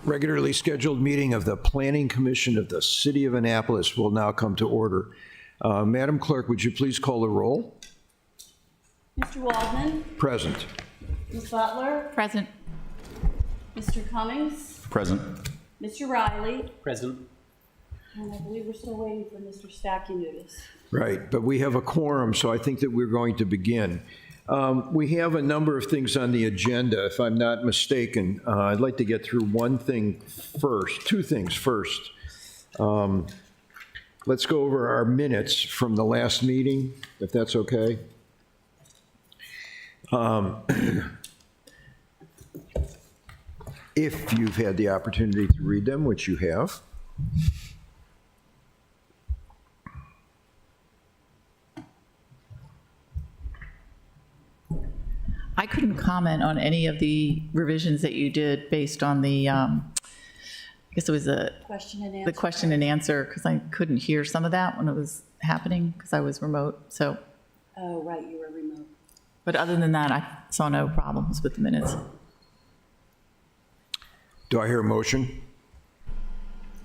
Regularly scheduled meeting of the Planning Commission of the City of Annapolis will now come to order. Madam Clerk, would you please call the roll? Mr. Waldman? Present. Ms. Butler? Present. Mr. Cummings? Present. Mr. Riley? Present. And I believe we're still waiting for Mr. Stachynutis. Right, but we have a quorum, so I think that we're going to begin. We have a number of things on the agenda, if I'm not mistaken. I'd like to get through one thing first, two things first. Let's go over our minutes from the last meeting, if that's okay. If you've had the opportunity to read them, which you have. I couldn't comment on any of the revisions that you did based on the, I guess it was the question and answer, because I couldn't hear some of that when it was happening because I was remote, so. Oh, right, you were remote. But other than that, I saw no problems with the minutes. Do I hear a motion?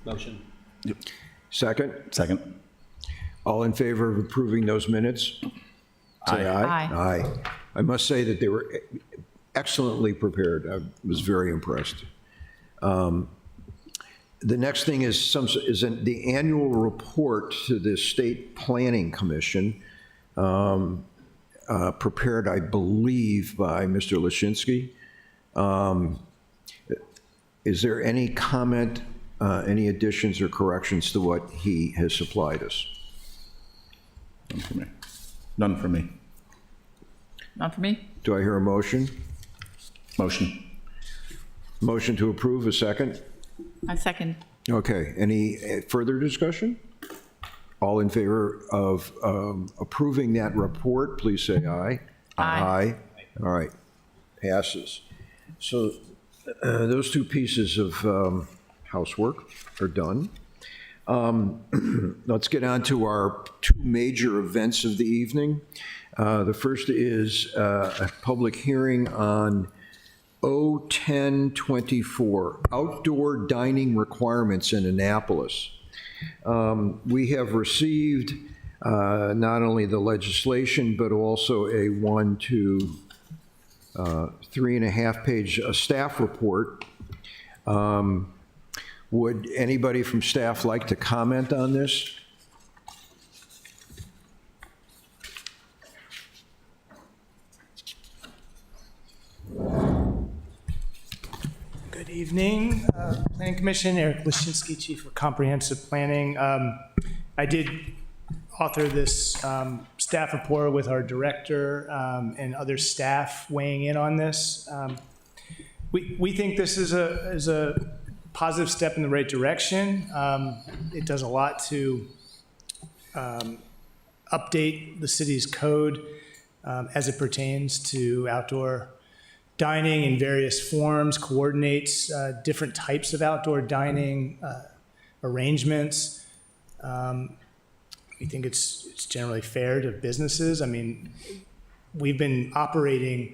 Motion. Second? Second. All in favor of approving those minutes? Say aye. Aye. Aye. I must say that they were excellently prepared. I was very impressed. The next thing is the annual report to the State Planning Commission, prepared, I believe, by Mr. Lashinsky. Is there any comment, any additions or corrections to what he has supplied us? None for me. None for me. Not for me? Do I hear a motion? Motion. Motion to approve, a second? I second. Okay, any further discussion? All in favor of approving that report, please say aye. Aye. All right, passes. So those two pieces of housework are done. Let's get on to our two major events of the evening. The first is a public hearing on O1024, outdoor dining requirements in Annapolis. We have received not only the legislation, but also a 1 to 3.5 page staff report. Would anybody from staff like to comment on this? Good evening, Planning Commission. Eric Lashinsky, Chief of Comprehensive Planning. I did author this staff report with our director and other staff weighing in on this. We think this is a positive step in the right direction. It does a lot to update the city's code as it pertains to outdoor dining in various forms, coordinates different types of outdoor dining arrangements. We think it's generally fair to businesses. I mean, we've been operating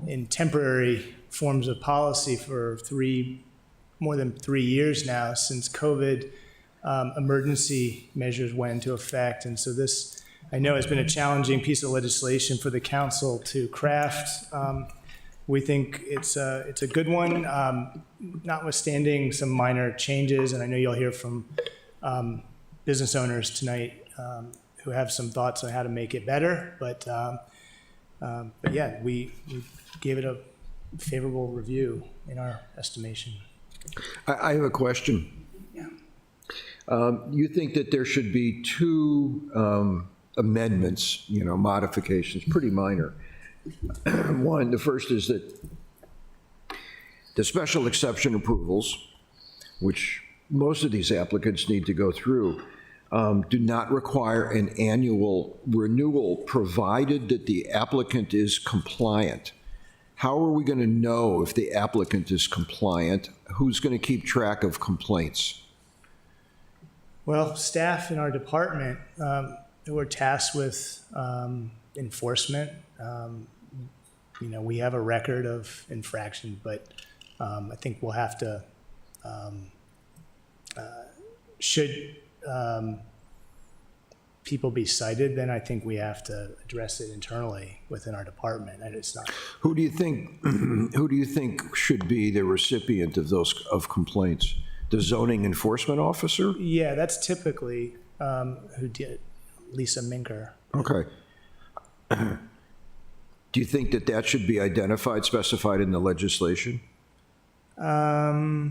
in temporary forms of policy for more than 3 years now since COVID emergency measures went into effect. And so this, I know, has been a challenging piece of legislation for the council to craft. We think it's a good one, notwithstanding some minor changes. And I know you'll hear from business owners tonight who have some thoughts on how to make it better. But yeah, we gave it a favorable review in our estimation. I have a question. Yeah. You think that there should be two amendments, modifications, pretty minor. One, the first is that the special exception approvals, which most of these applicants need to go through, do not require an annual renewal provided that the applicant is compliant. How are we going to know if the applicant is compliant? Who's going to keep track of complaints? Well, staff in our department who are tasked with enforcement, we have a record of infractions, but I think we'll have to should people be cited, then I think we have to address it internally within our department, and it's not. Who do you think should be the recipient of of complaints? The zoning enforcement officer? Yeah, that's typically who did, Lisa Minker. Okay. Do you think that that should be identified, specified in the legislation? I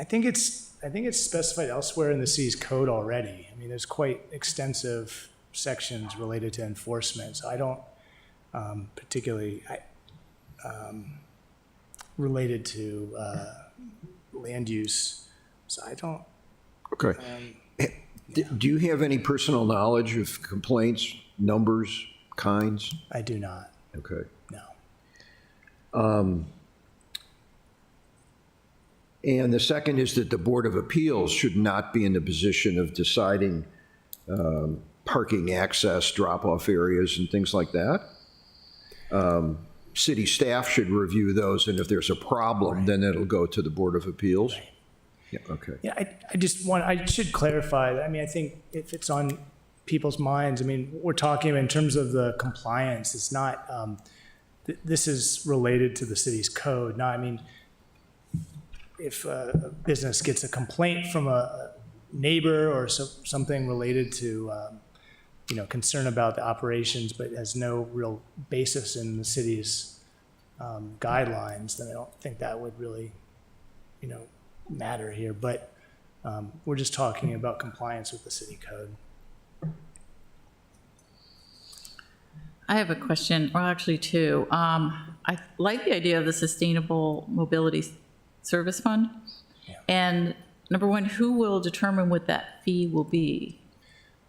think it's specified elsewhere in the city's code already. I mean, there's quite extensive sections related to enforcement, so I don't particularly related to land use. So I don't. Okay. Do you have any personal knowledge of complaints, numbers, kinds? I do not. Okay. No. And the second is that the Board of Appeals should not be in the position of deciding parking access, drop-off areas, and things like that. City staff should review those, and if there's a problem, then it'll go to the Board of Appeals. Right. Yeah, okay. Yeah, I should clarify. I mean, I think if it's on people's minds, I mean, we're talking in terms of the compliance. It's not. This is related to the city's code. Now, I mean, if a business gets a complaint from a neighbor or something related to, concern about the operations, but has no real basis in the city's guidelines, then I don't think that would really, matter here. But we're just talking about compliance with the city code. I have a question, or actually two. I like the idea of the Sustainable Mobility Service Fund. Yeah. And number one, who will determine what that fee will be?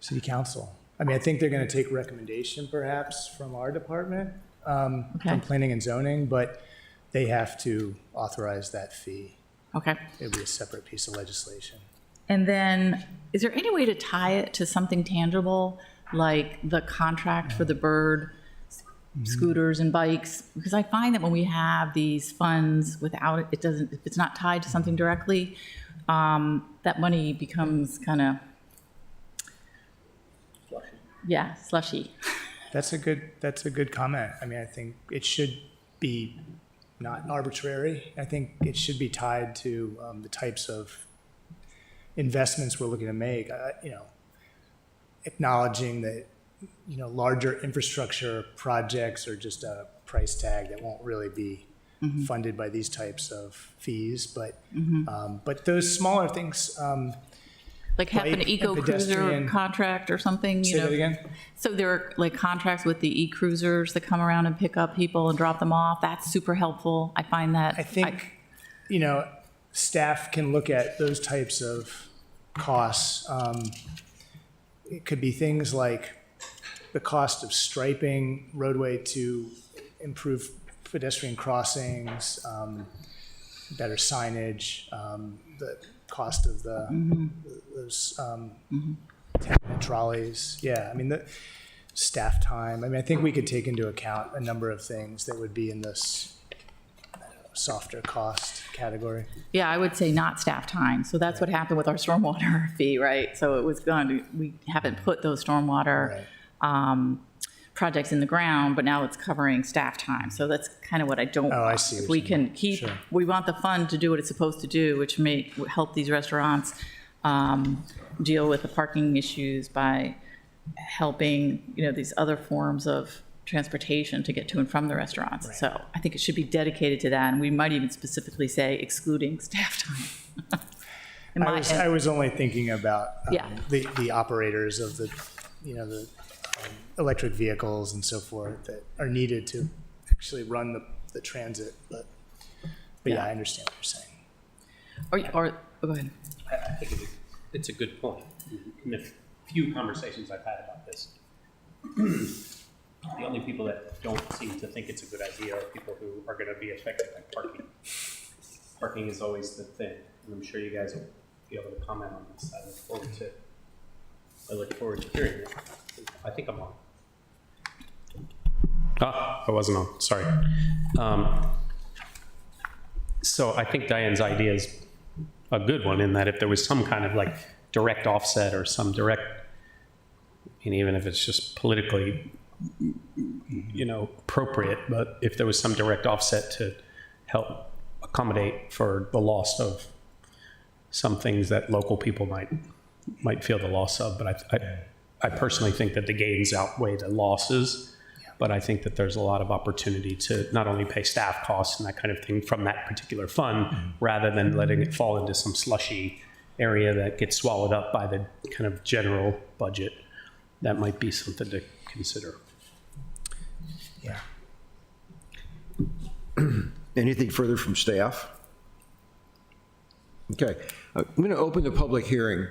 City council. I mean, I think they're going to take recommendation perhaps from our department, from planning and zoning, but they have to authorize that fee. Okay. It would be a separate piece of legislation. And then, is there any way to tie it to something tangible, like the contract for the bird scooters and bikes? Because I find that when we have these funds without it, if it's not tied to something directly, that money becomes kind of, slushy. That's a good comment. I mean, I think it should be not arbitrary. I think it should be tied to the types of investments we're looking to make. Acknowledging that larger infrastructure projects are just a price tag that won't really be funded by these types of fees. But those smaller things. Like have an Bike and eco cruiser pedestrian- contract or something, Say that again? So there are like contracts with the e-cruisers that come around and pick up people and drop them off. That's super helpful. I find that. I think, staff can look at those types of costs. It could be things like the cost of striping roadway to improve pedestrian crossings, better signage, the cost of those 10-minute trolleys. Yeah, I mean, the staff time. I mean, I think we could take into account a number of things that would be in this softer cost category. Yeah, I would say not staff time. So that's what happened with our stormwater fee, right? So it was we haven't put those stormwater projects in the ground, but now it's covering staff time. So that's kind of what I don't want. I see what If we you can mean. keep, Sure. we want the fund to do what it's supposed to do, which may help these restaurants deal with the parking issues by helping, these other forms of transportation to get to and from the restaurants. Right. So I think it should be dedicated to that, and we might even specifically say excluding staff time. I was only thinking about Yeah. the operators of the electric vehicles and so forth that are needed to actually run the transit. But yeah, I understand what you're saying. Or go ahead. I think it's a good point. In the few conversations I've had about this, the only people that don't seem to think it's a good idea are people who are going to be affected by parking. Parking is always the thing, and I'm sure you guys will be able to comment on this. I look forward to hearing it. I think I'm on. I wasn't on. Sorry. So I think Diane's idea is a good one in that if there was some kind of like direct offset or some direct, and even if it's just politically, appropriate, but if there was some direct offset to help accommodate for the loss of some things that local people might feel the loss of. But I personally think that the gains outweigh the losses. But I think that there's a lot of opportunity to not only pay staff costs and that kind of thing from that particular fund, rather than letting it fall into some slushy area that gets swallowed up by the kind of general budget. That might be something to consider. Yeah. Anything further from staff? Okay, I'm going to open the public hearing.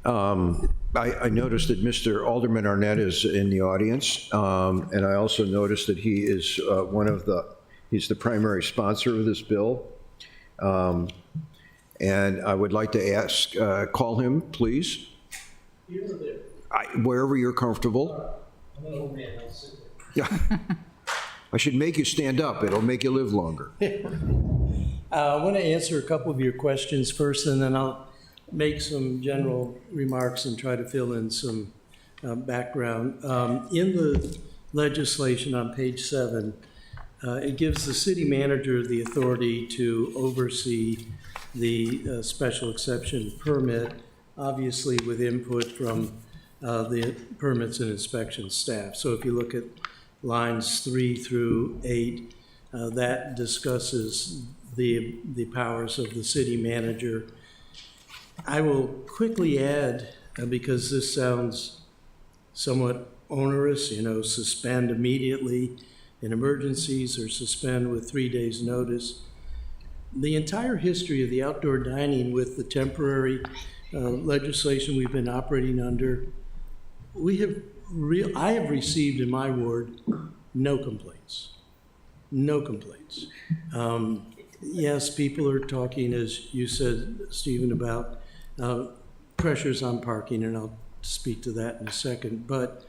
I noticed that Mr. Alderman Arnett is in the audience, and I also noticed that he is he's the primary sponsor of this bill. And I would like to call him, please. Here or there? Wherever you're comfortable. I'm an old man, I'll sit there. Yeah. I should make you stand up. It'll make you live longer. I want to answer a couple of your questions first, and then I'll make some general remarks and try to fill in some background. In the legislation on page 7, it gives the city manager the authority to oversee the special exception permit, obviously with input from the permits and inspection staff. So if you look at lines 3 through 8, that discusses the powers of the city manager. I will quickly add, because this sounds somewhat onerous, suspend immediately in emergencies or suspend with 3 days notice. The entire history of the outdoor dining with the temporary legislation we've been operating under, I have received in my ward no complaints. No complaints. Yes, people are talking, as you said, Stephen, about pressures on parking, and I'll speak to that in a second. But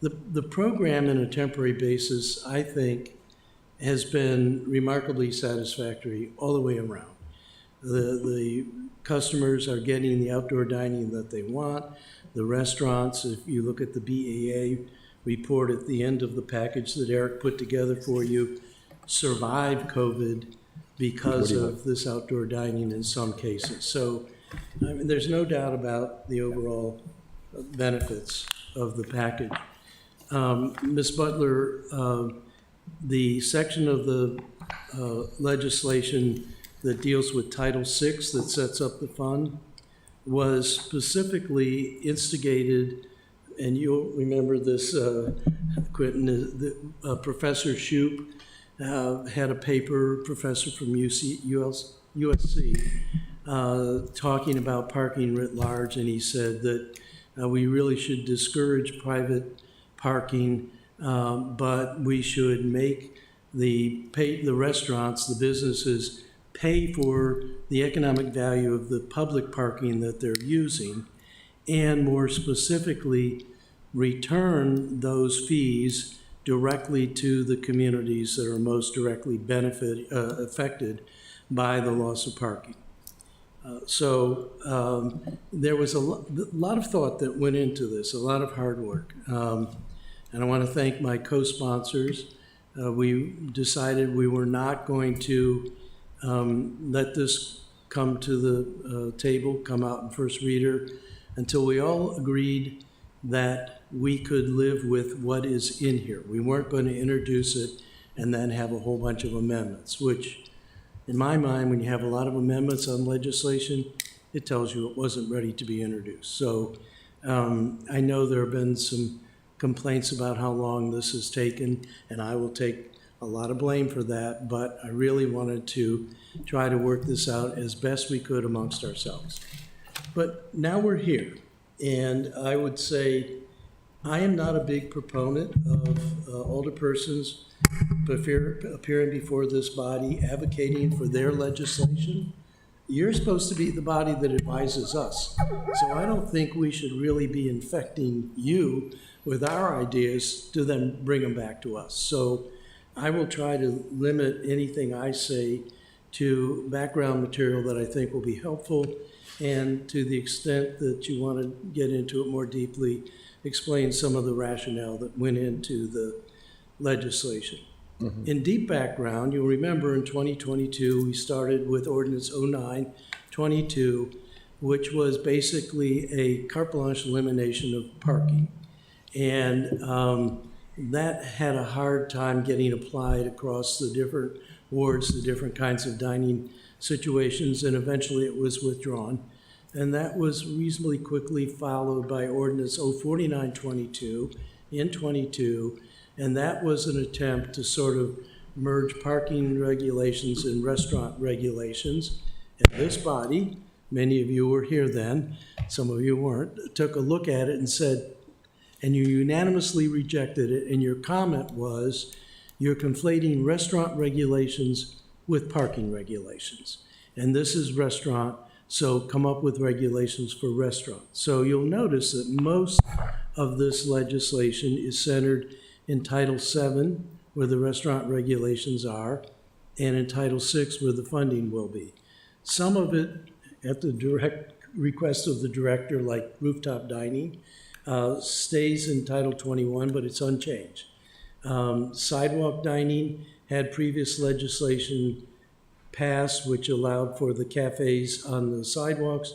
the program on a temporary basis, I think, has been remarkably satisfactory all the way around. The customers are getting the outdoor dining that they want. The restaurants, if you look at the BAA report at the end of the package that Eric put together for you, survived COVID because of this outdoor dining in some cases. So there's no doubt about the overall benefits of the package. Ms. Butler, the section of the legislation that deals with Title VI that sets up the fund was specifically instigated, and you'll remember this, Quentin, Professor Shoup had a paper, professor from USC, talking about parking writ large, and he said that we really should discourage private parking, but we should make the restaurants, the businesses, pay for the economic value of the public parking that they're using, and more specifically, return those fees directly to the communities that are most directly affected by the loss of parking. So there was a lot of thought that went into this, a lot of hard work. And I want to thank my co-sponsors. We decided we were not going to let this come to the table, come out in first reader, until we all agreed that we could live with what is in here. We weren't going to introduce it and then have a whole bunch of amendments, which in my mind, when you have a lot of amendments on legislation, it tells you it wasn't ready to be introduced. So I know there have been some complaints about how long this has taken, and I will take a lot of blame for that, but I really wanted to try to work this out as best we could amongst ourselves. But now we're here, and I would say I am not a big proponent of alderpersons appearing before this body advocating for their legislation. You're supposed to be the body that advises us. So I don't think we should really be infecting you with our ideas to then bring them back to us. So I will try to limit anything I say to background material that I think will be helpful, and to the extent that you want to get into it more deeply, explain some of the rationale that went into the legislation. In deep background, you'll remember in 2022, we started with Ordinance 09-22, which was basically a carte blanche elimination of parking. And that had a hard time getting applied across the different wards, the different kinds of dining situations, and eventually it was withdrawn. And that was reasonably quickly followed by Ordinance 049-22 in 22, and that was an attempt to sort of merge parking regulations and restaurant regulations. And this body, many of you were here then, some of you weren't, took a look at it and said, and you unanimously rejected it, and your comment was, you're conflating restaurant regulations with parking regulations. And this is restaurant, so come up with regulations for restaurants. So you'll notice that most of this legislation is centered in Title VII, where the restaurant regulations are, and in Title VI, where the funding will be. Some of it, at the direct request of the director, like rooftop dining, stays in Title 21, but it's unchanged. Sidewalk dining had previous legislation passed which allowed for the cafes on the sidewalks.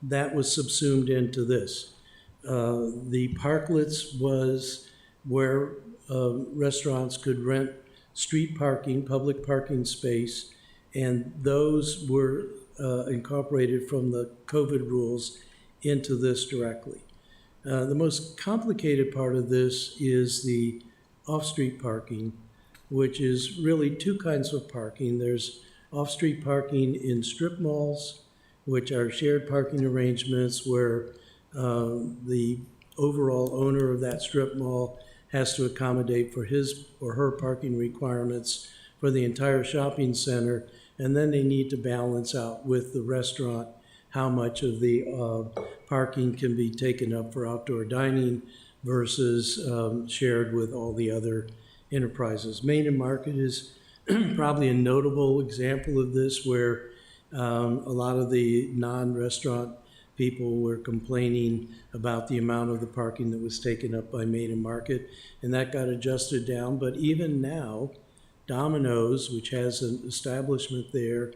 That was subsumed into this. The parklets was where restaurants could rent street parking, public parking space, and those were incorporated from the COVID rules into this directly. The most complicated part of this is the off-street parking, which is really two kinds of parking. There's off-street parking in strip malls, which are shared parking arrangements where the overall owner of that strip mall has to accommodate for his or her parking requirements for the entire shopping center, and then they need to balance out with the restaurant how much of the parking can be taken up for outdoor dining versus shared with all the other enterprises. Main and Market is probably a notable example of this, where a lot of the non-restaurant people were complaining about the amount of the parking that was taken up by Main and Market, and that got adjusted down. But even now, Domino's, which has an establishment there,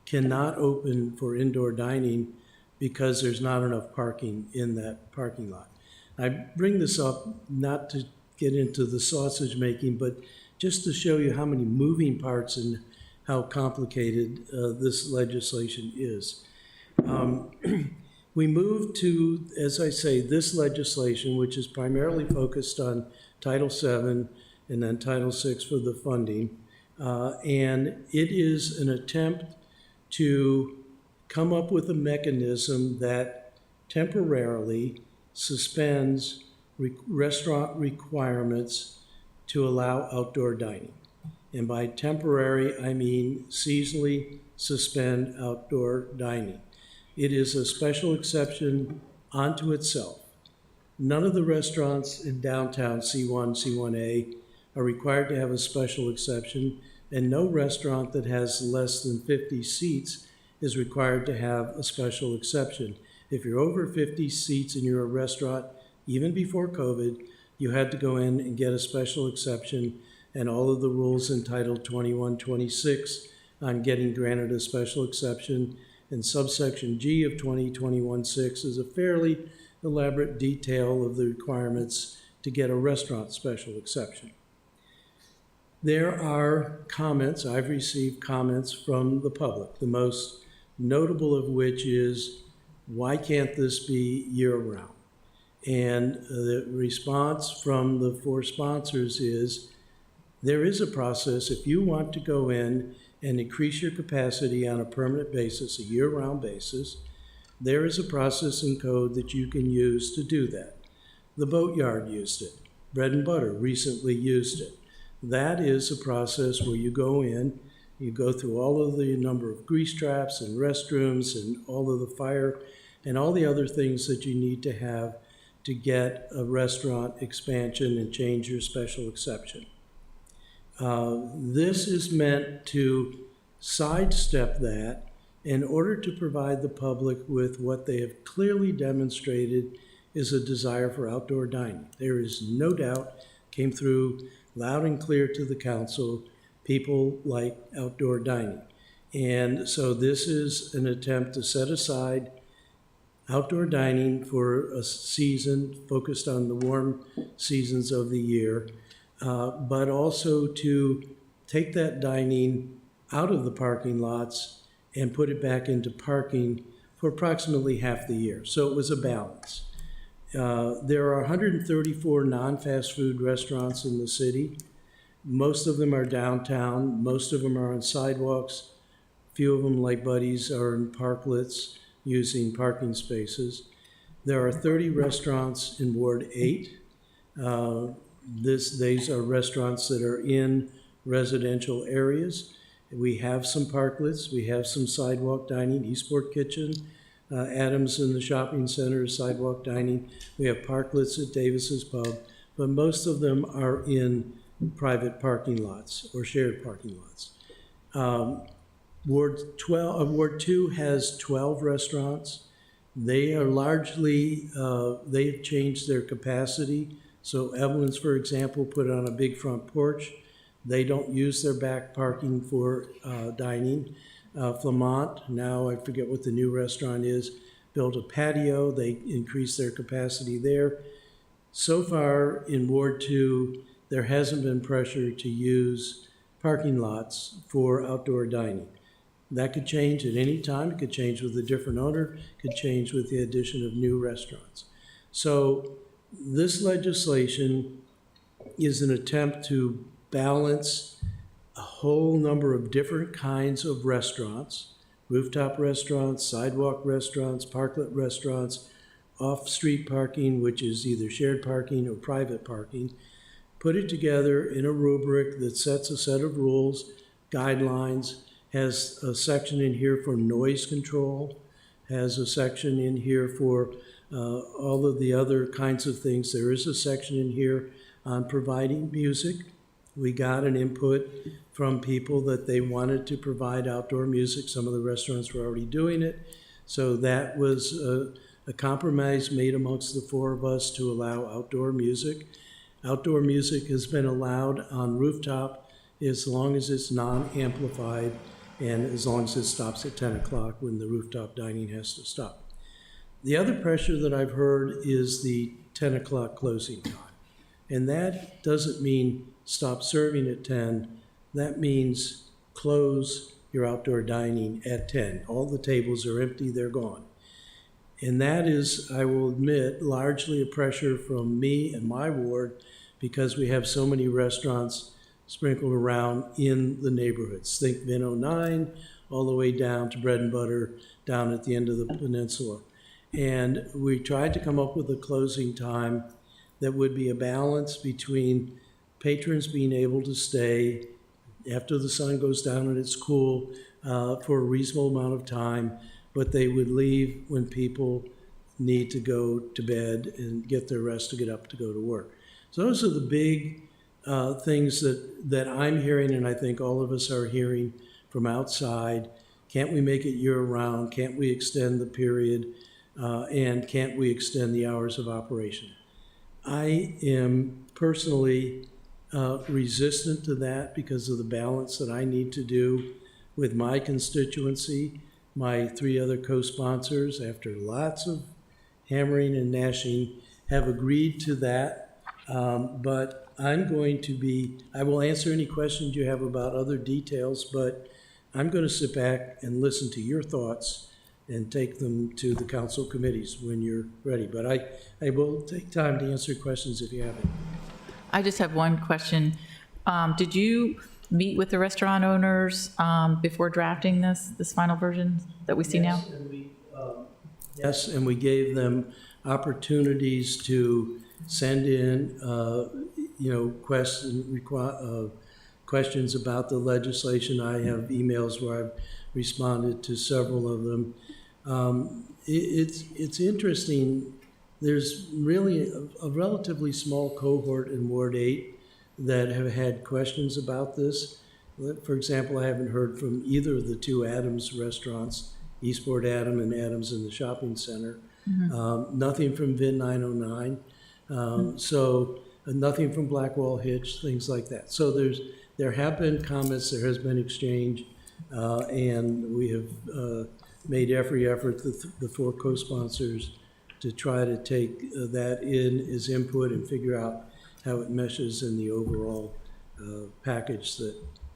cannot open for indoor dining because there's not enough parking in that parking lot. I bring this up not to get into the sausage making, but just to show you how many moving parts and how complicated this legislation is. We moved to, as I say, this legislation, which is primarily focused on Title VII and then Title VI for the funding. And it is an attempt to come up with a mechanism that temporarily suspends restaurant requirements to allow outdoor dining. And by temporary, I mean seasonally suspend outdoor dining. It is a special exception unto itself. None of the restaurants in downtown C1, C1A are required to have a special exception, and no restaurant that has less than 50 seats is required to have a special exception. If you're over 50 seats and you're a restaurant, even before COVID, you had to go in and get a special exception, and all of the rules in Title 21-26 on getting granted a special exception, and subsection G of 2021-6 is a fairly elaborate detail of the requirements to get a restaurant special exception. There are comments, I've received comments from the public, the most notable of which is, why can't this be year-round? And the response from the four sponsors is, there is a process. If you want to go in and increase your capacity on a permanent basis, a year-round basis, there is a process in code that you can use to do that. The Boatyard used it. Bread and Butter recently used it. That is a process where you go in, you go through all of the number of grease traps and restrooms and all of the fire and all the other things that you need to have to get a restaurant expansion and change your special exception. This is meant to sidestep that in order to provide the public with what they have clearly demonstrated is a desire for outdoor dining. There is no doubt, came through loud and clear to the council, people like outdoor dining. And so this is an attempt to set aside outdoor dining for a season focused on the warm seasons of the year, but also to take that dining out of the parking lots and put it back into parking for approximately half the year. So it was a balance. There are 134 non-fast food restaurants in the city. Most of them are downtown. Most of them are on sidewalks. Few of them, like Buddy's, are in parklets using parking spaces. There are 30 restaurants in Ward 8. These are restaurants that are in residential areas. We have some parklets. We have some sidewalk dining, Eastport Kitchen, Adams in the shopping center, sidewalk dining. We have parklets at Davis's Pub, but most of them are in private parking lots or shared parking lots. Ward 2 has 12 restaurants. They are largely, they've changed their capacity. So Evelyn's, for example, put on a big front porch. They don't use their back parking for dining. Flamant, now I forget what the new restaurant is, built a patio. They increased their capacity there. So far in Ward 2, there hasn't been pressure to use parking lots for outdoor dining. That could change at any time. It could change with a different owner. It could change with the addition of new restaurants. So this legislation is an attempt to balance a whole number of different kinds of restaurants, rooftop restaurants, sidewalk restaurants, parklet restaurants, off-street parking, which is either shared parking or private parking, put it together in a rubric that sets a set of rules, guidelines, has a section in here for noise control, has a section in here for all of the other kinds of things. There is a section in here on providing music. We got an input from people that they wanted to provide outdoor music. Some of the restaurants were already doing it. So that was a compromise made amongst the four of us to allow outdoor music. Outdoor music has been allowed on rooftop as long as it's non-amplified and as long as it stops at 10 o'clock when the rooftop dining has to stop. The other pressure that I've heard is the 10 o'clock closing time. And that doesn't mean stop serving at 10. That means close your outdoor dining at 10. All the tables are empty, they're gone. And that is, I will admit, largely a pressure from me and my ward because we have so many restaurants sprinkled around in the neighborhoods. Think Vin 09 all the way down to Bread and Butter down at the end of the peninsula. And we tried to come up with a closing time that would be a balance between patrons being able to stay after the sun goes down and it's cool for a reasonable amount of time, but they would leave when people need to go to bed and get their rest to get up to go to work. So those are the big things that I'm hearing, and I think all of us are hearing from outside. Can't we make it year-round? Can't we extend the period? And can't we extend the hours of operation? I am personally resistant to that because of the balance that I need to do with my constituency. My three other co-sponsors, after lots of hammering and gnashing, have agreed to that. But I'm going to I will answer any questions you have about other details, but I'm going to sit back and listen to your thoughts and take them to the council committees when you're ready. But I will take time to answer questions if you have any. I just have one question. Did you meet with the restaurant owners before drafting this final version that we see now? Yes, and we gave them opportunities to send in, questions about the legislation. I have emails where I've responded to several of them. It's interesting. There's really a relatively small cohort in Ward 8 that have had questions about this. For example, I haven't heard from either of the two Adams restaurants, Eastport Adam and Adams in the shopping center. Nothing from Vin 909. So nothing from Blackwall Hitch, things like that. So there have been comments, there has been exchange, and we have made every effort, the four co-sponsors, to try to take that in as input and figure out how it meshes in the overall package that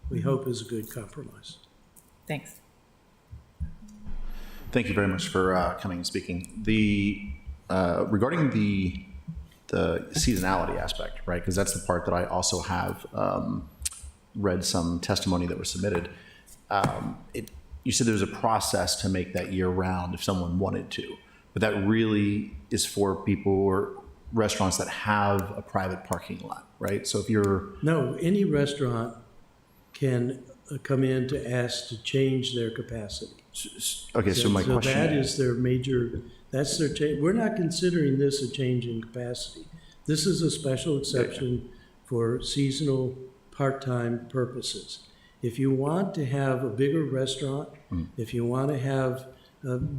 we hope is a good compromise. Thanks. Thank you very much for coming and speaking. Regarding the seasonality aspect, right? Because that's the part that I also have read some testimony that was submitted. You said there's a process to make that year round if someone wanted to, but that really is for people or restaurants that have a private parking lot, right? So if you're No, any restaurant can come in to ask to change their capacity. okay, so my question. that is their major, that's their change. We're not considering this a change in capacity. This is a special exception for seasonal, part-time purposes. If you want to have a bigger restaurant, if you want to have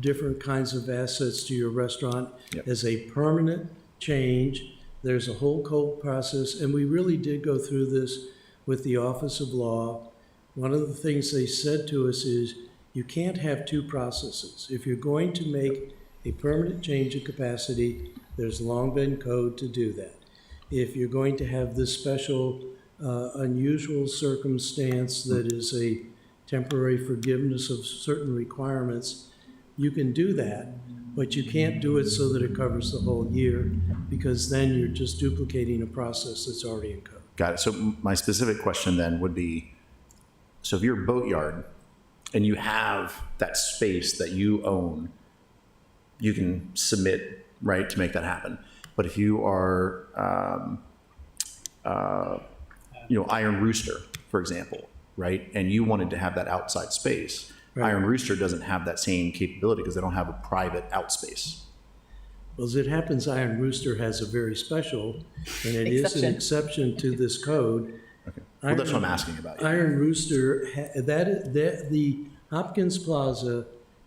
different kinds of assets to your restaurant as a permanent change, there's a whole cold process, and we really did go through this with the Office of Law. One of the things they said to us is, you can't have two processes. If you're going to make a permanent change in capacity, there's long been code to do that. If you're going to have this special unusual circumstance that is a temporary forgiveness of certain requirements, you can do that, but you can't do it so that it covers the whole year, because then you're just duplicating a process that's already in code. Got it. So my specific question then would be, so if you're a boatyard and you have that space that you own, you can submit, right, to make that happen. But if you are, Iron Rooster, for example, right, and you wanted to have that outside space, Right. Iron Rooster doesn't have that same capability because they don't have a private out space. Well, as it happens, Iron Rooster has a very special, and it is an exception to this code. Okay. Well, that's what I'm asking about. Iron Rooster, the Hopkins Plaza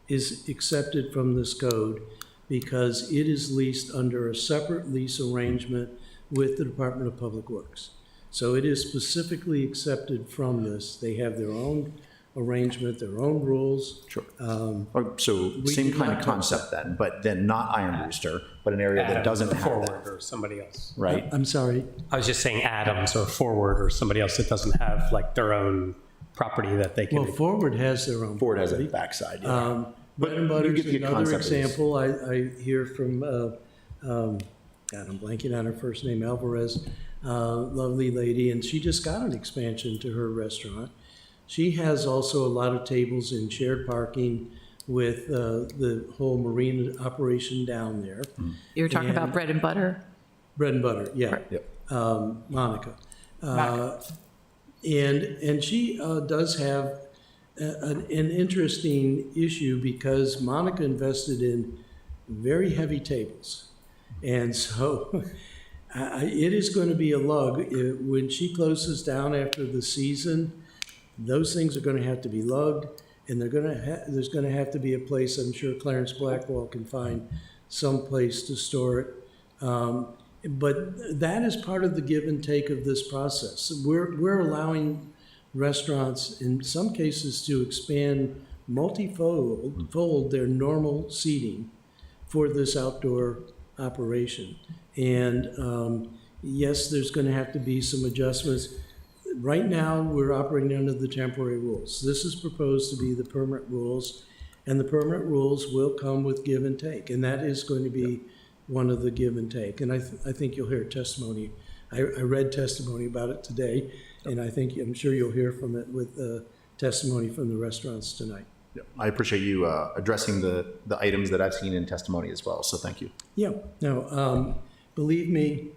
is accepted from this code because it is leased under a separate lease arrangement with the Department of Public Works. So it is specifically accepted from this. They have their own arrangement, their own rules. Sure. So same did kind not of talk concept then, but then not Iron Rooster, but an area that doesn't have Forward that, or somebody else. right? I'm sorry. I was just saying Adams or Forward or somebody else that doesn't have like their own property that they Well, can. Forward has their own. Ford has a property. backside, yeah. Bread and you Butter get is the another concept of this. example. I hear from, God, I'm blanking on her first name, Alvarez, lovely lady, and she just got an expansion to her restaurant. She has also a lot of tables in shared parking with the whole marine operation down there. You were talking about And- bread and butter? Bread and Butter, yeah. Yep. Monica. Monica. And she does have an interesting issue because Monica invested in very heavy tables. And so it is going to be a lug. When she closes down after the season, those things are going to have to be lugged, and there's going to have to be a place, I'm sure Clarence Blackwell can find some place to store it. But that is part of the give and take of this process. We're allowing restaurants, in some cases, to expand multifold their normal seating for this outdoor operation. And yes, there's going to have to be some adjustments. Right now, we're operating under the temporary rules. This is proposed to be the permanent rules, and the permanent rules will come with give and take, and that is going to be one of the give and take. And I think you'll hear testimony. I read testimony about it today, and I'm sure you'll hear from it with testimony from the restaurants tonight. Yep. I appreciate you addressing the items that I've seen in testimony as well, so thank you. Yeah, no, believe me,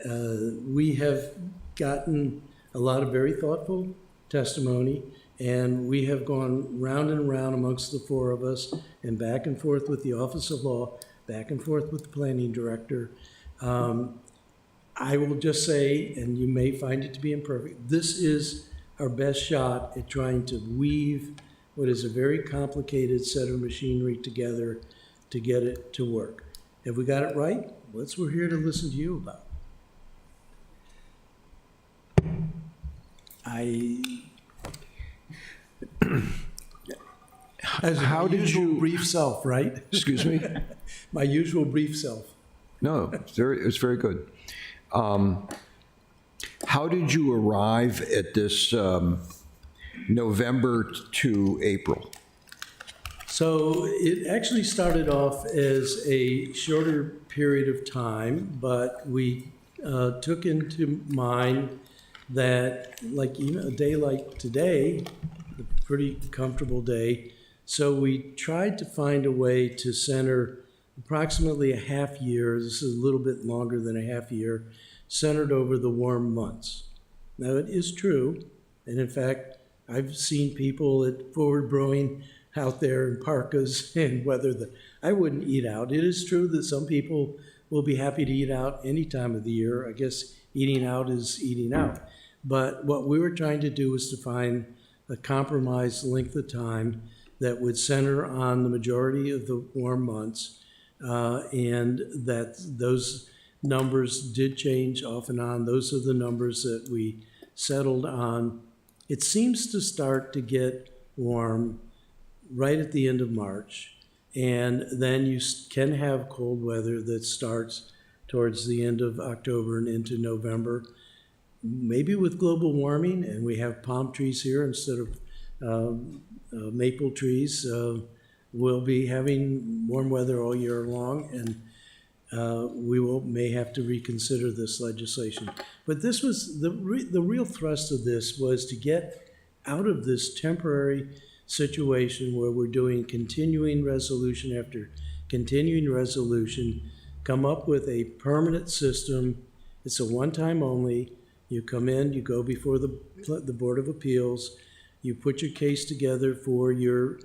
we have gotten a lot of very thoughtful testimony, and we have gone round and round amongst the four of us and back and forth with the Office of Law, back and forth with the planning director. I will just say, and you may find it to be imperfect, this is our best shot at trying to weave what is a very complicated set of machinery together to get it to work. Have we got it right? Well, that's what we're here to listen to you about. As How my did usual you- brief self, right? Excuse me? My usual brief self. No, it's very good. How did you arrive at this November to April? So it actually started off as a shorter period of time, but we took into mind that, like, even a day like today, a pretty comfortable day. So we tried to find a way to center approximately a half year. This is a little bit longer than a half year, centered over the warm months. Now, it is true, and in fact, I've seen people at Forward Brewing out there in parkas and weather that I wouldn't eat out. It is true that some people will be happy to eat out any time of the year. I guess eating out is eating out. But what we were trying to do was to find a compromised length of time that would center on the majority of the warm months, and that those numbers did change off and on. Those are the numbers that we settled on. It seems to start to get warm right at the end of March, and then you can have cold weather that starts towards the end of October and into November. Maybe with global warming, and we have palm trees here instead of maple trees, we'll be having warm weather all year long, and we may have to reconsider this legislation. But this was the real thrust of this was to get out of this temporary situation where we're doing continuing resolution after continuing resolution, come up with a permanent system. It's a one-time only. You come in, you go before the Board of Appeals, you put your case together for your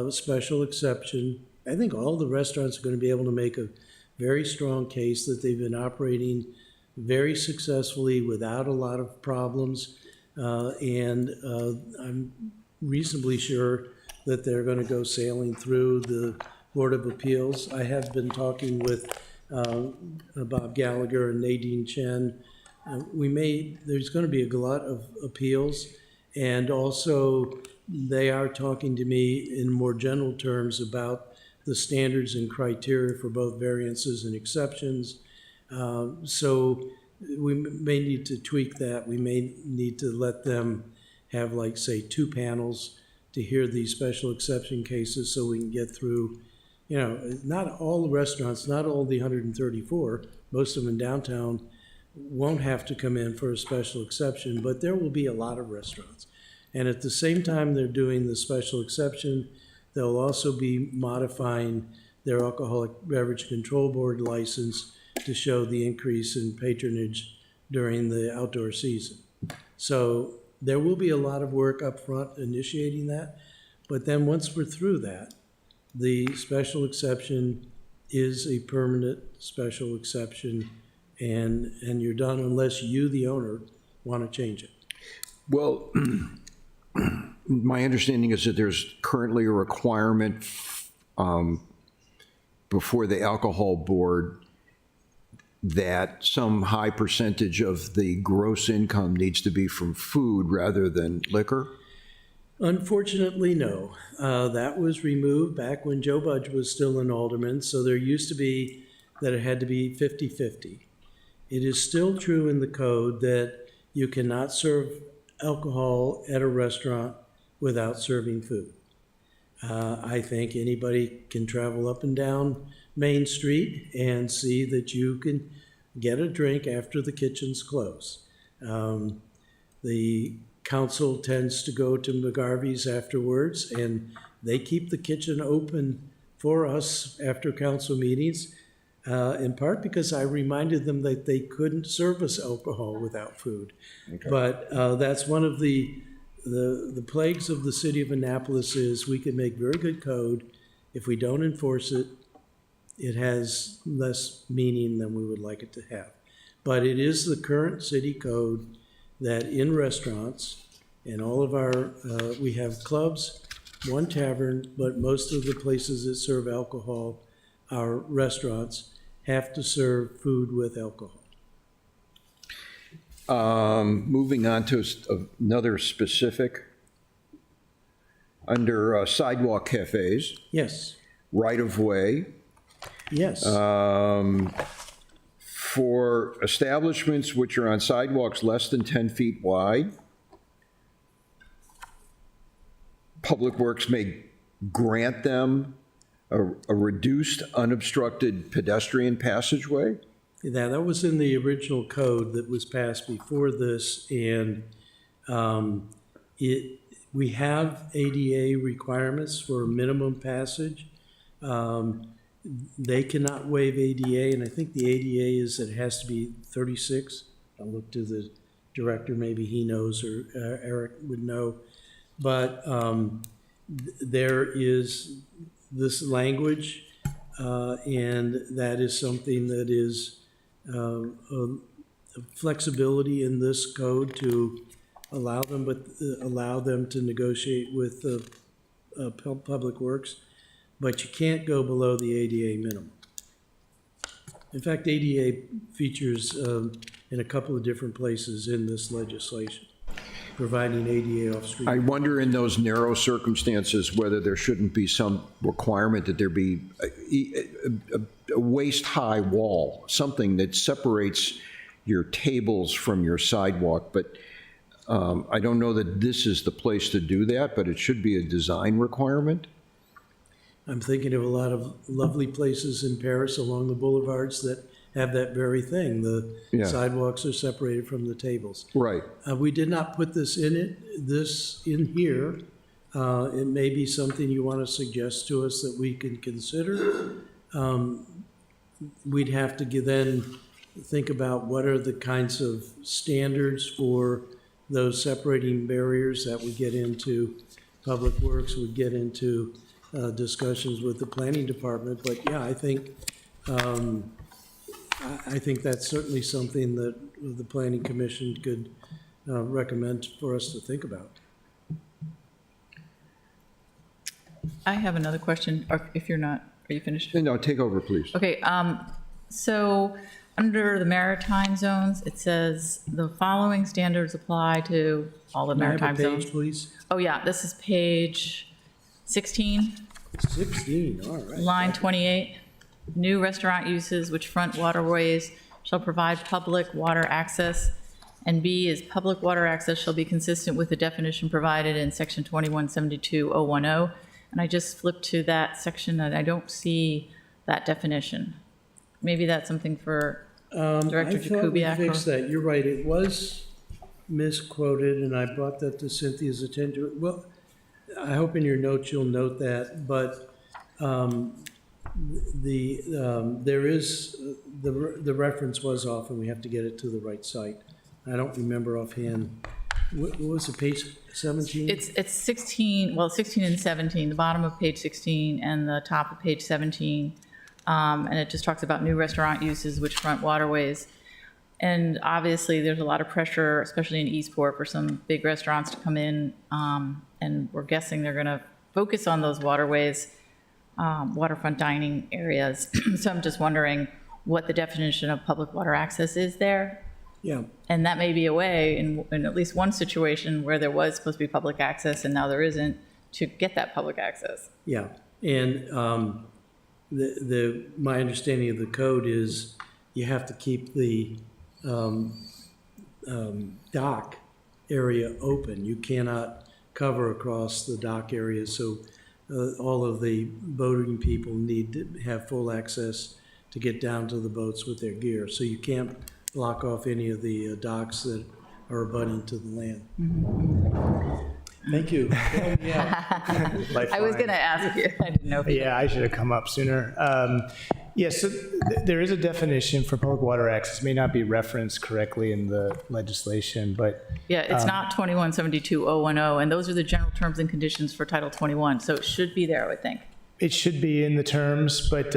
special exception. I think all the restaurants are going to be able to make a very strong case that they've been operating very successfully without a lot of problems. And I'm reasonably sure that they're going to go sailing through the Board of Appeals. I have been talking with Bob Gallagher and Nadine Chen. There's going to be a glut of appeals, and also they are talking to me in more general terms about the standards and criteria for both variances and exceptions. So we may need to tweak that. We may need to let them have, like, say, 2 panels to hear these special exception cases so we can get through, not all the restaurants, not all the 134, most of them in downtown won't have to come in for a special exception, but there will be a lot of restaurants. And at the same time they're doing the special exception, they'll also be modifying their Alcoholic Beverage Control Board license to show the increase in patronage during the outdoor season. So there will be a lot of work up front initiating that, but then once we're through that, the special exception is a permanent special exception, and you're done unless you, the owner, want to change it. Well, my understanding is that there's currently a requirement before the alcohol board that some high percentage of the gross income needs to be from food rather than liquor? Unfortunately, no. That was removed back when Joe Budge was still an alderman, so there used to be that it had to be 50-50. It is still true in the code that you cannot serve alcohol at a restaurant without serving food. I think anybody can travel up and down Main Street and see that you can get a drink after the kitchen's closed. The council tends to go to McGarvey's afterwards, and they keep the kitchen open for us after council meetings, in part because I reminded them that they couldn't serve us alcohol without food. Okay. But that's one of the plagues of the city of Annapolis is we can make very good code. If we don't enforce it, it has less meaning than we would like it to have. But it is the current city code that in restaurants, And all of our, we have clubs, one tavern, but most of the places that serve alcohol, our restaurants, have to serve food with alcohol. Moving on to another specific, under sidewalk cafes, Yes, right-of-way, yes. for establishments which are on sidewalks less than 10 feet wide, Public Works may grant them a reduced unobstructed pedestrian passageway? That was in the original code that was passed before this, and we have ADA requirements for minimum passage. They cannot waive ADA, and I think the ADA is that it has to be 36. I'll look to the director, maybe he knows, or Eric would know. But there is this language, and that is something that is a flexibility in this code to allow them, but allow them to negotiate with the Public Works, but you can't go below the ADA minimum. In fact, ADA features in a couple of different places in this legislation, providing ADA off-street. I wonder in those narrow circumstances whether there shouldn't be some requirement that there be a waist-high wall, something that separates your tables from your sidewalk. But I don't know that this is the place to do that, but it should be a design requirement. I'm thinking of a lot of lovely places in Paris along the boulevards that have that very thing. The Yeah. sidewalks are separated from the tables. Right. We did not put this in here. It may be something you want to suggest to us that we can consider. We'd have to then think about what are the kinds of standards for those separating barriers that we get into. Public Works would get into discussions with the planning department. But yeah, I think that's certainly something that the planning commission could recommend for us to think about. I have another question, or if you're not, are you finished? No, take over, please. Okay, so under the maritime zones, it says the following standards apply to all the Can I have a maritime zones. page, please? Oh, yeah, this is page 16, 16, all right. line 28. New restaurant uses which front waterways shall provide public water access. And B is public water access shall be consistent with the definition provided in section 2172.010. And I just flipped to that section and I don't see that definition. Maybe that's something for Director I thought we Jakubiak. fixed that. You're right, it was misquoted, and I brought that to Cynthia's attention. Well, I hope in your notes you'll note that, but there is, the reference was off, and we have to get it to the right site. I don't remember offhand. What was it, page 17? It's 16, well, 16 and 17, the bottom of page 16 and the top of page 17. And it just talks about new restaurant uses which front waterways. And obviously, there's a lot of pressure, especially in Eastport, for some big restaurants to come in. And we're guessing they're going to focus on those waterways, waterfront dining areas. So I'm just wondering what the definition of public water access is there. Yeah, And that may be a way, in at least one situation where there was supposed to be public access and now there isn't, to get that public access. yeah. And my understanding of the code is you have to keep the dock area open. You cannot cover across the dock area, so all of the boating people need to have full access to get down to the boats with their gear. So you can't block off any of the docks that are abutting to the land. Thank you. Well, yeah. I was going to ask you, I didn't know if you. Yeah, I should have come up sooner. Yes, so there is a definition for public water access. It may not be referenced correctly in the legislation, but Yeah, it's not 2172.010, and those are the general terms and conditions for Title 21, so it should be there, I would think. it should be in the terms. But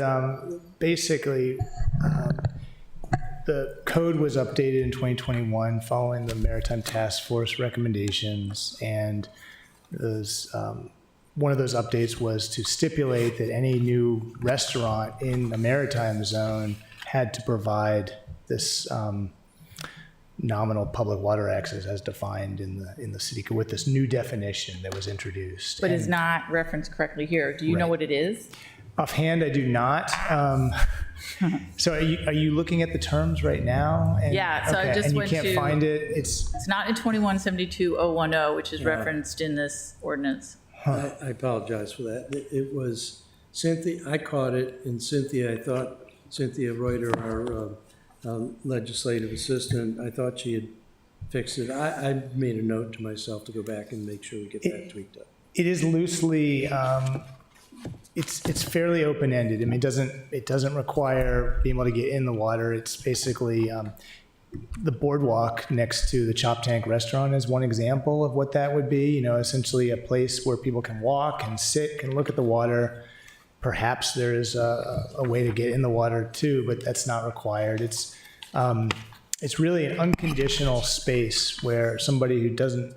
basically, the code was updated in 2021 following the Maritime Task Force recommendations, and one of those updates was to stipulate that any new restaurant in the maritime zone had to provide this nominal public water access as defined in the city code with this new definition that was introduced. But is And not referenced correctly here. Do you know Right. what it is? offhand, I do not. So are you looking at the terms right now? And- Yeah, so I okay, just and went you can't to- find it? It's, It's not in 2172-010, which is referenced in this ordinance. I apologize for that. It was Cynthia, I caught it, and Cynthia, I thought, Cynthia Reuter, our legislative assistant, I thought she had fixed it. I made a note to myself to go back and make sure we get that tweaked up. it is loosely, it's fairly open-ended. I mean, it doesn't require being able to get in the water. It's basically, the boardwalk next to the Chop Tank restaurant is one example of what that would be, you know, essentially a place where people can walk and sit, can look at the water. Perhaps there is a way to get in the water too, but that's not required. It's really an unconditional space where somebody who doesn't,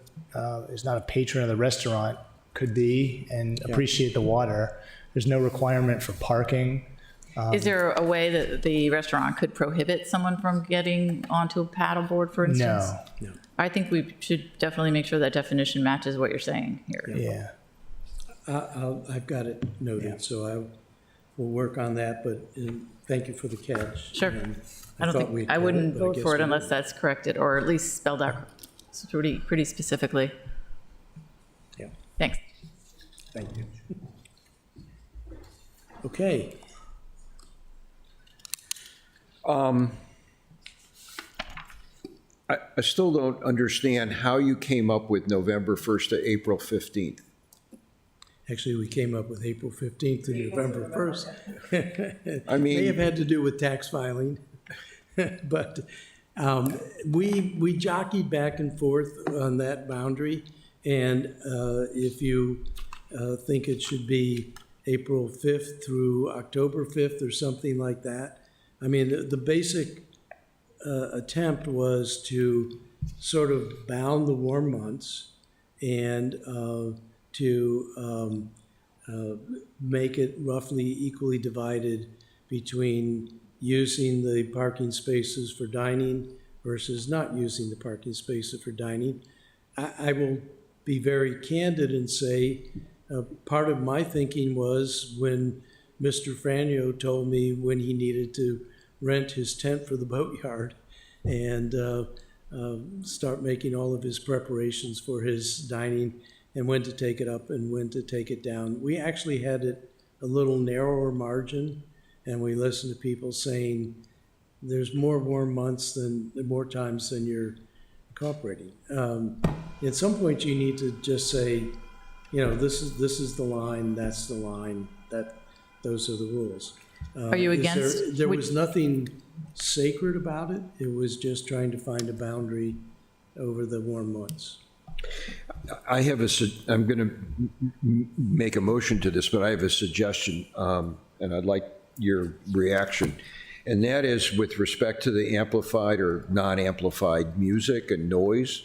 is not a patron of the restaurant could be and appreciate the water. There's no requirement for parking. Is there a way that the restaurant could prohibit someone from getting onto a paddleboard, for instance? No, I think we should definitely make sure that definition matches what you're saying here. yeah. I've got it noted, so I will work on that, but thank you for the catch. Sure. And I don't thought think, we'd I got wouldn't but I vote guess for it we unless didn't. that's corrected, or at least spelled out pretty specifically. Yeah, Thanks. thank you. Okay, I still don't understand how you came up with November 1st to April 15th. actually, we came up with April 15th to November 1st. I mean- May have had to do with tax filing, but we jockeyed back and forth on that boundary. And if you think it should be April 5th through October 5th or something like that, I mean, the basic attempt was to sort of bound the warm months and to make it roughly equally divided between using the parking spaces for dining versus not using the parking spaces for dining. I will be very candid and say part of my thinking was when Mr. Franio told me when he needed to rent his tent for the boatyard and start making all of his preparations for his dining and when to take it up and when to take it down. We actually had it a little narrower margin, and we listened to people saying there's more warm months more times than you're incorporating. At some point, you need to just say, you know, this is the line, that's the line, those are the rules. Are you against? There was nothing sacred about it. It was just trying to find a boundary over the warm months. I have I'm going to make a motion to this, but I have a suggestion, and I'd like your reaction. And that is with respect to the amplified or non-amplified music and noise,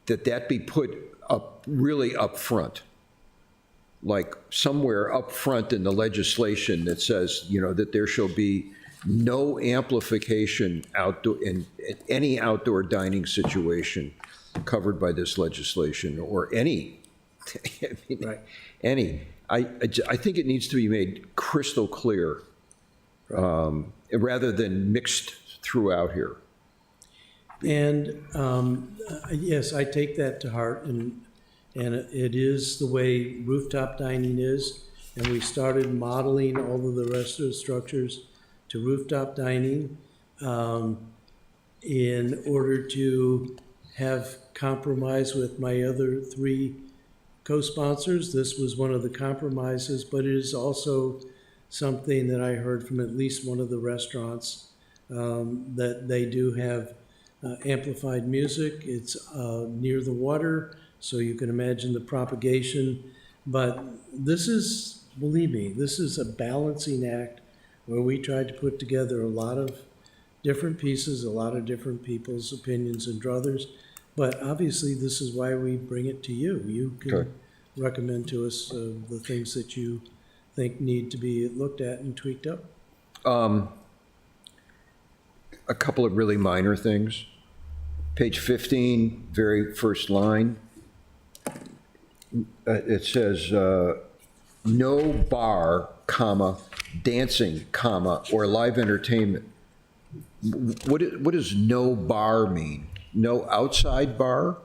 that be put up, really up front. Like somewhere up front in the legislation that says, you know, that there shall be no amplification in any outdoor dining situation covered by this legislation or any, I mean, Right. any. I think it needs to be made crystal clear rather than mixed throughout here. And yes, I take that to heart, and it is the way rooftop dining is. And we started modeling all of the rest of the structures to rooftop dining in order to have compromise with my other three co-sponsors. This was one of the compromises, but it is also something that I heard from at least one of the restaurants that they do have amplified music. It's near the water, so you can imagine the propagation. But this is, believe me, this is a balancing act where we tried to put together a lot of different pieces, a lot of different people's opinions and druthers. But obviously, this is why we bring it to you. You Okay. can recommend to us the things that you think need to be looked at and tweaked up. A couple of really minor things. Page 15, very first line. It says, no bar, comma, dancing, comma, or live entertainment. What does no bar mean? No outside bar?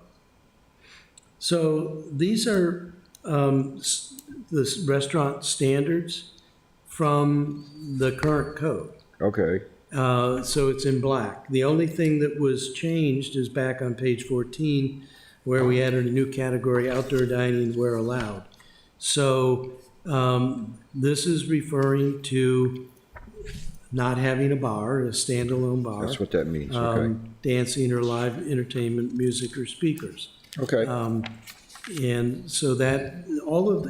So these are the restaurant standards from the current code. Okay, So it's in black. The only thing that was changed is back on page 14, where we added a new category, outdoor dining where allowed. So this is referring to not having a bar, a standalone bar. that's what that means, okay. Dancing or live entertainment, music or speakers. Okay, And so that,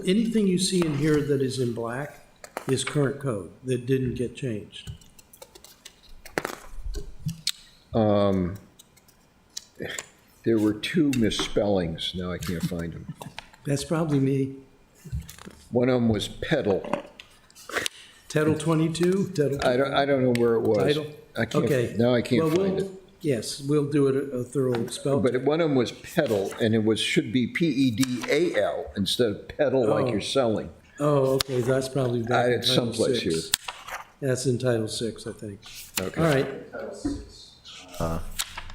anything you see in here that is in black is current code that didn't get changed. there were two misspellings, now I can't find them. That's probably me. One of them was pedal. Title 22, Title. I don't know where it was. Title? I can't, Okay. now I can't Well, find we'll- it. Yes, we'll do it a thorough spell. But one of them was pedal, and it should be P-E-D-A-L instead of pedal like you're selling. Oh, okay, that's probably back in It's Title someplace 6. here. That's in Title 6, I think. Okay. All right,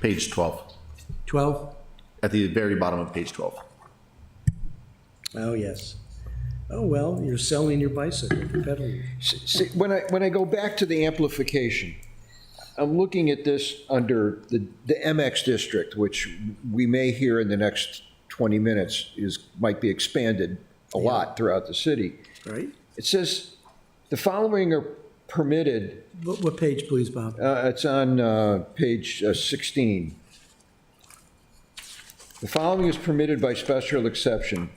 Page 12, 12? at the very bottom of page 12. Oh, yes. Oh, well, you're selling your bicycle, pedaling. See, when I go back to the amplification, I'm looking at this under the MX district, which we may hear in the next 20 minutes might be expanded a lot throughout the city. Right? It says, the following are permitted, What page, please, Bob? it's on page 16. The following is permitted by special exception.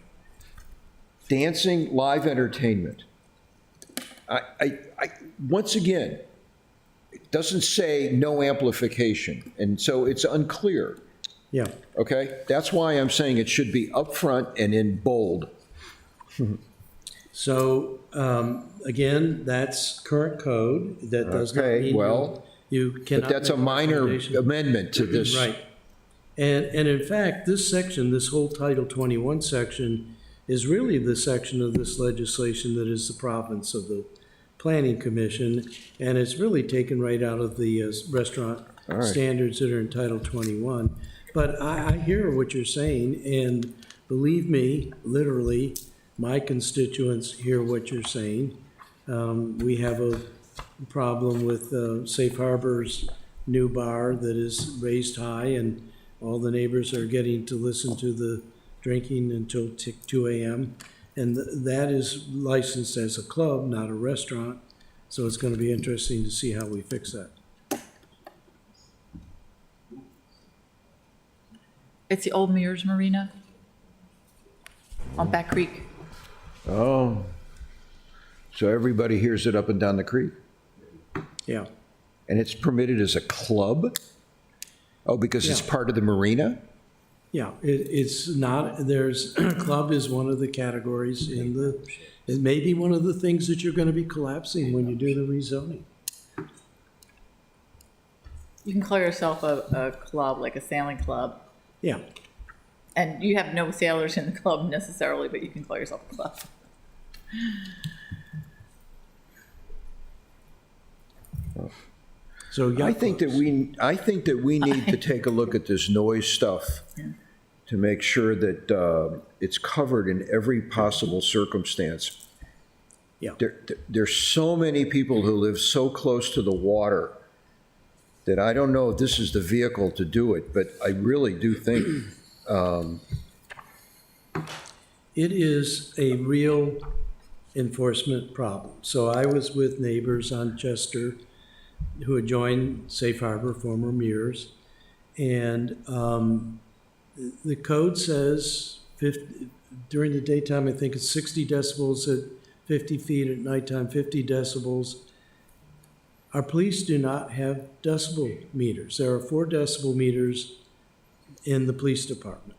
Dancing, live entertainment. Once again, it doesn't say no amplification, and so it's unclear, Yeah, okay? That's why I'm saying it should be upfront and in bold. so, again, that's current code. That does not Okay, mean well, you cannot. But that's a make minor recommendation. amendment to this. Right. And in fact, this section, this whole Title 21 section, is really the section of this legislation that is the province of the Planning Commission, and it's really taken right out of the restaurant All right. standards that are in Title 21. But I hear what you're saying, and believe me, literally, my constituents hear what you're saying. We have a problem with Safe Harbor's new bar that is raised high, and all the neighbors are getting to listen to the drinking until 2 a.m. And that is licensed as a club, not a restaurant. So it's going to be interesting to see how we fix that. It's the old Mears Marina on Back Creek. Oh, so everybody hears it up and down the creek? Yeah. And it's permitted as a club? Oh, because it's Yeah. part of the marina? Yeah, it's not, club is one of the categories it may be one of the things that you're going to be collapsing when you do the rezoning. You can call yourself a club, like a sailing club. Yeah, And you have no sailors in the club necessarily, but you can call yourself a club. so yacht I think that we need to take a look at this noise stuff to make sure that it's covered in every possible circumstance. Yeah. There's so many people who live so close to the water that I don't know if this is the vehicle to do it, but I really do think, It is a real enforcement problem. So I was with neighbors on Chester who had joined Safe Harbor, former Mears, and the code says during the daytime, I think it's 60 decibels at 50 feet, at nighttime 50 decibels. our police do not have decibel meters. There are 4 decibel meters in the police department.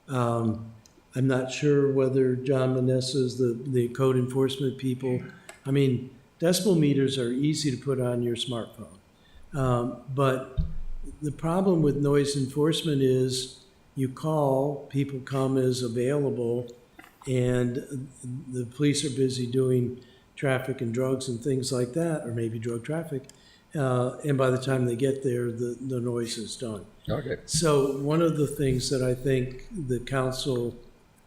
I'm not sure whether John Manessa's the code enforcement people. I mean, decibel meters are easy to put on your smartphone. But the problem with noise enforcement is you call, people come as available, and the police are busy doing traffic and drugs and things like that, or maybe drug traffic. And by the time they get there, the noise is done. Okay. So one of the things that I think the council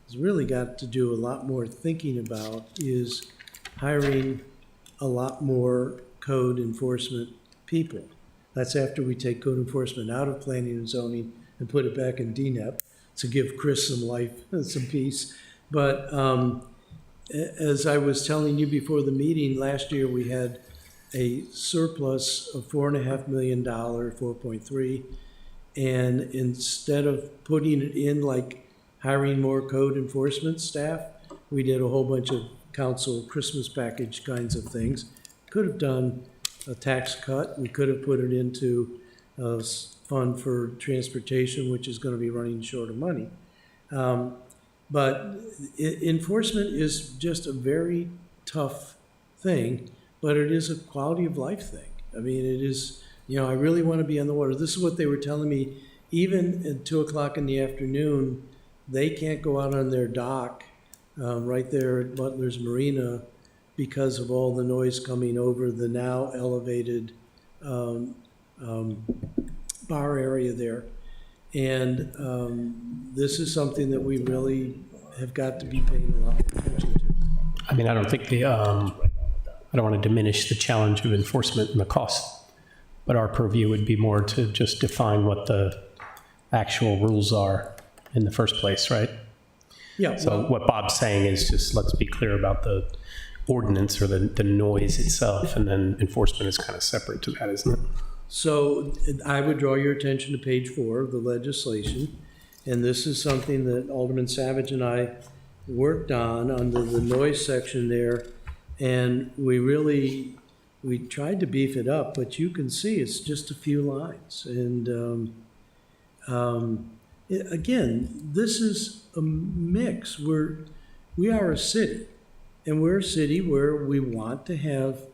has really got to do a lot more thinking about is hiring a lot more code enforcement people. That's after we take code enforcement out of planning and zoning and put it back in DNEP to give Chris some life and some peace. But as I was telling you before the meeting, last year we had a surplus of $4.5 million, 4.3, and instead of putting it in like hiring more code enforcement staff, we did a whole bunch of council Christmas package kinds of things. Could have done a tax cut. We could have put it into a fund for transportation, which is going to be running short of money. But enforcement is just a very tough thing, but it is a quality of life thing. I mean, it is, you know, I really want to be on the water. This is what they were telling me, even at 2 o'clock in the afternoon, they can't go out on their dock right there at Butler's Marina because of all the noise coming over the now elevated bar area there. And this is something that we really have got to be paying a lot more attention to. I mean, I don't think I don't want to diminish the challenge of enforcement and the cost, but our purview would be more to just define what the actual rules are in the first place, right? Yeah. So what Bob's saying is just let's be clear about the ordinance or the noise itself, and then enforcement is kind of separate to that, isn't it? So I would draw your attention to page 4 of the legislation. And this is something that Alderman Savage and I worked on under the noise section there. And we tried to beef it up, but you can see it's just a few lines. And again, this is a mix. We are a city, and we're a city where we want to have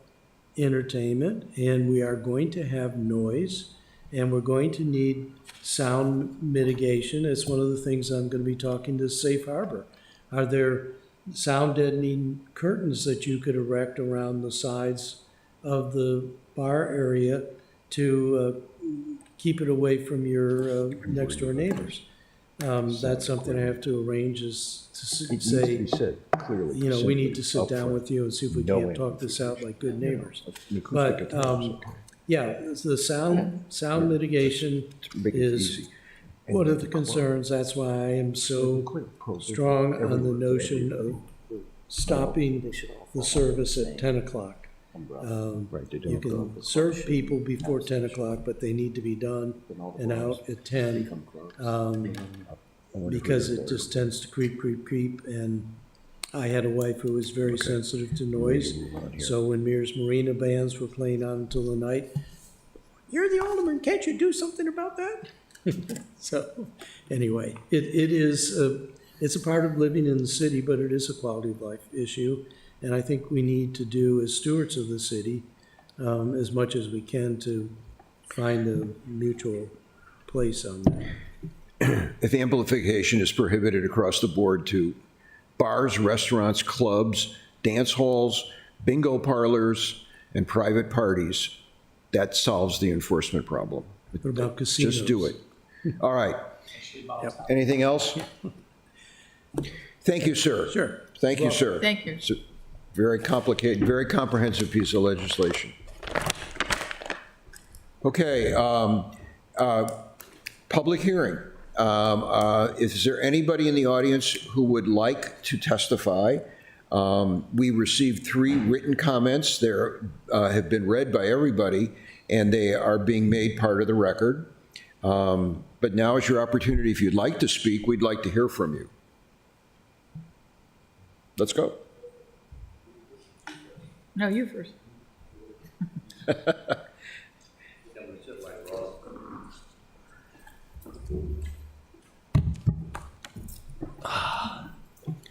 entertainment, and we are going to have noise, and we're going to need sound mitigation. It's one of the things I'm going to be talking to Safe Harbor. Are there sound deadening curtains that you could erect around the sides of the bar area to keep it away from your next door neighbors? That's something I have to arrange, is to say, you know, we need to sit down with you and see if we can't talk this out like good neighbors. But, yeah, the sound mitigation is one of the concerns. That's why I am so strong on the notion of stopping the service at 10 o'clock. You can serve people before 10 o'clock, but they need to be done and out at 10, because it just tends to creep. And I had a wife who was very sensitive to noise, so when Mears Marina bands were playing on until the night, "You're the alderman, can't you do something about that?" So anyway, it's a part of living in the city, but it is a quality of life issue. And I think we need to do, as stewards of the city, as much as we can to find a mutual place on that. If amplification is prohibited across the board to bars, restaurants, clubs, dance halls, bingo parlors, and private parties, that solves the enforcement problem. What about casinos? Just do it. All right. Anything else? Thank you, sir. Sure. Thank you, sir. Thank you. It's a very complicated, very comprehensive piece of legislation. Okay, public hearing. Is there anybody in the audience who would like to testify? We received 3 written comments. They have been read by everybody, and they are being made part of the record. But now is your opportunity. If you'd like to speak, we'd like to hear from you. Let's go. No, you first.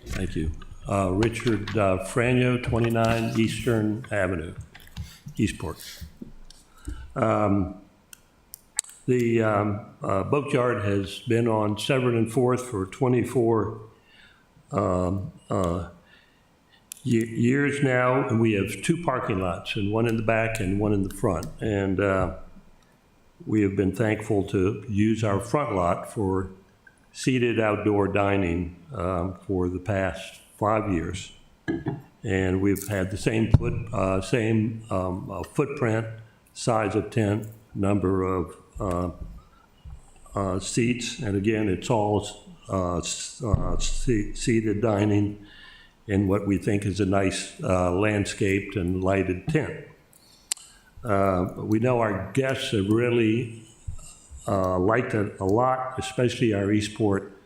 Thank you. Richard Franyo, 29 Eastern Avenue, Eastport. The boatyard has been on 7th and 4th for 24 years now, and we have 2 parking lots, and one in the back and one in the front. And we have been thankful to use our front lot for seated outdoor dining for the past 5 years. And we've had the same footprint, size of tent, number of seats, and again, it's all seated dining in what we think is a nice landscaped and lighted tent. We know our guests have really liked it a lot, especially our Eastport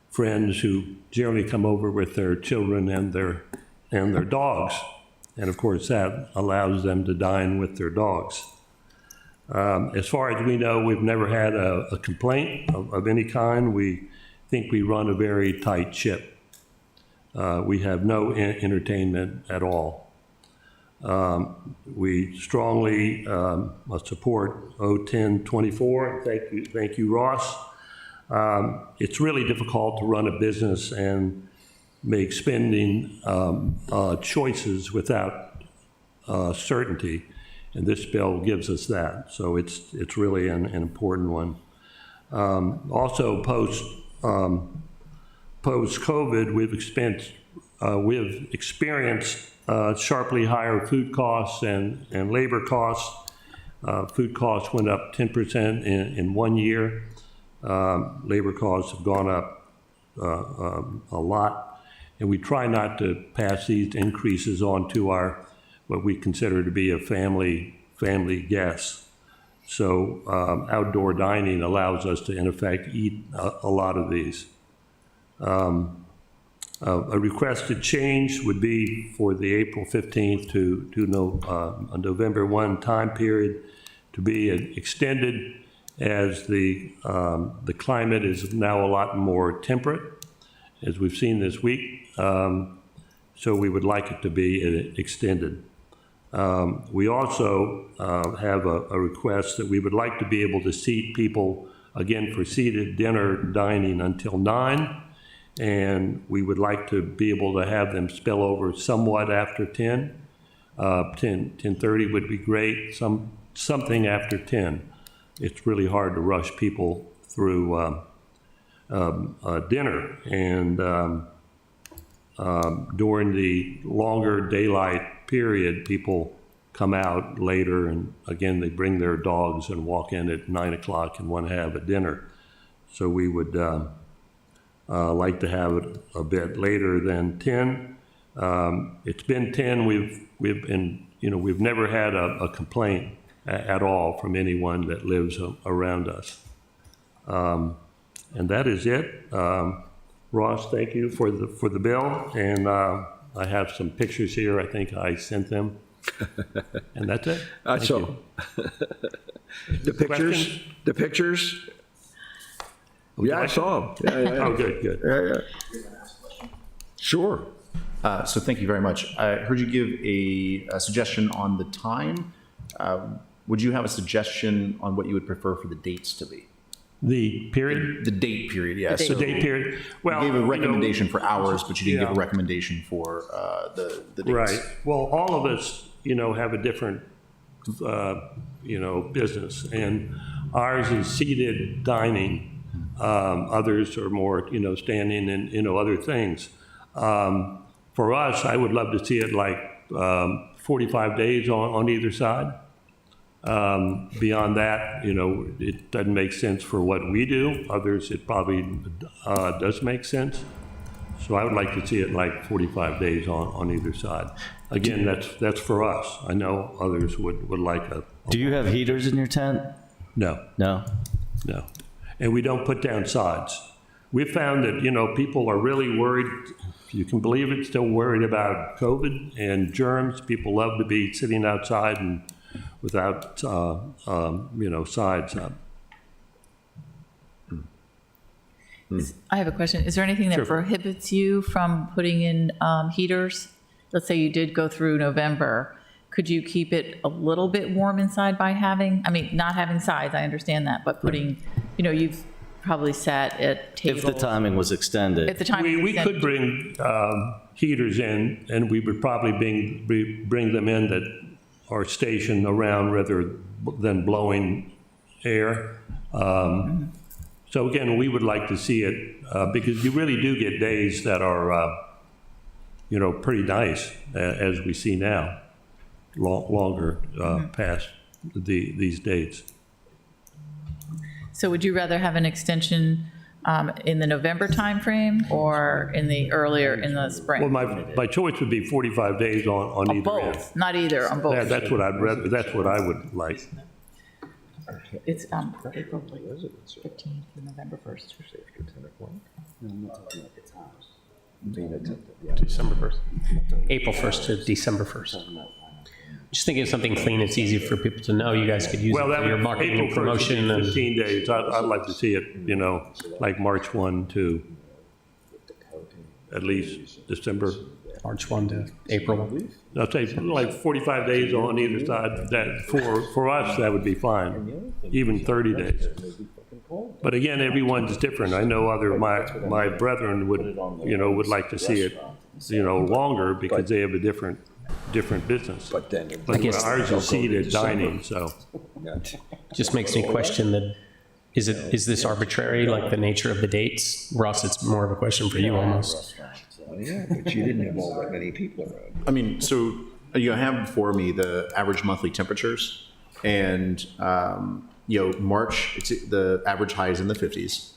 friends who generally come over with their children and their dogs. And of course, that allows them to dine with their dogs. As far as we know, we've never had a complaint of any kind. We think we run a very tight ship. We have no entertainment at all. We strongly support O1024. Thank you, Ross. It's really difficult to run a business and make spending choices without certainty, and this bill gives us that. So it's really an important one. Also, post-COVID, we've experienced sharply higher food costs and labor costs. Food costs went up 10% in 1 year. Labor costs have gone up a lot, and we try not to pass these increases on to our what we consider to be a family guests. So outdoor dining allows us to, in effect, eat a lot of these. A requested change would be for the April 15th to a November 1 time period to be extended, as the climate is now a lot more temperate, as we've seen this week. So we would like it to be extended. We also have a request that we would like to be able to seat people, again, for seated dinner dining until 9. And we would like to be able to have them spill over somewhat after 10. 10:30 would be great, something after 10. It's really hard to rush people through dinner. And during the longer daylight period, people come out later, and again, they bring their dogs and walk in at 9 o'clock and want to have a dinner. So we would like to have it a bit later than 10. It's been 10. We've never had a complaint at all from anyone that lives around us. And that is it. Ross, thank you for the bill, and I have some pictures here. I think I sent them, and that's it. Thank you. The pictures. Questions? The pictures. Yeah, I saw them. Yeah. Oh, good. Yeah. Sure. So thank you very much. I heard you give a suggestion on the time. Would you have a suggestion on what you would prefer for the dates to be? The period? The date period, yes. The date period. Well, You gave a recommendation for hours, yeah. but you didn't give a recommendation for the dates. Right. Well, all of us, have a different, business, and ours is seated dining. Others are more, standing and, other things. For us, I would love to see it like 45 days on either side. Beyond that, it doesn't make sense for what we do. Others, it probably does make sense. So I would like to see it like 45 days on either side. Again, that's for us. I know others would like a. Do you have heaters in your tent? No. No. And we don't put down sides. We found that, people are really worried, if you can believe it, still worried about COVID and germs. People love to be sitting outside and without, sides up. I have a question. Is there anything that Sure. prohibits you from putting in heaters? Let's say you did go through November. Could you keep it a little bit warm inside by not having sides, I understand that, but putting, you've probably sat at tables. If the timing was extended. If the time We was could extended. bring heaters in, and we would probably bring them in that are stationed around rather than blowing air. So again, we would like to see it, because you really do get days that are, pretty nice, as we see now, longer past these dates. So would you rather have an extension in the November timeframe or in the spring? Well, my choice would be 45 days on either end. Both, not either, on both. That's what I'd rather, that's what I would like. It's April 15th and November 1st. December 1st. April 1st to December 1st. Just thinking of something clean, it's easy for people to know. You guys could use it Well, that for your would, marketing April and 1st would promotion. be And 15 days. I'd like to see it, like March 1 to at least December. March 1 to April 1. I'd say like 45 days on either side. That, for us, that would be fine, even 30 days. But again, everyone's different. I know my brethren would like to see it, longer because they have a different business. But then, But guess- ours is seated dining, so. Just makes me question that, is this arbitrary, like the nature of the dates? Ross, it's more of a question for you almost. yeah, but you didn't have all that many people around. I mean, so you have before me the average monthly temperatures, and March, the average high is in the 50s,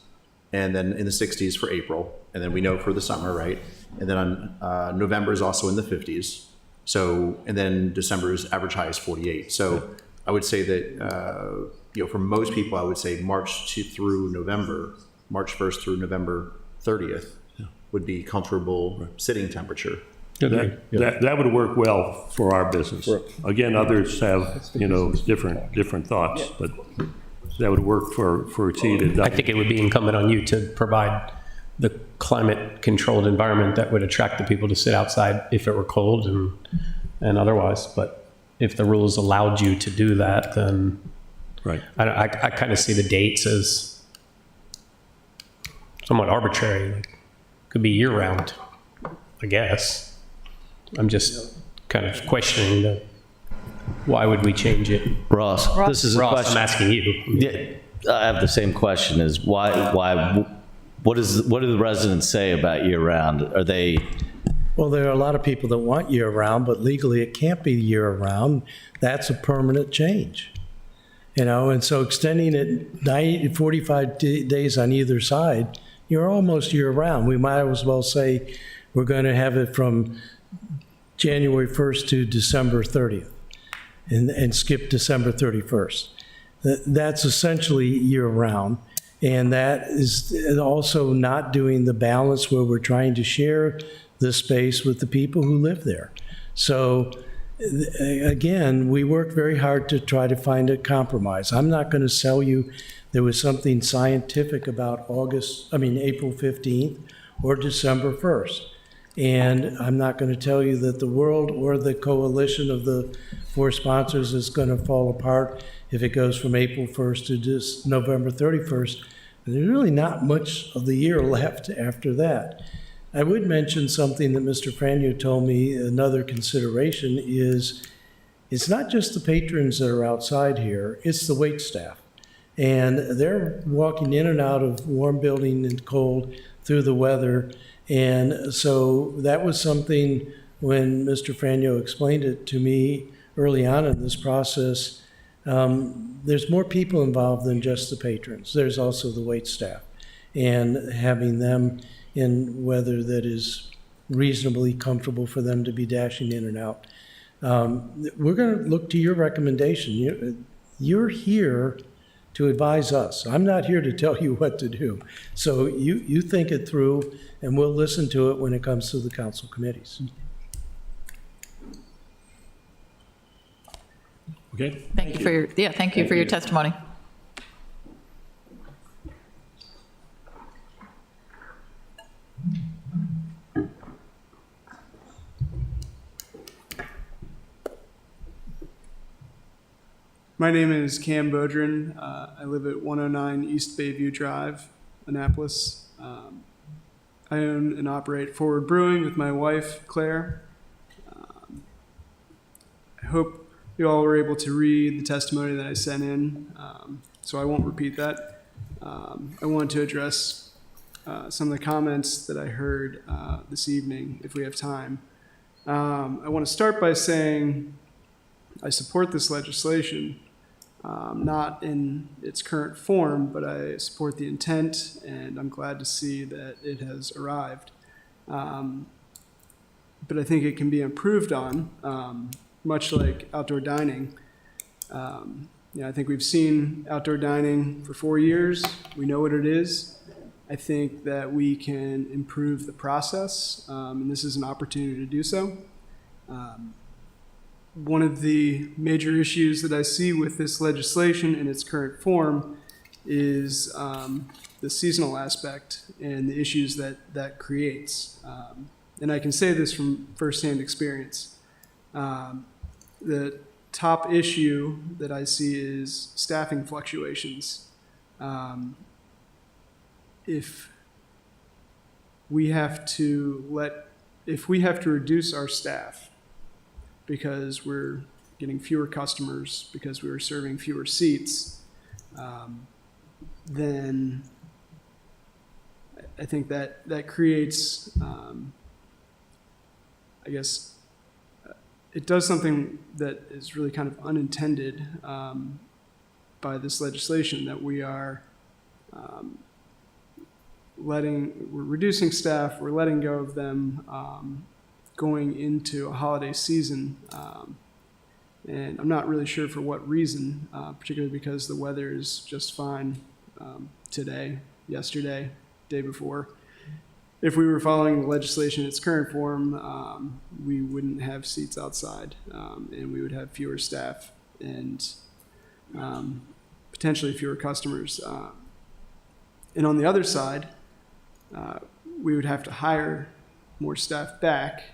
and then in the 60s for April, and then we know for the summer, right? And then on November is also in the 50s. So, and then December's average high is 48. So I would say that for most people, I would say March through November, March 1st through November 30th would be comfortable sitting temperature. That would work well for our business. Again, others have, different thoughts, but that would work for seated I dining. think it would be incumbent on you to provide the climate-controlled environment that would attract the people to sit outside if it were cold and otherwise. But if the rules allowed you to do that, then Right. I kind of see the dates as somewhat arbitrary. Like, could be year-round, I guess. I'm just kind of questioning why would we change it? Ross, this is a Ross, question. I'm asking you. Yeah, I have the same question, is why, what do the residents say about year-round? Are they, Well, there are a lot of people that want year-round, but legally it can't be year-round. That's a permanent change. And so extending it 45 days on either side, you're almost year-round. We might as well say we're going to have it from January 1st to December 30th and skip December 31st. That's essentially year-round. And that is also not doing the balance where we're trying to share the space with the people who live there. So again, we worked very hard to try to find a compromise. I'm not going to sell you there was something scientific about April 15th or December 1st. And I'm not going to tell you that the world or the coalition of the four sponsors is going to fall apart if it goes from April 1st to November 31st. There's really not much of the year left after that. I would mention something that Mr. Franyo told me, another consideration is it's not just the patrons that are outside here, it's the wait staff. And they're walking in and out of warm building and cold through the weather. And so that was something when Mr. Franyo explained it to me early on in this process. There's more people involved than just the patrons. There's also the wait staff. And having them in weather that is reasonably comfortable for them to be dashing in and out. We're going to look to your recommendation. You're here to advise us. I'm not here to tell you what to do. So you think it through, and we'll listen to it when it comes to the council committees. Okay? Thank you for your, thank you for your testimony. My name is Cam Bodrin. I live at 109 East Bayview Drive, Annapolis. I own and operate Forward Brewing with my wife, Claire. I hope you all were able to read the testimony that I sent in, so I won't repeat that. I wanted to address some of the comments that I heard this evening, if we have time. I want to start by saying I support this legislation. Not in its current form, but I support the intent, and I'm glad to see that it has arrived. But I think it can be improved on, much like outdoor dining. I think we've seen outdoor dining for 4 years. We know what it is. I think that we can improve the process, and this is an opportunity to do so. One of the major issues that I see with this legislation in its current form is the seasonal aspect and the issues that creates. And I can say this from firsthand experience. The top issue that I see is staffing fluctuations. If we have to reduce our staff because we're getting fewer customers, because we were serving fewer seats, then I think that creates, it does something that is really kind of unintended by this legislation, that we are we're reducing staff, we're letting go of them, going into a holiday season, and I'm not really sure for what reason, particularly because the weather is just fine today, yesterday, day before. If we were following the legislation in its current form, we wouldn't have seats outside, and we would have fewer staff and potentially fewer customers. And on the other side, we would have to hire more staff back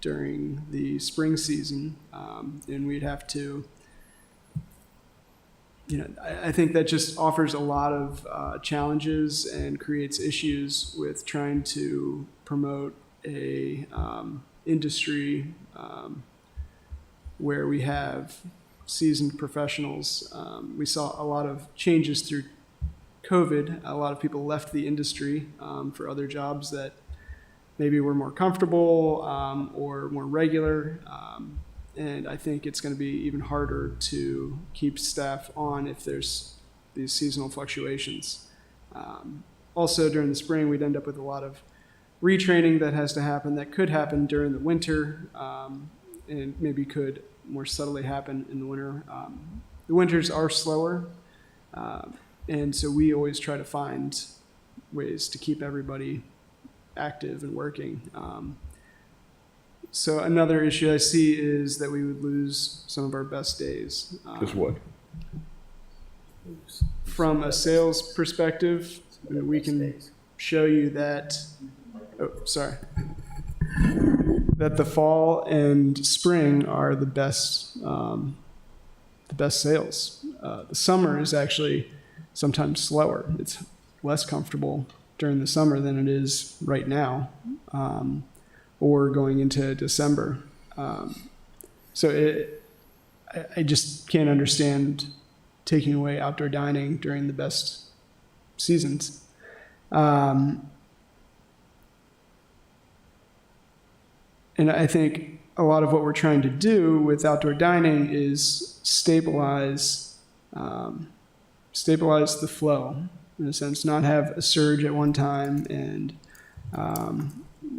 during the spring season, and we'd have to, I think that just offers a lot of challenges and creates issues with trying to promote a industry where we have seasoned professionals. We saw a lot of changes through COVID. A lot of people left the industry for other jobs that maybe were more comfortable or more regular. And I think it's going to be even harder to keep staff on if there's these seasonal fluctuations. Also, during the spring, we'd end up with a lot of retraining that has to happen, that could happen during the winter, and maybe could more subtly happen in the winter. The winters are slower, and so we always try to find ways to keep everybody active and working. So another issue I see is that we would lose some of our best days. Is what? From a sales perspective, we can show you that, that the fall and spring are the best sales. The summer is actually sometimes slower. It's less comfortable during the summer than it is right now, or going into December. So I just can't understand taking away outdoor dining during the best seasons. And I think a lot of what we're trying to do with outdoor dining is stabilize the flow, in a sense, not have a surge at one time and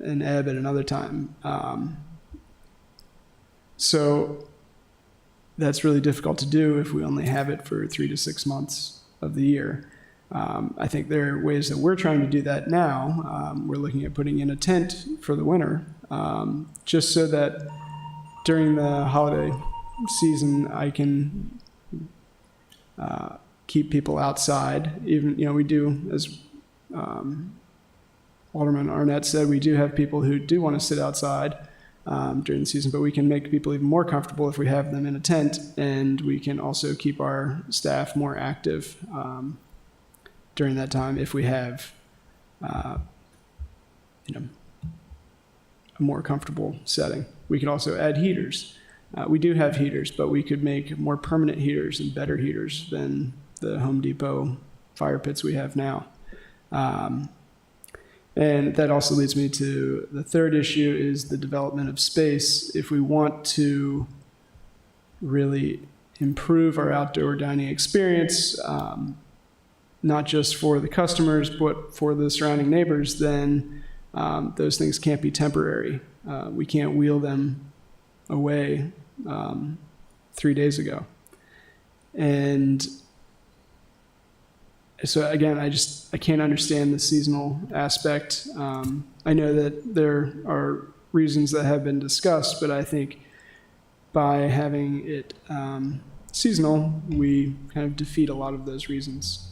an ebb at another time. So that's really difficult to do if we only have it for 3 to 6 months of the year. I think there are ways that we're trying to do that now. We're looking at putting in a tent for the winter, just so that during the holiday season, I can keep people outside. Even, we do, as Alderman Arnett said, we do have people who do want to sit outside during the season, but we can make people even more comfortable if we have them in a tent, and we can also keep our staff more active during that time if we have, a more comfortable setting. We could also add heaters. We do have heaters, but we could make more permanent heaters and better heaters than the Home Depot fire pits we have now. And that also leads me to the third issue, is the development of space. If we want to really improve our outdoor dining experience, not just for the customers, but for the surrounding neighbors, then those things can't be temporary. We can't wheel them away 3 days ago. And so again, I can't understand the seasonal aspect. I know that there are reasons that have been discussed, but I think by having it seasonal, we kind of defeat a lot of those reasons.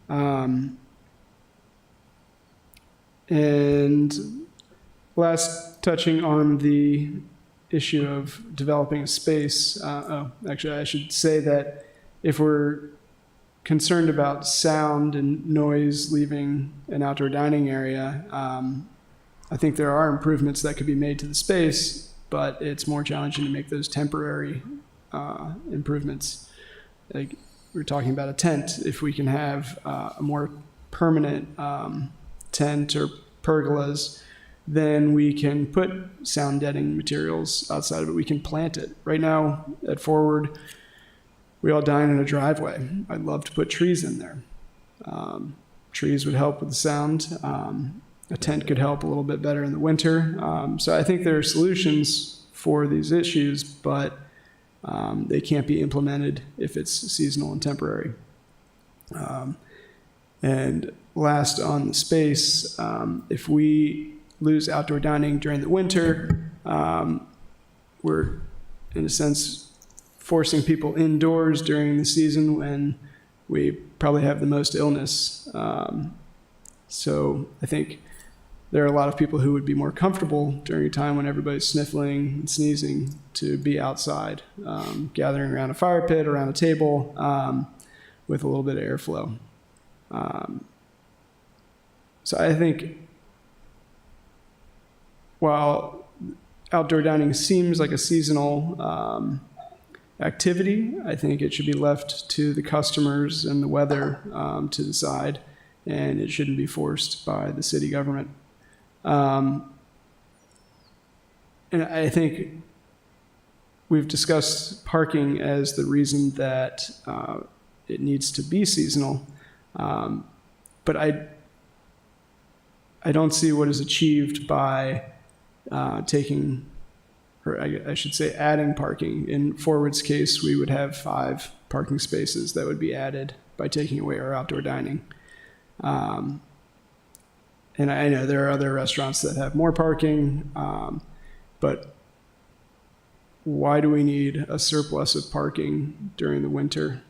And last, touching on the issue of developing a space. Actually, I should say that if we're concerned about sound and noise leaving an outdoor dining area, I think there are improvements that could be made to the space, but it's more challenging to make those temporary improvements. Like we're talking about a tent. If we can have a more permanent tent or pergolas, then we can put sound deadening materials outside of it. We can plant it. Right now at Forward, we all dine in a driveway. I'd love to put trees in there. Trees would help with the sound. A tent could help a little bit better in the winter. So I think there are solutions for these issues, but they can't be implemented if it's seasonal and temporary. And last, on the space, if we lose outdoor dining during the winter, we're, in a sense, forcing people indoors during the season when we probably have the most illness. So I think there are a lot of people who would be more comfortable during a time when everybody's sniffling and sneezing to be outside, gathering around a fire pit, around a table, with a little bit of airflow. So I think while outdoor dining seems like a seasonal activity, I think it should be left to the customers and the weather to decide, and it shouldn't be forced by the city government. And I think we've discussed parking as the reason that it needs to be seasonal, but I don't see what is achieved by taking, or I should say adding parking. In Forward's case, we would have 5 parking spaces that would be added by taking away our outdoor dining. And I know there are other restaurants that have more parking, but why do we need a surplus of parking during the winter?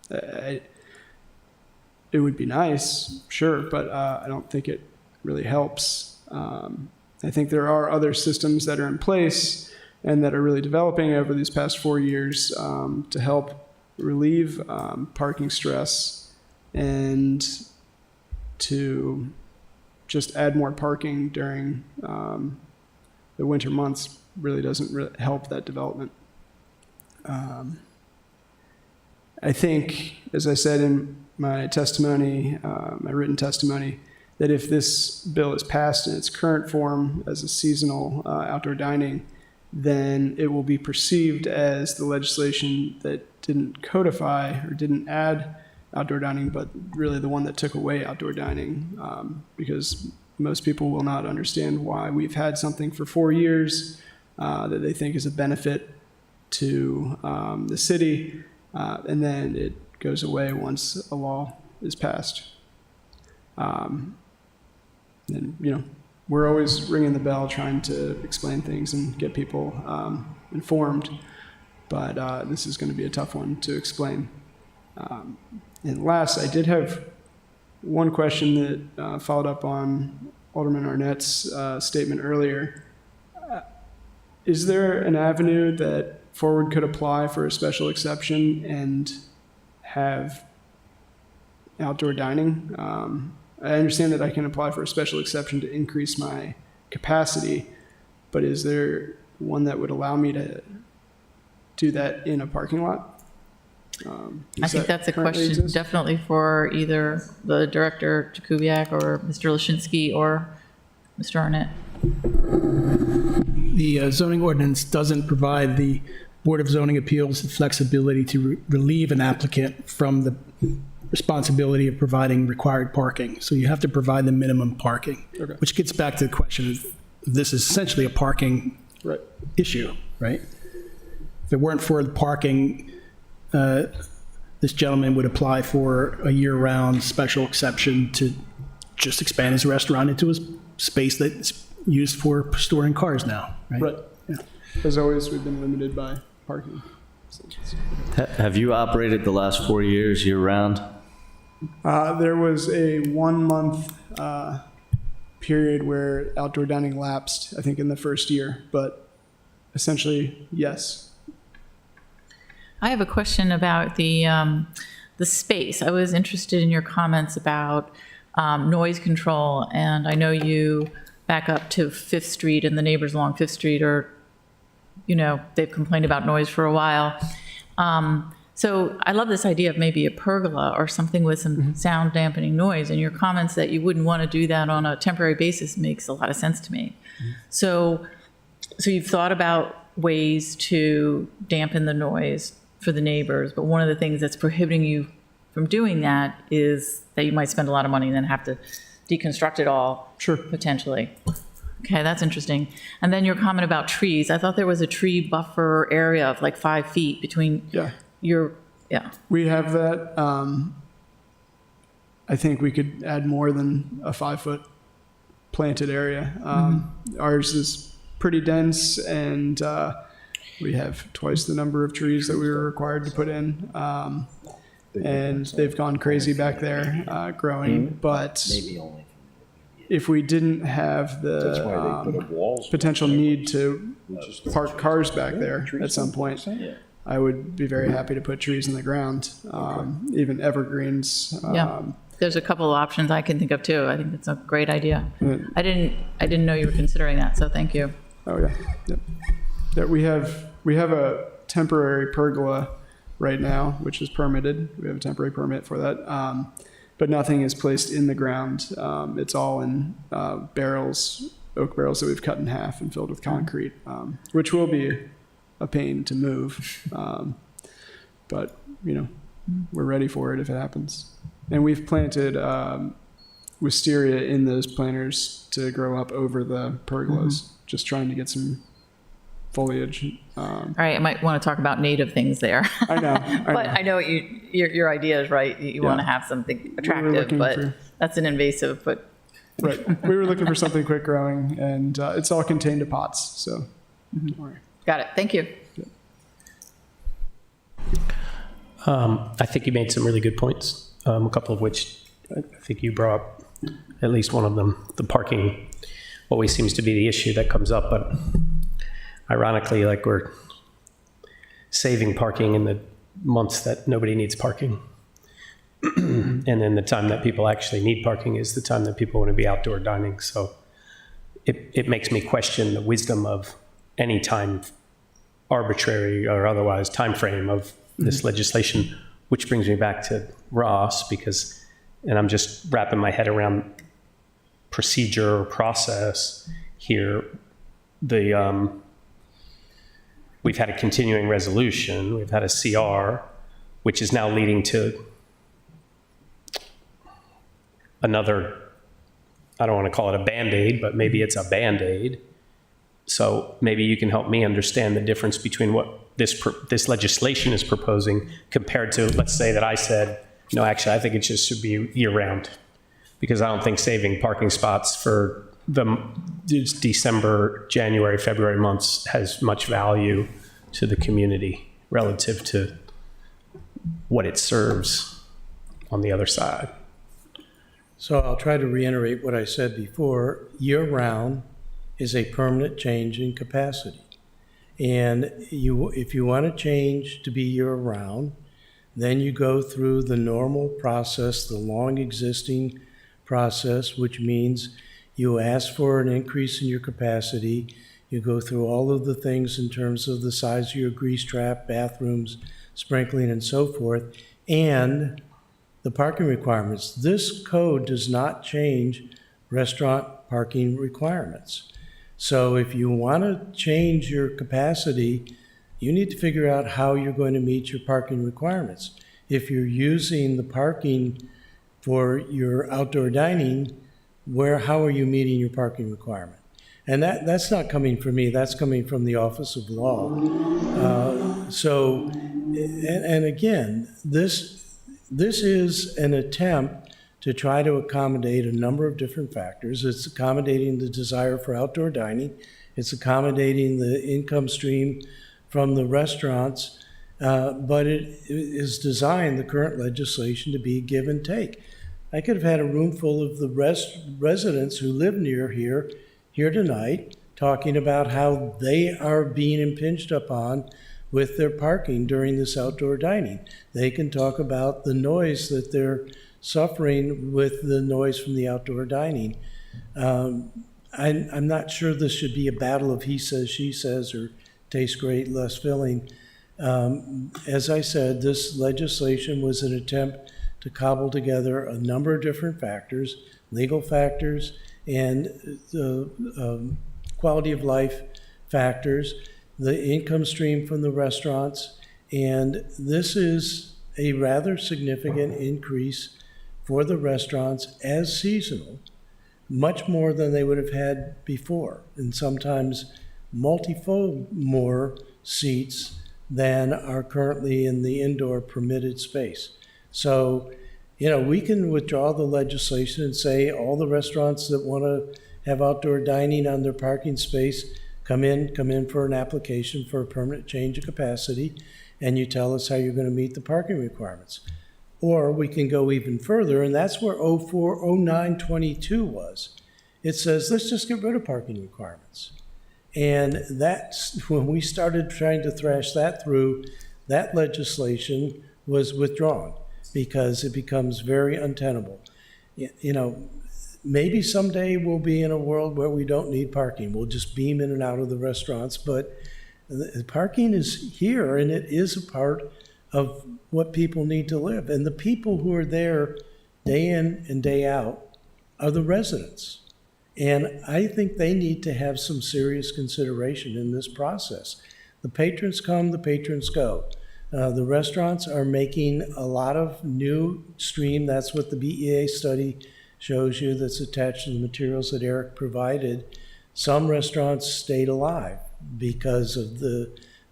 It would be nice, sure, but I don't think it really helps. I think there are other systems that are in place and that are really developing over these past 4 years to help relieve parking stress and to just add more parking during the winter months really doesn't help that development. I think, as I said in my testimony, my written testimony, that if this bill is passed in its current form as a seasonal outdoor dining, then it will be perceived as the legislation that didn't codify or didn't add outdoor dining, but really the one that took away outdoor dining, because most people will not understand why we've had something for 4 years that they think is a benefit to the city, and then it goes away once a law is passed. And, we're always ringing the bell trying to explain things and get people informed, but this is going to be a tough one to explain. And last, I did have one question that followed up on Alderman Arnett's statement earlier. Is there an avenue that Forward could apply for a special exception and have outdoor dining? I understand that I can apply for a special exception to increase my capacity, but is there one that would allow me to do that in a parking lot? I think that's a question definitely for either the director, Jakubiec, or Mr. Lashinsky, or Mr. Arnett. The zoning ordinance doesn't provide the Board of Zoning Appeals the flexibility to relieve an applicant from the responsibility of providing required parking. So you have to provide the minimum parking, which gets back to the question of this is essentially a parking issue, right? If it weren't for the parking, this gentleman would apply for a year-round special exception to just expand his restaurant into a space that's used for storing cars now, right? Right. Yeah. As always, we've been limited by parking. Have you operated the last 4 years year-round? There was a 1 month period where outdoor dining lapsed, I think in the first year, but essentially, yes. I have a question about the space. I was interested in your comments about noise control, and I know you back up to Fifth Street, and the neighbors along Fifth Street are, you know, they've complained about noise for a while. So I love this idea of maybe a pergola or something with some sound dampening noise, and your comments that you wouldn't want to do that on a temporary basis makes a lot of sense to me. So you've thought about ways to dampen the noise for the neighbors, but one of the things that's prohibiting you from doing that is that you might spend a lot of money and then have to deconstruct it all. Sure. Potentially. Okay, that's interesting. And then your comment about trees. I thought there was a tree buffer area of like 5 feet between We have that. I think we could add more than a 5-foot planted area. Ours is pretty dense, and we have twice the number of trees that we were required to put in. And they've gone crazy back there growing. But if we didn't have the potential need to park cars back there at some point, I would be very happy to put trees in the ground, even evergreens. There's a couple of options I can think of too. I think that's a great idea. I didn't know you were considering that, so thank you. Oh yeah, yep. Yeah, we have a temporary pergola right now, which is permitted. We have a temporary permit for that, but nothing is placed in the ground. It's all in barrels, oak barrels that we've cut in half and filled with concrete, which will be a pain to move, but you know, we're ready for it if it happens. And we've planted wisteria in those planters to grow up over the pergolas, just trying to get some foliage. All right, I might want to talk about native things there. I know. But I know your idea is right. You want to have something attractive, but that's an invasive. But right, we were looking for something quick growing, and it's all contained to pots. So, don't worry. Got it. Thank you. I think you made some really good points, a couple of which I think you brought up, at least one of them, the parking always seems to be the issue that comes up, but ironically, like we're saving parking in the months that nobody needs parking. And then the time that people actually need parking is the time that people want to be outdoor dining. So it makes me question the wisdom of any time, arbitrary or otherwise, time frame of this legislation, which brings me back to Ross, because, and I'm just wrapping my head around procedure or process here. We've had a continuing resolution, we've had a CR, which is now leading to another, I don't want to call it a Band-Aid, but maybe it's a Band-Aid. So maybe you can help me understand the difference between what this legislation is proposing compared to, let's say that I said, no, actually, I think it just should be year-round, because I don't think saving parking spots for the December, January, February months has much value to the community relative to what it serves on the other side. So I'll try to reiterate what I said before. Year-round is a permanent change in capacity. And if you want to change to be year-round, then you go through the normal process, the long existing process, which means you ask for an increase in your capacity. You go through all of the things in terms of the size of your grease trap, bathrooms, sprinkling, and so forth, and the parking requirements. This code does not change restaurant parking requirements. So if you want to change your capacity, you need to figure out how you're going to meet your parking requirements. If you're using the parking for your outdoor dining, how are you meeting your parking requirement? And that's not coming from me, that's coming from the Office of Law. And again, this is an attempt to try to accommodate a number of different factors. It's accommodating the desire for outdoor dining. It's accommodating the income stream from the restaurants. But it is designed, the current legislation, to be give and take. I could have had a room full of the residents who live near here tonight, talking about how they are being impinged upon with their parking during this outdoor dining. They can talk about the noise that they're suffering with the noise from the outdoor dining. I'm not sure this should be a battle of he says, she says, or tastes great, less filling. As I said, this legislation was an attempt to cobble together a number of different factors, legal factors, and the quality of life factors, the income stream from the restaurants, and this is a rather significant increase for the restaurants as seasonal, much more than they would have had before, and sometimes multifold more seats than are currently in the indoor permitted space. So, we can withdraw the legislation and say all the restaurants that want to have outdoor dining on their parking space, come in for an application for a permanent change of capacity, and you tell us how you're going to meet the parking requirements. Or we can go even further, and that's where 0922 was. It says, let's just get rid of parking requirements. And that's when we started trying to thrash that through, that legislation was withdrawn because it becomes very untenable. Maybe someday we'll be in a world where we don't need parking. We'll just beam in and out of the restaurants, but the parking is here, and it is a part of what people need to live. And the people who are there day in and day out are the residents. And I think they need to have some serious consideration in this process. The patrons come, the patrons go. The restaurants are making a lot of new stream. That's what the BEA study shows you that's attached to the materials that Eric provided. Some restaurants stayed alive because of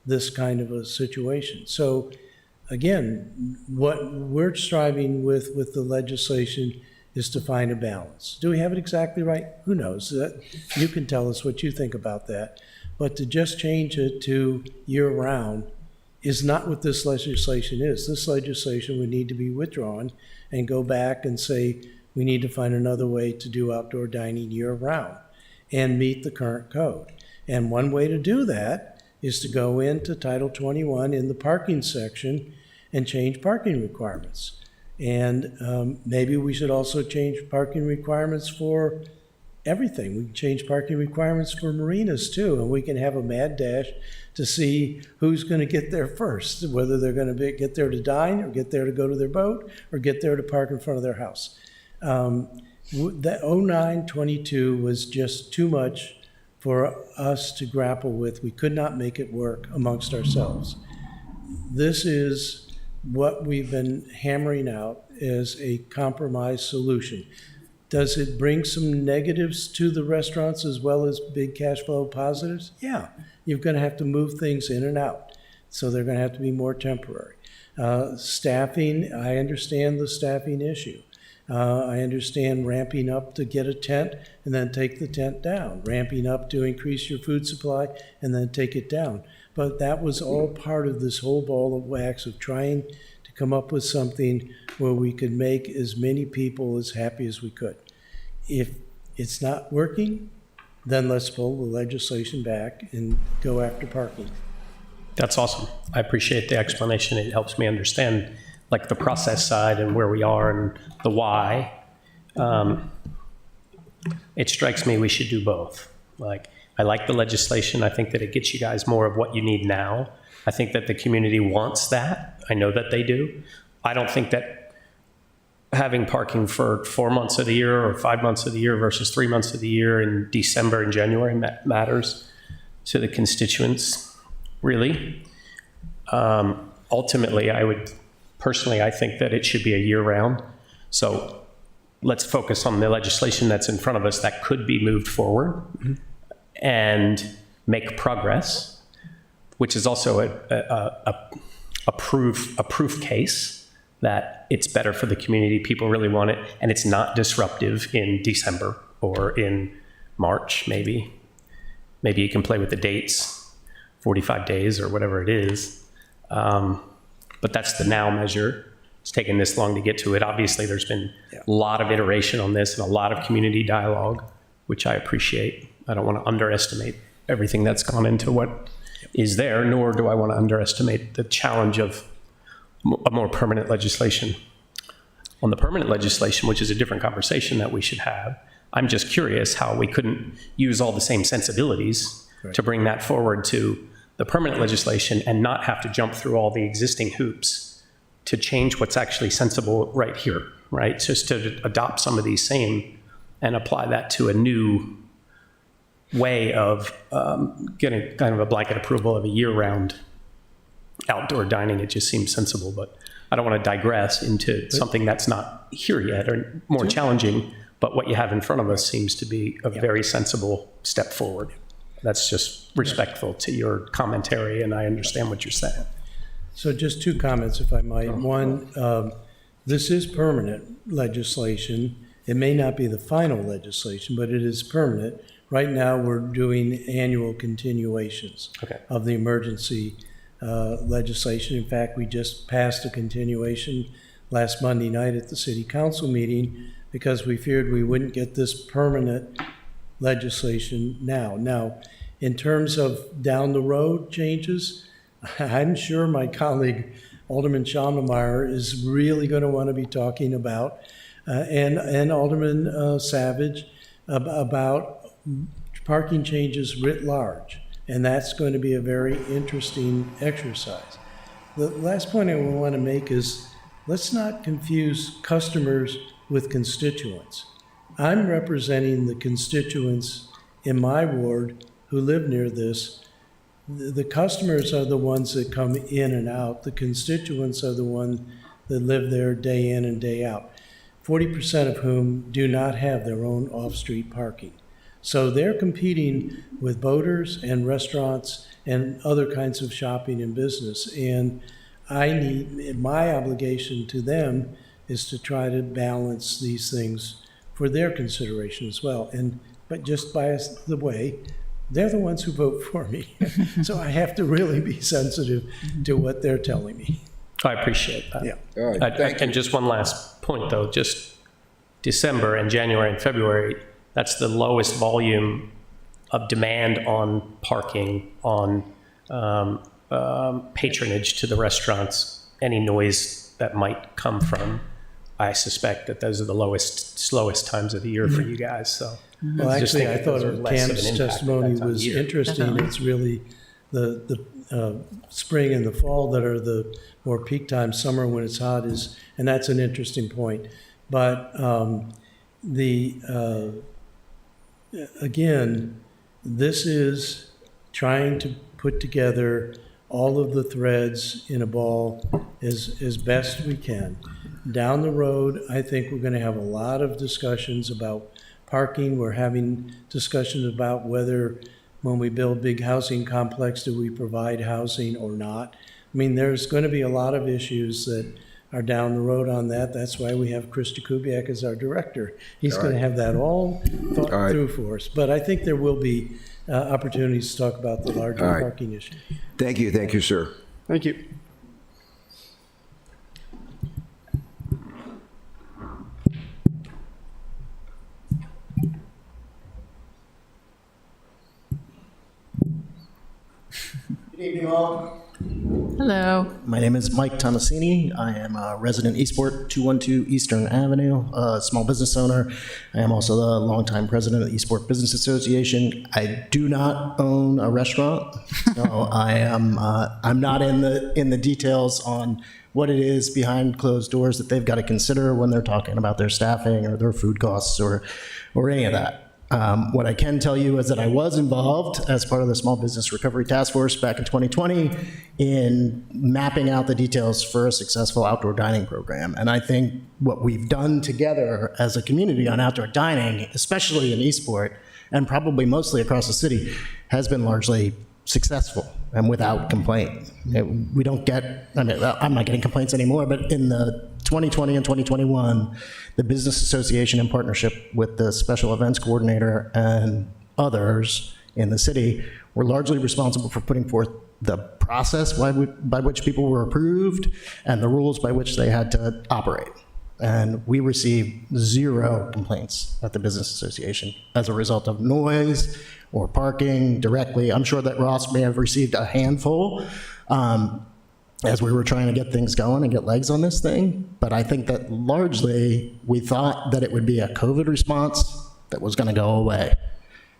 this kind of a situation. So again, what we're striving with the legislation is to find a balance. Do we have it exactly right? Who knows? You can tell us what you think about that. But to just change it to year-round is not what this legislation is. This legislation would need to be withdrawn and go back and say, we need to find another way to do outdoor dining year-round and meet the current code. And one way to do that is to go into Title 21 in the parking section and change parking requirements. And maybe we should also change parking requirements for everything. We can change parking requirements for marinas too, and we can have a mad dash to see who's going to get there first, whether they're going to get there to dine or get there to go to their boat or get there to park in front of their house. That 0922 was just too much for us to grapple with. We could not make it work amongst ourselves. This is what we've been hammering out as a compromise solution. Does it bring some negatives to the restaurants as well as big cash flow positives? Yeah, you're going to have to move things in and out. So they're going to have to be more temporary. Staffing, I understand the staffing issue. I understand ramping up to get a tent and then take the tent down, ramping up to increase your food supply and then take it down. But that was all part of this whole ball of wax of trying to come up with something where we could make as many people as happy as we could. If it's not working, then let's pull the legislation back and go after parking. That's awesome. I appreciate the explanation. It helps me understand like the process side and where we are and the why. It strikes me we should do both. Like, I like the legislation. I think that it gets you guys more of what you need now. I think that the community wants that. I know that they do. I don't think that having parking for 4 months of the year or 5 months of the year versus 3 months of the year in December and January matters to the constituents, really. Ultimately, I think that it should be a year-round. So let's focus on the legislation that's in front of us that could be moved forward and make progress, which is also a proof case that it's better for the community. People really want it, and it's not disruptive in December or in March, maybe. Maybe you can play with the dates, 45 days or whatever it is. But that's the now measure. It's taken this long to get to it. Obviously, there's been a lot of iteration on this and a lot of community dialogue, which I appreciate. I don't want to underestimate everything that's gone into what is there, nor do I want to underestimate the challenge of a more permanent legislation. On the permanent legislation, which is a different conversation that we should have, I'm just curious how we couldn't use all the same sensibilities to bring that forward to the permanent legislation and not have to jump through all the existing hoops to change what's actually sensible right here, right? Just to adopt some of these same and apply that to a new way of getting kind of a blanket approval of a year-round outdoor dining. It just seems sensible, but I don't want to digress into something that's not here yet or more challenging, but what you have in front of us seems to be a very sensible step forward. That's just respectful to your commentary, and I understand what you're saying. So just two comments, if I might. One, this is permanent legislation. It may not be the final legislation, but it is permanent. Right now, we're doing annual continuations of the emergency legislation. In fact, we just passed a continuation last Monday night at the city council meeting because we feared we wouldn't get this permanent legislation now. Now, in terms of down the road changes, I'm sure my colleague Alderman Schalmeyer is really going to want to be talking about, and Alderman Savage, about parking changes writ large. And that's going to be a very interesting exercise. The last point I want to make is let's not confuse customers with constituents. I'm representing the constituents in my ward who live near this. The customers are the ones that come in and out. The constituents are the ones that live there day in and day out, 40% of whom do not have their own off-street parking. So they're competing with boaters and restaurants and other kinds of shopping and business. And my obligation to them is to try to balance these things for their consideration as well. But just by the way, they're the ones who vote for me. So I have to really be sensitive to what they're telling me. I appreciate that. Yeah. All right, thank you. And just one last point, though, just December and January and February, that's the lowest volume of demand on parking, on patronage to the restaurants, any noise that might come from. I suspect that those are the slowest times of the year for you guys, so. Well, I just actually, think I that those thought are less of an Cam's impact at testimony that time of was year. interesting. Definitely. It's really the spring and the fall that are the more peak times. Summer when it's hot and that's an interesting point. But again, this is trying to put together all of the threads in a ball as best we can. Down the road, I think we're going to have a lot of discussions about parking. We're having discussions about whether when we build big housing complex, do we provide housing or not? I mean, there's going to be a lot of issues that are down the road on that. That's why we have Chris Jakubiak as our director. He's going to have that all thought All right. through for us. But I think there will be opportunities to talk about the larger All right. parking issue. Thank you, sir. Thank you. Good evening, all. Hello. My name is Mike Tomasini. I am a resident Eastport, 212 Eastern Avenue, a small business owner. I am also the longtime president of the Eastport Business Association. I do not own a restaurant, so I'm not in the details on what it is behind closed doors that they've got to consider when they're talking about their staffing or their food costs or any of that. What I can tell you is that I was involved as part of the Small Business Recovery Task Force back in 2020 in mapping out the details for a successful outdoor dining program. And I think what we've done together as a community on outdoor dining, especially in Eastport, and probably mostly across the city, has been largely successful and without complaint. We don't get, I'm not getting complaints anymore, but in the 2020 and 2021, the Business Association, in partnership with the Special Events Coordinator and others in the city, were largely responsible for putting forth the process by which people were approved and the rules by which they had to operate. And we received 0 complaints at the Business Association as a result of noise or parking directly. I'm sure that Ross may have received a handful as we were trying to get things going and get legs on this thing. But I think that largely we thought that it would be a COVID response that was going to go away.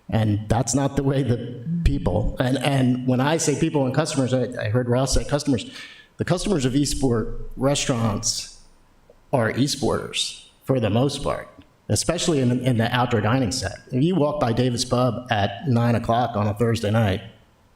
And that's not the way that people, and when I say people and customers, I heard Ross say customers, the customers of Eastport restaurants are Eastporters for the most part, especially in the outdoor dining set. If you walk by Davis Pub at 9 o'clock on a Thursday night,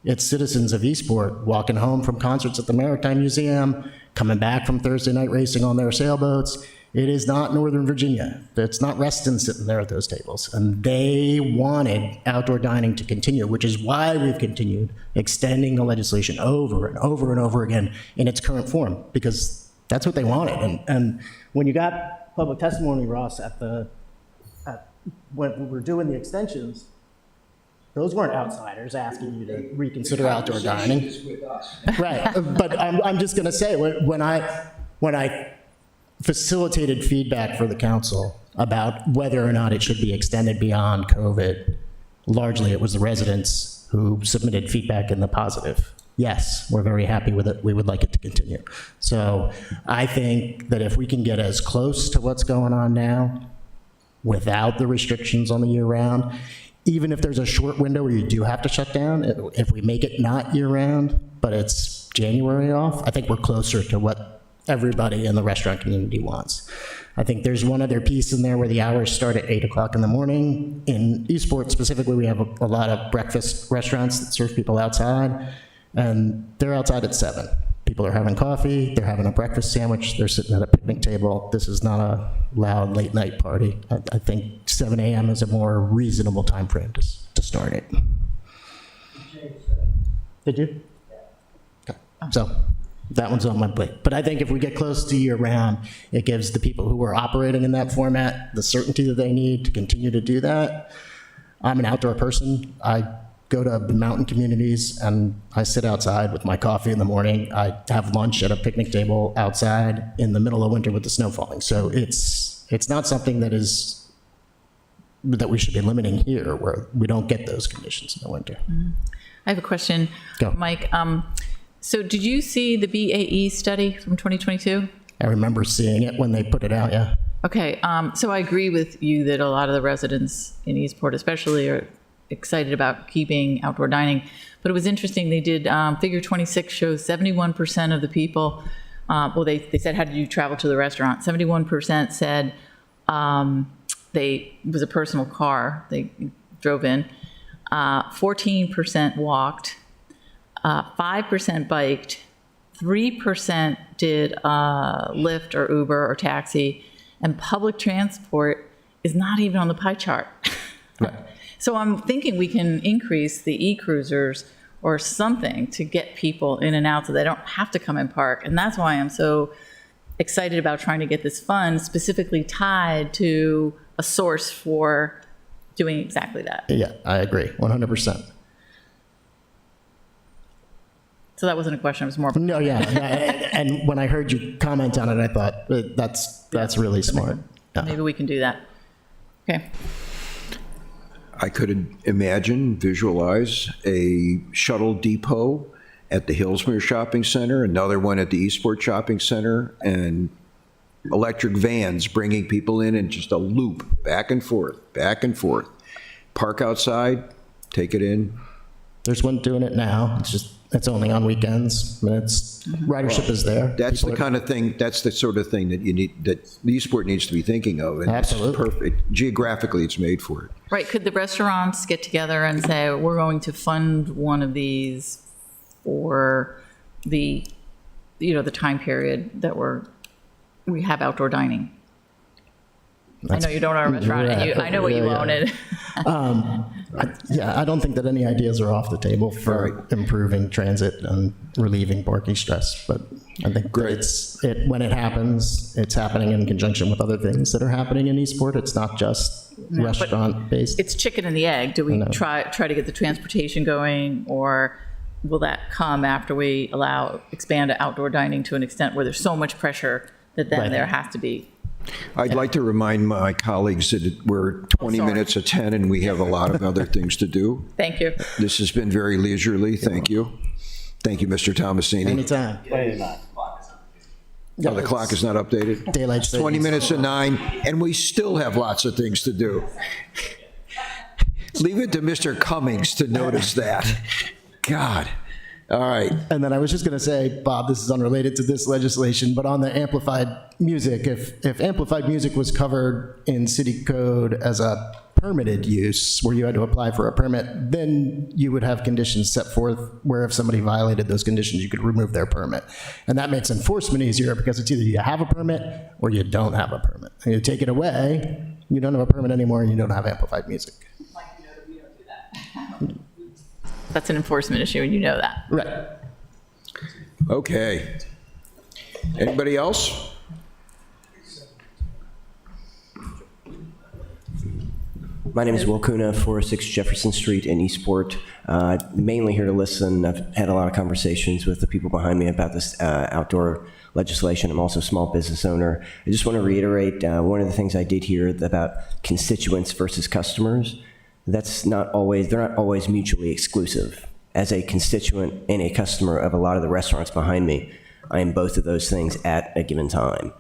it's citizens of Eastport walking home from concerts at the Maritime Museum, coming back from Thursday night racing on their sailboats. It is not Northern Virginia. It's not Reston sitting there at those tables. And they wanted outdoor dining to continue, which is why we've continued extending the legislation over and over and over again in its current form, because that's what they wanted. And when you got public testimony, Ross, when we were doing the extensions, those weren't outsiders asking you to reconsider outdoor dining. Right, but I'm just gonna say, when I facilitated feedback for the council about whether or not it should be extended beyond COVID, largely it was the residents who submitted feedback in the positive. Yes, we're very happy with it. We would like it to continue. So I think that if we can get as close to what's going on now without the restrictions on the year round, even if there's a short window where you do have to shut down, if we make it not year round, but it's January off, I think we're closer to what everybody in the restaurant community wants. I think there's one other piece in there where the hours start at 8 o'clock in the morning. In Eastport specifically, we have a lot of breakfast restaurants that serve people outside, and they're outside at 7. People are having coffee, they're having a breakfast sandwich, they're sitting at a picnic table. This is not a loud late night party. I think 7 a.m. is a more reasonable time frame to start it. Did you? Okay. So that one's on my plate. But I think if we get close to year round, it gives the people who are operating in that format the certainty that they need to continue to do that. I'm an outdoor person. I go to mountain communities and I sit outside with my coffee in the morning. I have lunch at a picnic table outside in the middle of winter with the snow falling. So it's not something that we should be limiting here, where we don't get those conditions in the winter. I have a question, Go. Mike. So did you see the BAE study from 2022? I remember seeing it when they put it out, yeah. Okay, so I agree with you that a lot of the residents in Eastport especially are excited about keeping outdoor dining. But it was interesting, they did, figure 26 shows 71% of the people, well, they said, how did you travel to the restaurant? 71% said it was a personal car they drove in. 14% walked, 5% biked, 3% did Lyft or Uber or taxi, and public transport is not even on the pie chart. Right. So I'm thinking we can increase the e-cruisers or something to get people in and out so they don't have to come and park. And that's why I'm so excited about trying to get this fund specifically tied to a source for doing exactly that. Yeah, I agree, 100%. So that wasn't a question, it was more of a No, yeah, and when I heard you comment on it, I thought, that's really smart. Yeah. maybe we can do that. Okay. I could imagine, visualize a shuttle depot at the Hillsmere Shopping Center, another one at the Eastport Shopping Center, and electric vans bringing people in just a loop, back and forth, back and forth. Park outside, take it in. There's one doing it now. It's only on weekends. I mean, ridership is there. That's People the kind of thing, that's the sort of thing that you need, that Eastport needs to be thinking of. And it's Absolutely. perfect. Geographically, it's made for it. Right, could the restaurants get together and say, we're going to fund one of these for the, the time period that we have outdoor dining? I know you don't own a restaurant, and I know what you own it. Yeah, I don't think that any ideas are off the table for improving transit and relieving parking stress, but I think that when it happens, it's happening in conjunction with other things that are happening in Eastport. It's not just restaurant-based. It's chicken and the egg. Do we try to get the transportation going, or will that come after we expand outdoor dining to an extent where there's so much pressure that then there has to be? I'd like to remind my colleagues that we're 20 minutes to 10 and we have a lot of other things to do. Thank you. This has been very leisurely. Thank you. Thank you, Mr. Tomasini. Anytime. Oh, the clock is not updated? Daylight It's 20 minutes to 9, and we still have lots of things to do. Leave it to Mr. Cummings to notice that. God. All right. And then I was just going to say, Bob, this is unrelated to this legislation, but on the amplified music, if amplified music was covered in city code as a permitted use where you had to apply for a permit, then you would have conditions set forth where if somebody violated those conditions, you could remove their permit. And that makes enforcement easier because it's either you have a permit or you don't have a permit. And you take it away, you don't have a permit anymore, and you don't have amplified music. That's an enforcement issue, and you know that. Right. Okay. Anybody else? My name is Will Kuna, 406 Jefferson Street in Eastport. Mainly here to listen. I've had a lot of conversations with the people behind me about this outdoor legislation. I'm also a small business owner. I just want to reiterate one of the things I did hear about constituents versus customers. They're not always mutually exclusive. As a constituent and a customer of a lot of the restaurants behind me, I am both of those things at a given time.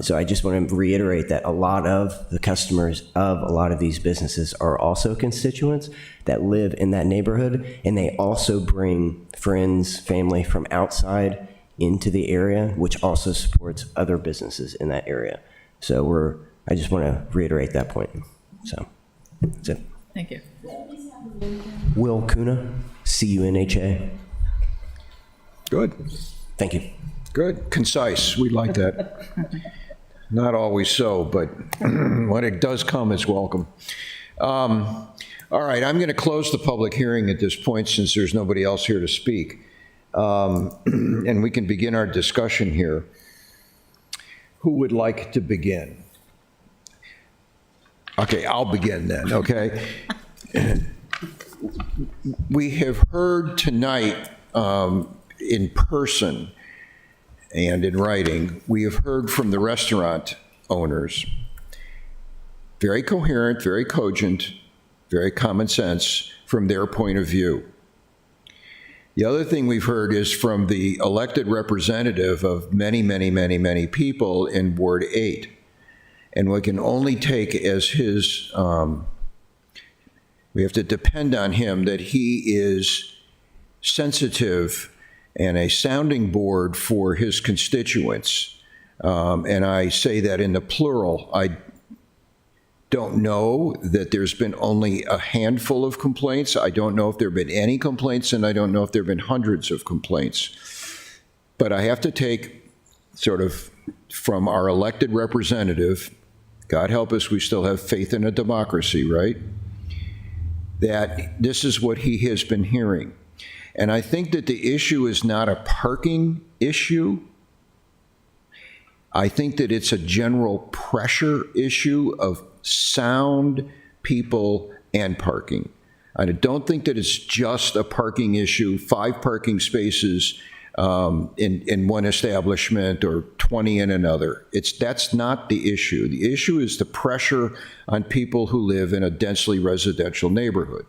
So I just want to reiterate that a lot of the customers of a lot of these businesses are also constituents that live in that neighborhood, and they also bring friends, family from outside into the area, which also supports other businesses in that area. So I just want to reiterate that point. So that's it. Thank you. Will Kuna, C-U-N-H-A. Good. Thank you. Good. Concise. We like that. Not always so, but when it does come, it's welcome. All right, I'm going to close the public hearing at this point since there's nobody else here to speak. And we can begin our discussion here. Who would like to begin? Okay, I'll begin then, okay? We have heard tonight in person and in writing, we have heard from the restaurant owners, very coherent, very cogent, very common sense from their point of view. The other thing we've heard is from the elected representative of many, many, many, many people in Ward 8. And we can only take as his, we have to depend on him that he is sensitive and a sounding board for his constituents. And I say that in the plural. I don't know that there's been only a handful of complaints. I don't know if there have been any complaints, and I don't know if there have been hundreds of complaints. But I have to take sort of from our elected representative, God help us, we still have faith in a democracy, right? That this is what he has been hearing. And I think that the issue is not a parking issue. I think that it's a general pressure issue of sound, people, and parking. I don't think that it's just a parking issue, 5 parking spaces in one establishment or 20 in another. That's not the issue. The issue is the pressure on people who live in a densely residential neighborhood.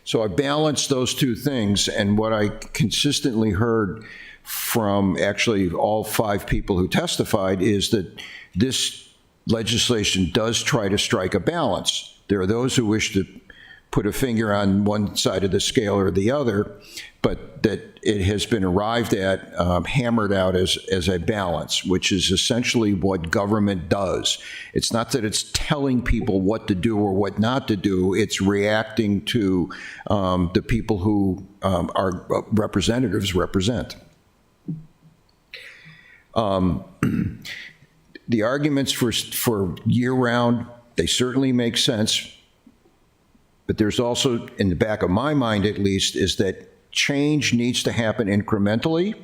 So I balanced those two things, and what I consistently heard from actually all 5 people who testified is that this legislation does try to strike a balance. There are those who wish to put a finger on one side of the scale or the other, but that it has been arrived at, hammered out as a balance, which is essentially what government does. It's not that it's telling people what to do or what not to do, it's reacting to the people who our representatives represent. The arguments for year-round, they certainly make sense. But there's also, in the back of my mind at least, is that change needs to happen incrementally,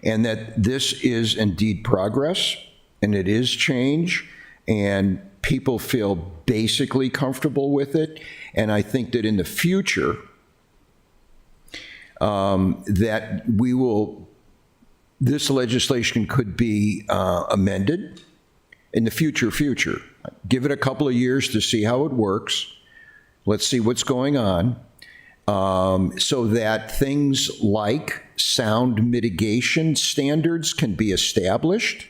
and that this is indeed progress, and it is change, and people feel basically comfortable with it. And I think that in the future, that this legislation could be amended in the future. Give it a couple of years to see how it works. Let's see what's going on, so that things like sound mitigation standards can be established,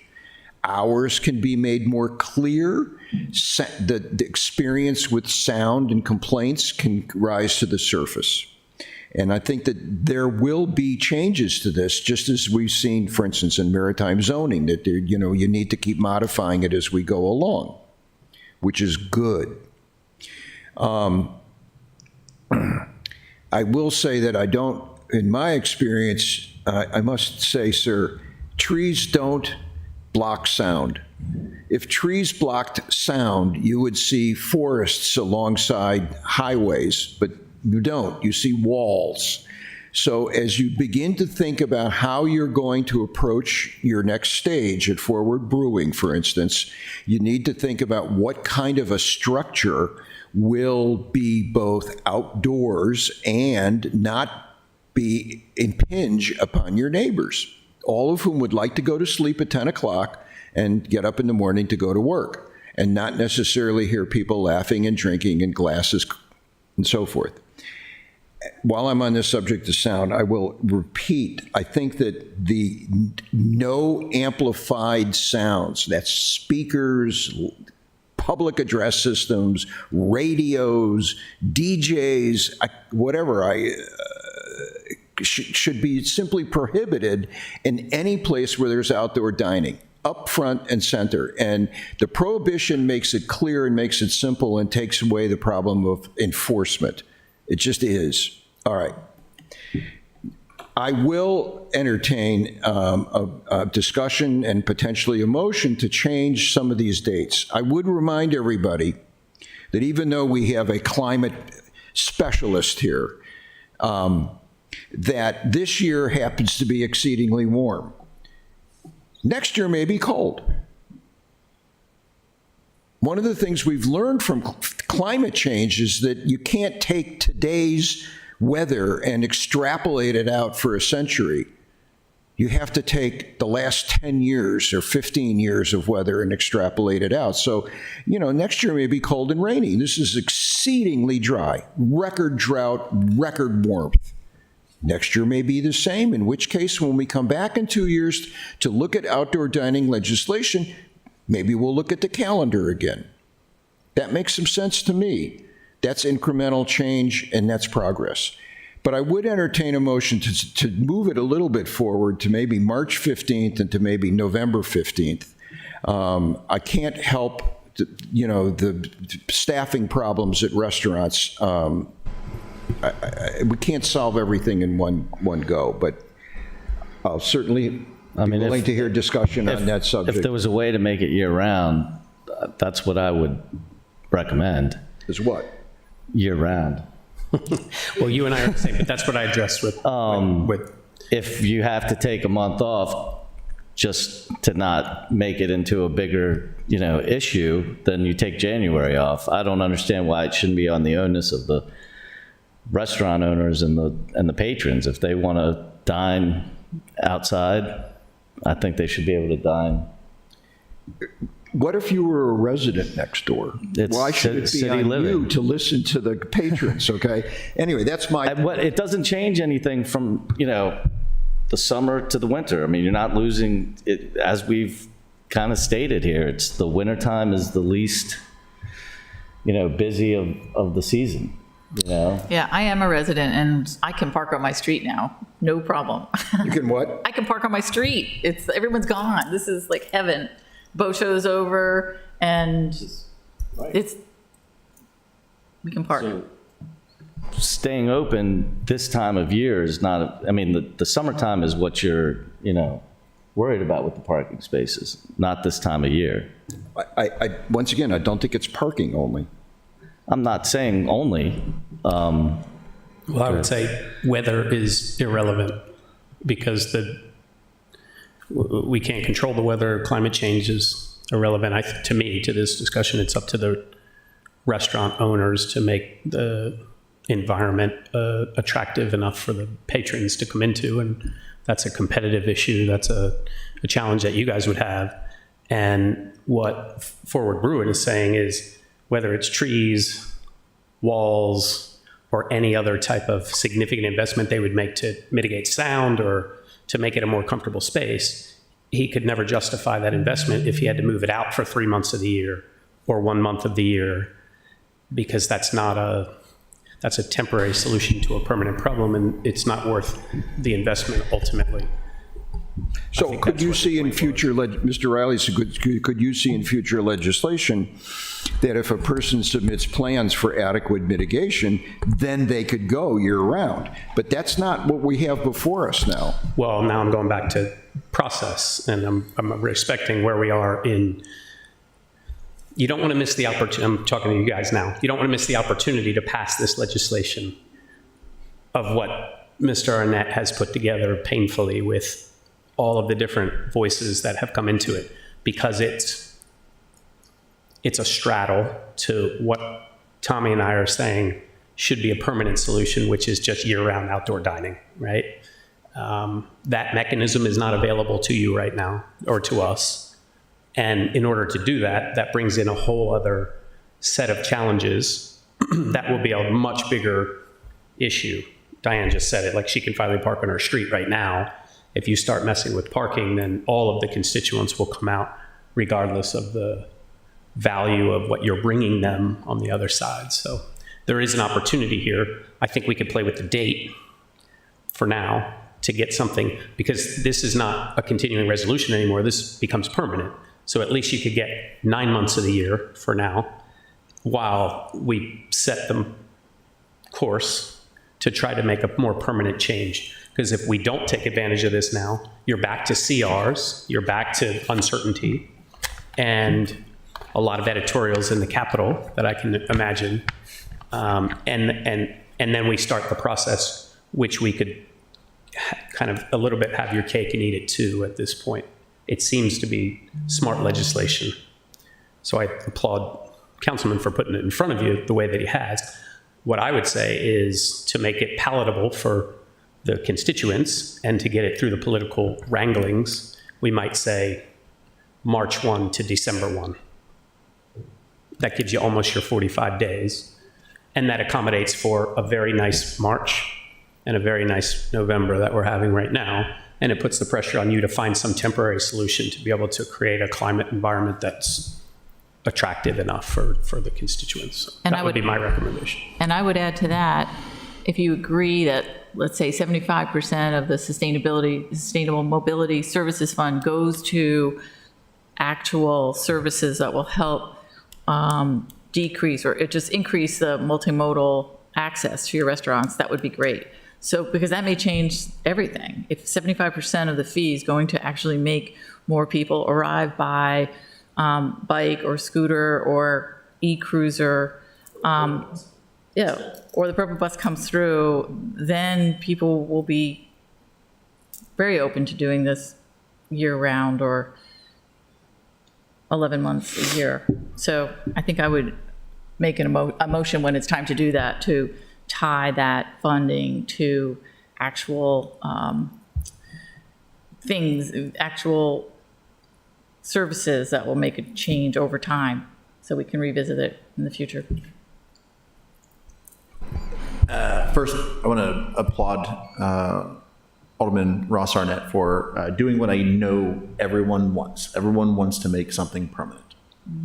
hours can be made more clear, the experience with sound and complaints can rise to the surface. And I think that there will be changes to this, just as we've seen, for instance, in maritime zoning, that you need to keep modifying it as we go along, which is good. I will say that I don't, in my experience, I must say, sir, trees don't block sound. If trees blocked sound, you would see forests alongside highways, but you don't. You see walls. So as you begin to think about how you're going to approach your next stage at Forward Brewing, for instance, you need to think about what kind of a structure will be both outdoors and not impinge upon your neighbors, all of whom would like to go to sleep at 10 o'clock and get up in the morning to go to work, and not necessarily hear people laughing and drinking and glasses and so forth. While I'm on this subject of sound, I will repeat, I think that the no amplified sounds, that's speakers, public address systems, radios, DJs, whatever, should be simply prohibited in any place where there's outdoor dining, up front and center. And the prohibition makes it clear and makes it simple and takes away the problem of enforcement. It just is. All right. I will entertain a discussion and potentially a motion to change some of these dates. I would remind everybody that even though we have a climate specialist here, that this year happens to be exceedingly warm. Next year may be cold. One of the things we've learned from climate change is that you can't take today's weather and extrapolate it out for a century. You have to take the last 10 years or 15 years of weather and extrapolate it out. So, next year may be cold and rainy. This is exceedingly dry, record drought, record warmth. Next year may be the same, in which case, when we come back in 2 years to look at outdoor dining legislation, maybe we'll look at the calendar again. That makes some sense to me. That's incremental change, and that's progress. But I would entertain a motion to move it a little bit forward to maybe March 15th and to maybe November 15th. I can't help, the staffing problems at restaurants. We can't solve everything in one go, but I'll certainly be willing to hear discussion on that subject. If there was a way to make it year-round, that's what I would recommend. Is what? Year-round. Well, you and I are the same, but that's what I addressed with if you have to take a month off just to not make it into a bigger, issue, then you take January off. I don't understand why it shouldn't be on the onus of the restaurant owners and the patrons. If they want to dine outside, I think they should be able to dine. What if you were a resident next door? It's Why should it be city on living. you to listen to the patrons, okay? Anyway, that's my, It doesn't change anything from, the summer to the winter. I mean, you're not losing it, as we've kind of stated here. It's the wintertime is the least, busy of the season, Yeah, I am a resident and I can park on my street now, no problem. you can what? I can park on my street. Everyone's gone. This is like heaven. Boat show's over and we can park. Staying open this time of year is not, the summertime is what you're, worried about with the parking spaces, not this time of year. Once again, I don't think it's parking only. I'm not saying only. Well, I would say weather is irrelevant because we can't control the weather. Climate change is irrelevant. To me, to this discussion, it's up to the restaurant owners to make the environment attractive enough for the patrons to come into. And that's a competitive issue. That's a challenge that you guys would have. And what Forward Bruin is saying is whether it's trees, walls, or any other type of significant investment they would make to mitigate sound or to make it a more comfortable space, he could never justify that investment if he had to move it out for 3 months of the year or 1 month of the year, because that's a temporary solution to a permanent problem, and it's not worth the investment ultimately. So could you see in future, Mr. Riley, could you see in future legislation that if a person submits plans for adequate mitigation, then they could go year-round? But that's not what we have before us now. Well, now I'm going back to process, and I'm respecting where we are in. You don't want to miss the opportunity. I'm talking to you guys now. You don't want to miss the opportunity to pass this legislation of what Mr. Arnett has put together painfully with all of the different voices that have come into it, because it's a straddle to what Tommy and I are saying should be a permanent solution, which is just year-round outdoor dining, right? That mechanism is not available to you right now, or to us. And in order to do that, that brings in a whole other set of challenges that will be a much bigger issue. Diane just said it, like she can finally park on her street right now. If you start messing with parking, then all of the constituents will come out regardless of the value of what you're bringing them on the other side. So there is an opportunity here. I think we could play with the date for now to get something, because this is not a continuing resolution anymore. This becomes permanent. So at least you could get 9 months of the year for now, while we set the course to try to make a more permanent change. Because if we don't take advantage of this now, you're back to CRs, you're back to uncertainty, and a lot of editorials in the Capitol that I can imagine. And then we start the process, which we could kind of a little bit have your cake and eat it too at this point. It seems to be smart legislation. So I applaud Councilman for putting it in front of you the way that he has. What I would say is to make it palatable for the constituents and to get it through the political wranglings, we might say March 1 to December 1. That gives you almost your 45 days. And that accommodates for a very nice March and a very nice November that we're having right now. And it puts the pressure on you to find some temporary solution to be able to create a climate environment that's attractive enough for the constituents. So And that would be my recommendation. And I would add to that, if you agree that, let's say 75% of the Sustainable Mobility Services Fund goes to actual services that will help decrease or just increase the multimodal access to your restaurants, that would be great. So, because that may change everything. If 75% of the fee is going to actually make more people arrive by bike or scooter or e-cruiser, or the purple bus comes through, then people will be very open to doing this year-round or 11 months a year. So I think I would make a motion when it's time to do that, to tie that funding to actual things, actual services that will make a change over time, so we can revisit it in the future. First, I want to applaud Alderman Ross Arnett for doing what I know everyone wants. Everyone wants to make something permanent.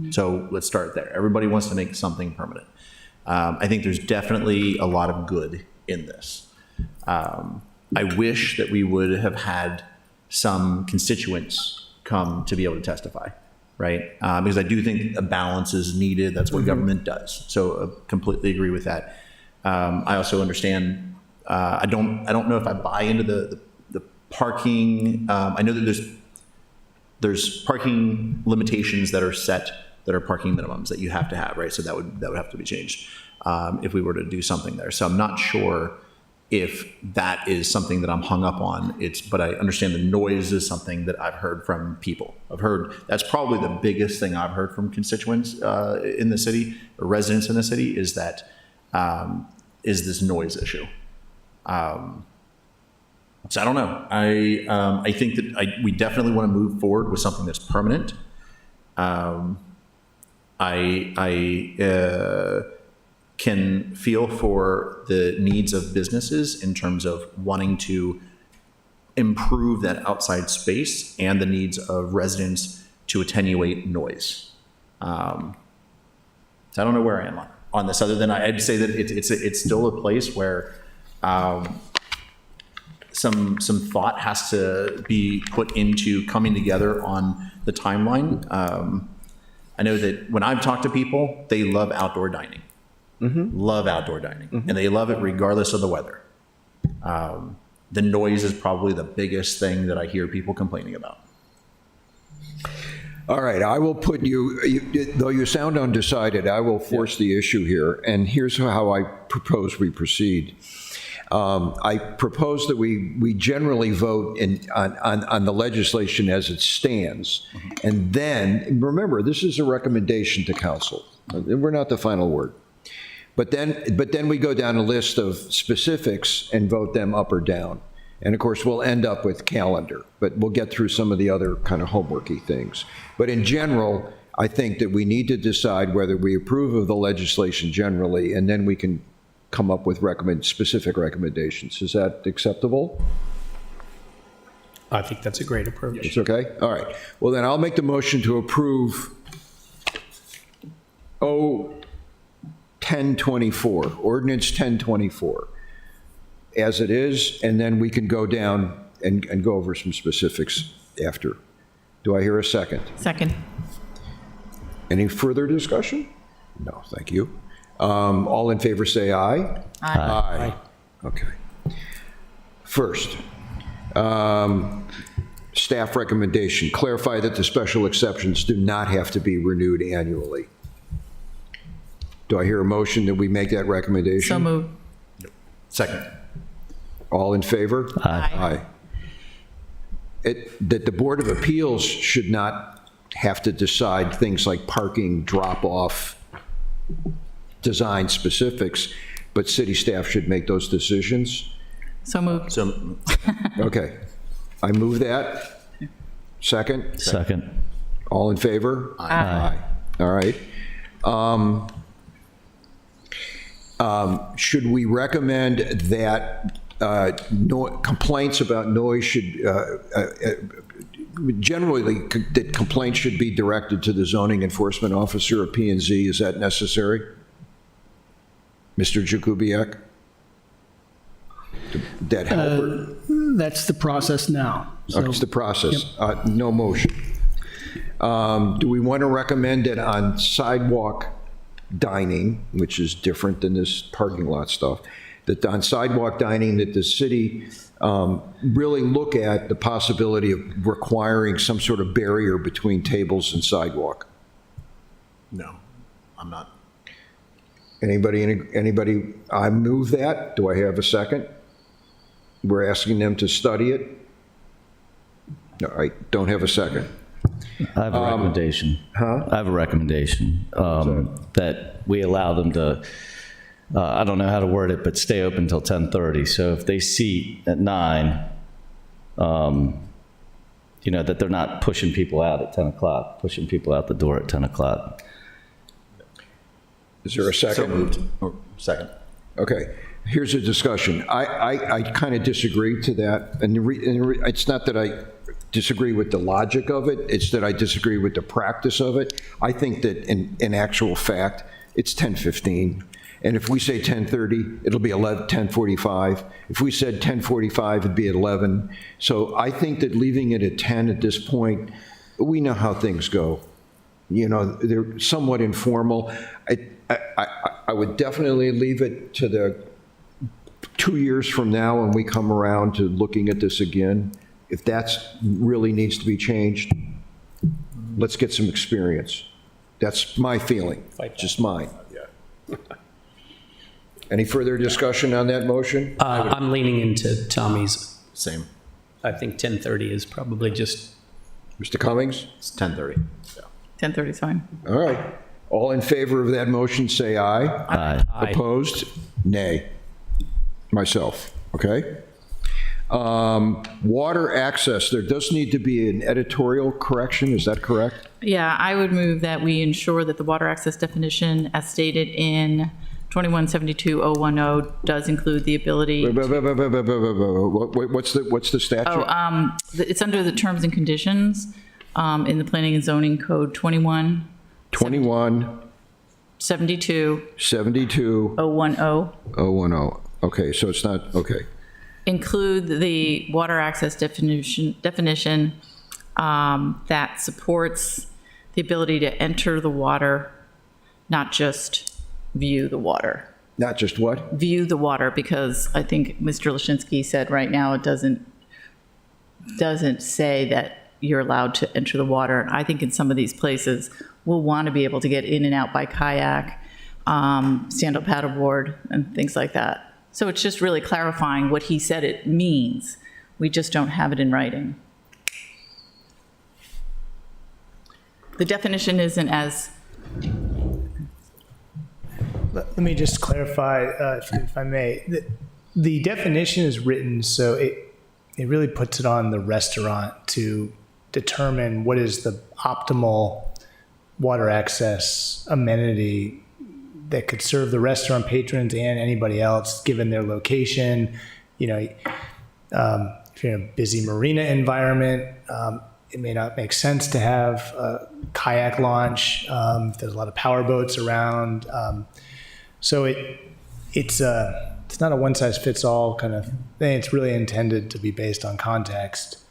So let's start there. Everybody wants to make something permanent. I think there's definitely a lot of good in this. I wish that we would have had some constituents come to be able to testify, right? Because I do think a balance is needed. That's what government does. So I completely agree with that. I also understand. I don't know if I buy into the parking. I know that there's parking limitations that are set, that are parking minimums that you have to have, right? So that would have to be changed if we were to do something there. So I'm not sure if that is something that I'm hung up on. But I understand the noise is something that I've heard from people. That's probably the biggest thing I've heard from constituents in the city, or residents in the city, is that is this noise issue. So I don't know. I think that we definitely want to move forward with something that's permanent. I can feel for the needs of businesses in terms of wanting to improve that outside space and the needs of residents to attenuate noise. So I don't know where I am on this, other than I'd say that it's still a place where some thought has to be put into coming together on the timeline. I know that when I've talked to people, they love outdoor dining. Love outdoor dining, and they love it regardless of the weather. The noise is probably the biggest thing that I hear people complaining about. All right, I will put though you sound undecided, I will force the issue here, and here's how I propose we proceed. I propose that we generally vote on the legislation as it stands, and then, remember, this is a recommendation to council. We're not the final word. But then we go down a list of specifics and vote them up or down. And of course, we'll end up with calendar, but we'll get through some of the other kind of homeworky things. But in general, I think that we need to decide whether we approve of the legislation generally, and then we can come up with specific recommendations. Is that acceptable? I think that's a great approach. It's okay? All right. Well, then I'll make the motion to approve 1024, ordinance 1024, as it is, and then we can go down and go over some specifics after. Do I hear a second? Second. Any further discussion? No, thank you. All in favor say aye. Aye. Okay. First, staff recommendation, clarify that the special exceptions do not have to be renewed annually. Do I hear a motion that we make that recommendation? So moved. Second. All in favor? Aye. That the Board of Appeals should not have to decide things like parking, drop-off, design specifics, but city staff should make those decisions? So moved. So Okay. I move that. Second? Second. All in favor? Aye. All right. Should we recommend that complaints about noise should, generally, that complaints should be directed to the zoning enforcement officer or P&Z? Is that necessary? Mr. Jakubiec? Did that help? That's the process now. So, It's the process. No motion. Do we want to recommend that on sidewalk dining, which is different than this parking lot stuff, that on sidewalk dining, that the city really look at the possibility of requiring some sort of barrier between tables and sidewalk? no, I'm not. Anybody, I move that. Do I have a second? We're asking them to study it. All right, don't have a second. I have a recommendation. I have a recommendation that we allow them to, I don't know how to word it, but stay open until 10:30. So if they seat at 9, you know, that they're not pushing people out at 10 o'clock, pushing people out the door at 10 o'clock. Is there a second? So moved. Second. Okay, here's a discussion. I kind of disagree to that, and it's not that I disagree with the logic of it, it's that I disagree with the practice of it. I think that in actual fact, it's 10:15, and if we say 10:30, it'll be 10:45. If we said 10:45, it'd be at 11. So I think that leaving it at 10 at this point, we know how things go. You know, they're somewhat informal. I would definitely leave it to the 2 years from now when we come around to looking at this again. If that's really needs to be changed, let's get some experience. That's my feeling, just mine. Any further discussion on that motion? I'm leaning into Tommy's. Same. I think 10:30 is probably just, Mr. Cummings? It's 10:30. 10:30 is fine. All right. All in favor of that motion, say aye. Aye. Aye. Opposed? Nay. Myself, okay? Water access, there does need to be an editorial correction, is that correct? Yeah, I would move that we ensure that the water access definition, as stated in 2172-010, does include the ability. What's the statute? It's under the terms and conditions in the Planning and Zoning Code 2172 72 010. 010. Okay, so it's not, okay. Include the water access definition that supports the ability to enter the water, not just view the water. Not just what? View the water, because I think Mr. Lashinsky said right now it doesn't say that you're allowed to enter the water. And I think in some of these places, we'll want to be able to get in and out by kayak, stand-up paddleboard, and things like that. So it's just really clarifying what he said it means. We just don't have it in writing. The definition isn't as. Let me just clarify, if I may. The definition is written so it really puts it on the restaurant to determine what is the optimal water access amenity that could serve the restaurant patrons and anybody else, given their location. You know, if you're in a busy marina environment, it may not make sense to have a kayak launch. There's a lot of power boats around. So it's not a one-size-fits-all kind of thing. It's really intended to be based on context.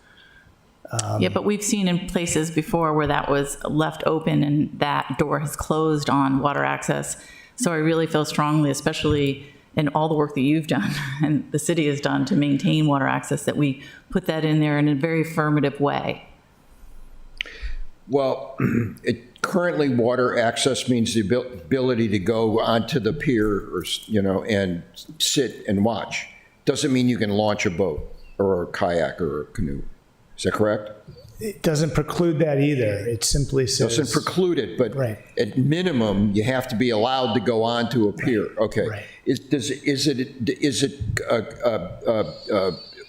Yeah, but we've seen in places before where that was left open and that door has closed on water access. So I really feel strongly, especially in all the work that you've done and the city has done to maintain water access, that we put that in there in a very affirmative way. Well, currently water access means the ability to go onto the pier or, you know, and sit and watch. Doesn't mean you can launch a boat or a kayak or a canoe. Is that correct? It doesn't preclude that either. It simply says. Doesn't preclude it, but Right. at minimum, you have to be allowed to go onto a pier. Okay. Right. Is it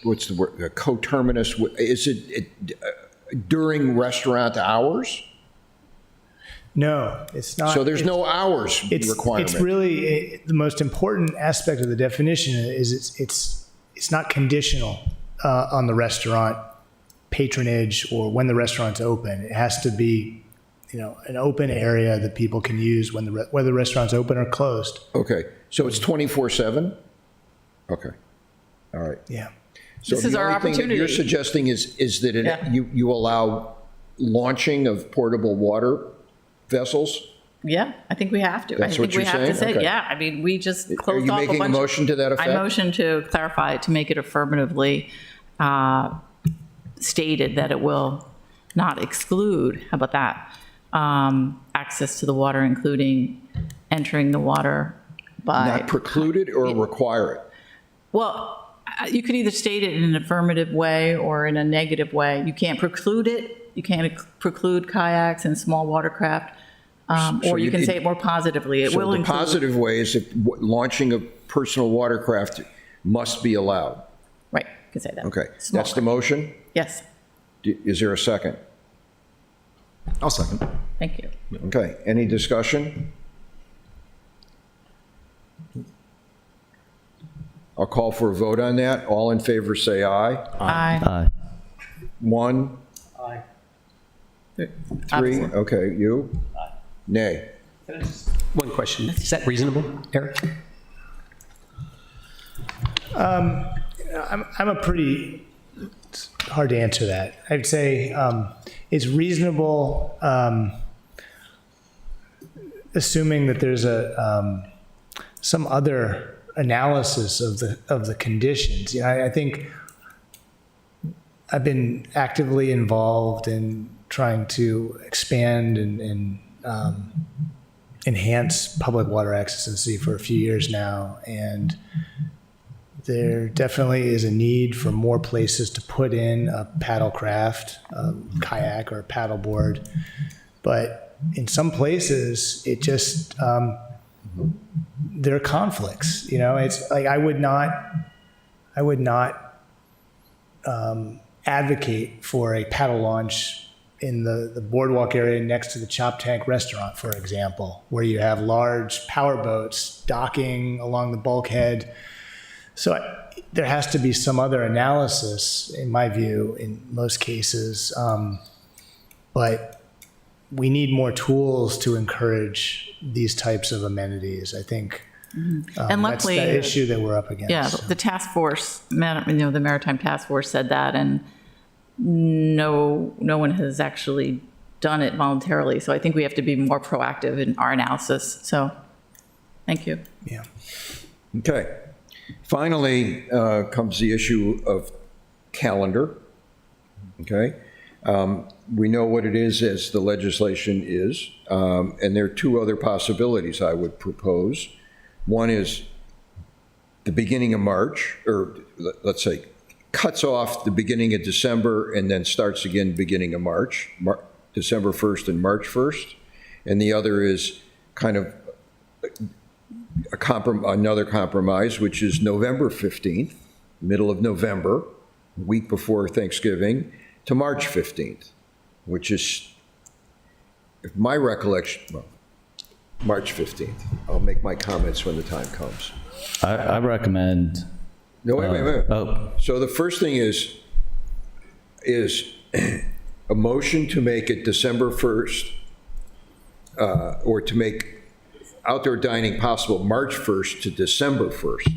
what's the word? Coterminous? Is it during restaurant hours? No, it's not. So there's no hours requirement. It's really the most important aspect of the definition is it's not conditional on the restaurant patronage or when the restaurant's open. It has to be, you know, an open area that people can use whether the restaurant's open or closed. Okay, so it's 24/7? Okay, all right. Yeah. So This is the our only thing that you're opportunity. suggesting is that Yeah. you allow launching of portable water vessels? Yeah, I think we have to. That's I think what you're we have to saying? say, Okay. yeah, I mean, we just Are closed you off a bunch. making a motion to that effect? I motion to clarify it, to make it affirmatively stated that it will not exclude, how about that? Access to the water, including entering the water by. Not preclude it or require it? Well, You could either state it in an affirmative way or in a negative way. You can't preclude it. You can't preclude kayaks and small watercraft. Or you can say it more positively. It will So the include. positive way is that launching a personal watercraft must be allowed. Right, you can say that. Okay, Small that's the motion? Yes, Is there a second? I'll second. thank you. Okay, any discussion? I'll call for a vote on that. All in favor, say aye. Aye. Aye. 1, Aye. 3, okay, you? Nay. One question, is that reasonable, Eric? I'm a pretty, it's hard to answer that. I'd say it's reasonable, assuming that there's some other analysis of the conditions. You know, I think I've been actively involved in trying to expand and enhance public water access in the city for a few years now, and there definitely is a need for more places to put in a paddle craft, a kayak or a paddle board. But in some places, it just, there are conflicts, you know, it's like, I would not advocate for a paddle launch in the boardwalk area next to the Chop Tank restaurant, for example, where you have large power boats docking along the bulkhead. So there has to be some other analysis, in my view, in most cases. But we need more tools to encourage these types of amenities. I think And that's luckily, the issue that we're up against. yeah, the task force, the Maritime Task Force said that, and no one has actually done it voluntarily. So I think we have to be more proactive in our analysis. So, thank you. Yeah. Okay. Finally, comes the issue of calendar. Okay? We know what it is as the legislation is, and there are two other possibilities I would propose. One is the beginning of March, or let's say cuts off the beginning of December and then starts again beginning of March, December 1st and March 1st. And the other is kind of another compromise, which is November 15th, middle of November, week before Thanksgiving, to March 15th, which is, if my recollection, well, March 15th. I'll make my comments when the time comes. I recommend. No, wait. Oh, So the first thing is a motion to make it December 1st, or to make outdoor dining possible March 1st to December 1st.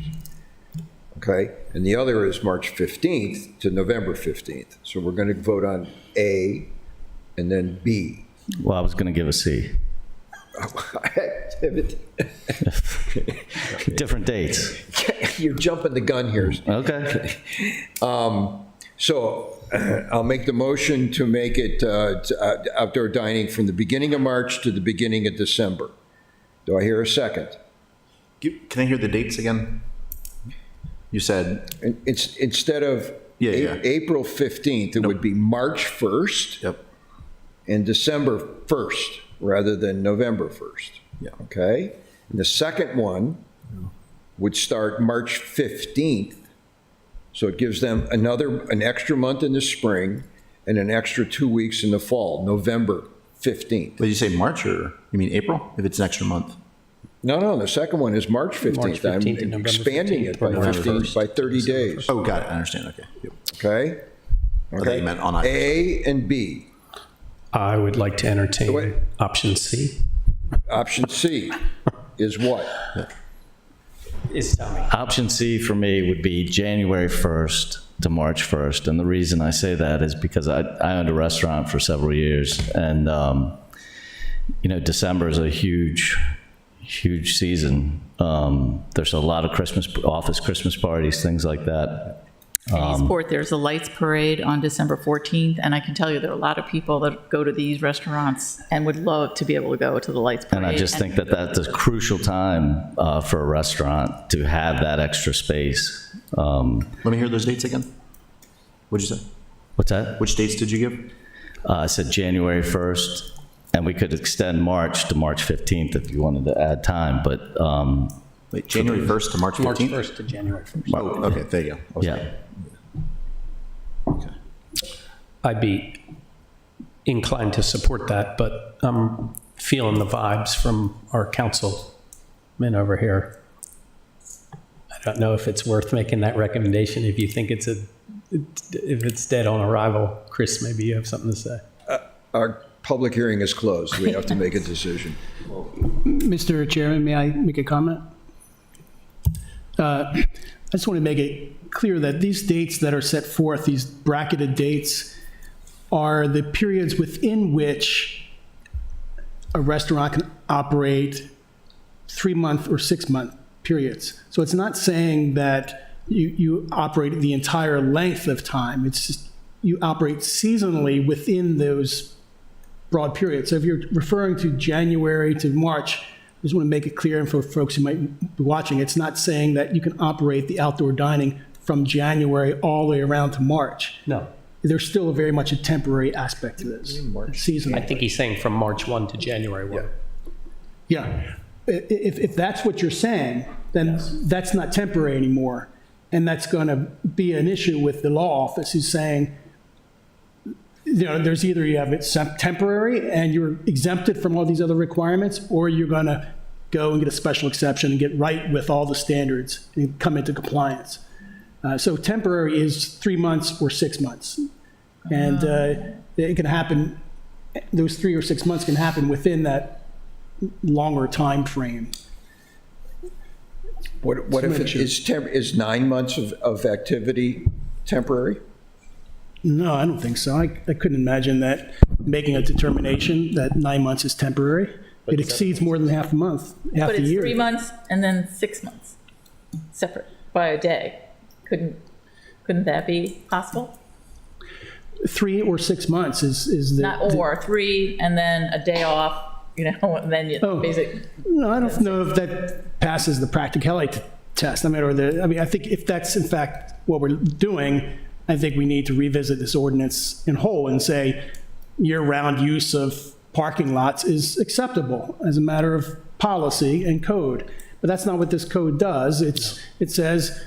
Okay? And the other is March 15th to November 15th. So we're going to vote on A and then B. well, I was going to give a C. Different dates. You're jumping the gun here. Okay. So I'll make the motion to make it outdoor dining from the beginning of March to the beginning of December. Do I hear a second? Can I hear the dates again? You said, It's instead of Yeah. April 15th, it would be March 1st yep, and December 1st rather than November 1st. Yeah. Okay? And the second one would start March 15th. So it gives them an extra month in the spring and an extra 2 weeks in the fall, November 15th. did you say March or you mean April? If it's an extra month? No, the second one is March 15th. March 15th and I'm November expanding 15th. it by November 15, 1st. by 30 days. Oh, got it, I understand, okay. Yep. Okay? I thought you meant on either. A and B. I would like to Wait. entertain option C. Option C is what? Is tell me. Option C for me would be January 1st to March 1st. And the reason I say that is because I owned a restaurant for several years. And, December is a huge season. There's a lot of office Christmas parties, things like that. In Eastport, there's a lights parade on December 14th, and I can tell you there are a lot of people that go to these restaurants and would love to be able to go to the lights parade. And I just think that that's a crucial time for a restaurant to have that extra space. Let me hear those dates again. What'd you say? What's that? Which dates did you give? I said January 1st, and we could extend March to March 15th if you wanted to add time, but, Wait, January 1st to March 15th? March 1st to January 1st. Oh, okay, there you go. yeah. I'd be inclined to support that, but I'm feeling the vibes from our councilmen over here. I don't know if it's worth making that recommendation if you think if it's dead on arrival. Chris, maybe you have something to say. Our public hearing is closed. We have to make a decision. Mr. Chairman, may I make a comment? I just want to make it clear that these dates that are set forth, these bracketed dates, are the periods within which a restaurant can operate 3-month or 6-month periods. So it's not saying that you operate the entire length of time. It's just you operate seasonally within those broad periods. So if you're referring to January to March, I just want to make it clear, and for folks who might be watching, it's not saying that you can operate the outdoor dining from January all the way around to March. No. There's still very much a temporary aspect to this. Seasonal. I think he's saying from March 1 to January 1. Yeah. If that's what you're saying, then that's not temporary anymore. And that's going to be an issue with the law office, who's saying, there's either you have it temporary and you're exempted from all these other requirements, or you're going to go and get a special exception and get right with all the standards and come into compliance. So temporary is 3 months or 6 months. And it can happen, those 3 or 6 months can happen within that longer time frame. What if it is 9 months of activity temporary? No, I don't think so. I couldn't imagine that making a determination that 9 months is temporary. It exceeds more than half a month, half But a it's year. 3 months and then 6 months, separate by a day. Couldn't that be possible? 3 or 6 months is the. Not or, 3 and then a day off, and then you basically. No, I don't know if that passes the practicality test. I mean, I think if that's in fact what we're doing, I think we need to revisit this ordinance in whole and say year-round use of parking lots is acceptable as a matter of policy and code. But that's not what this code does. It says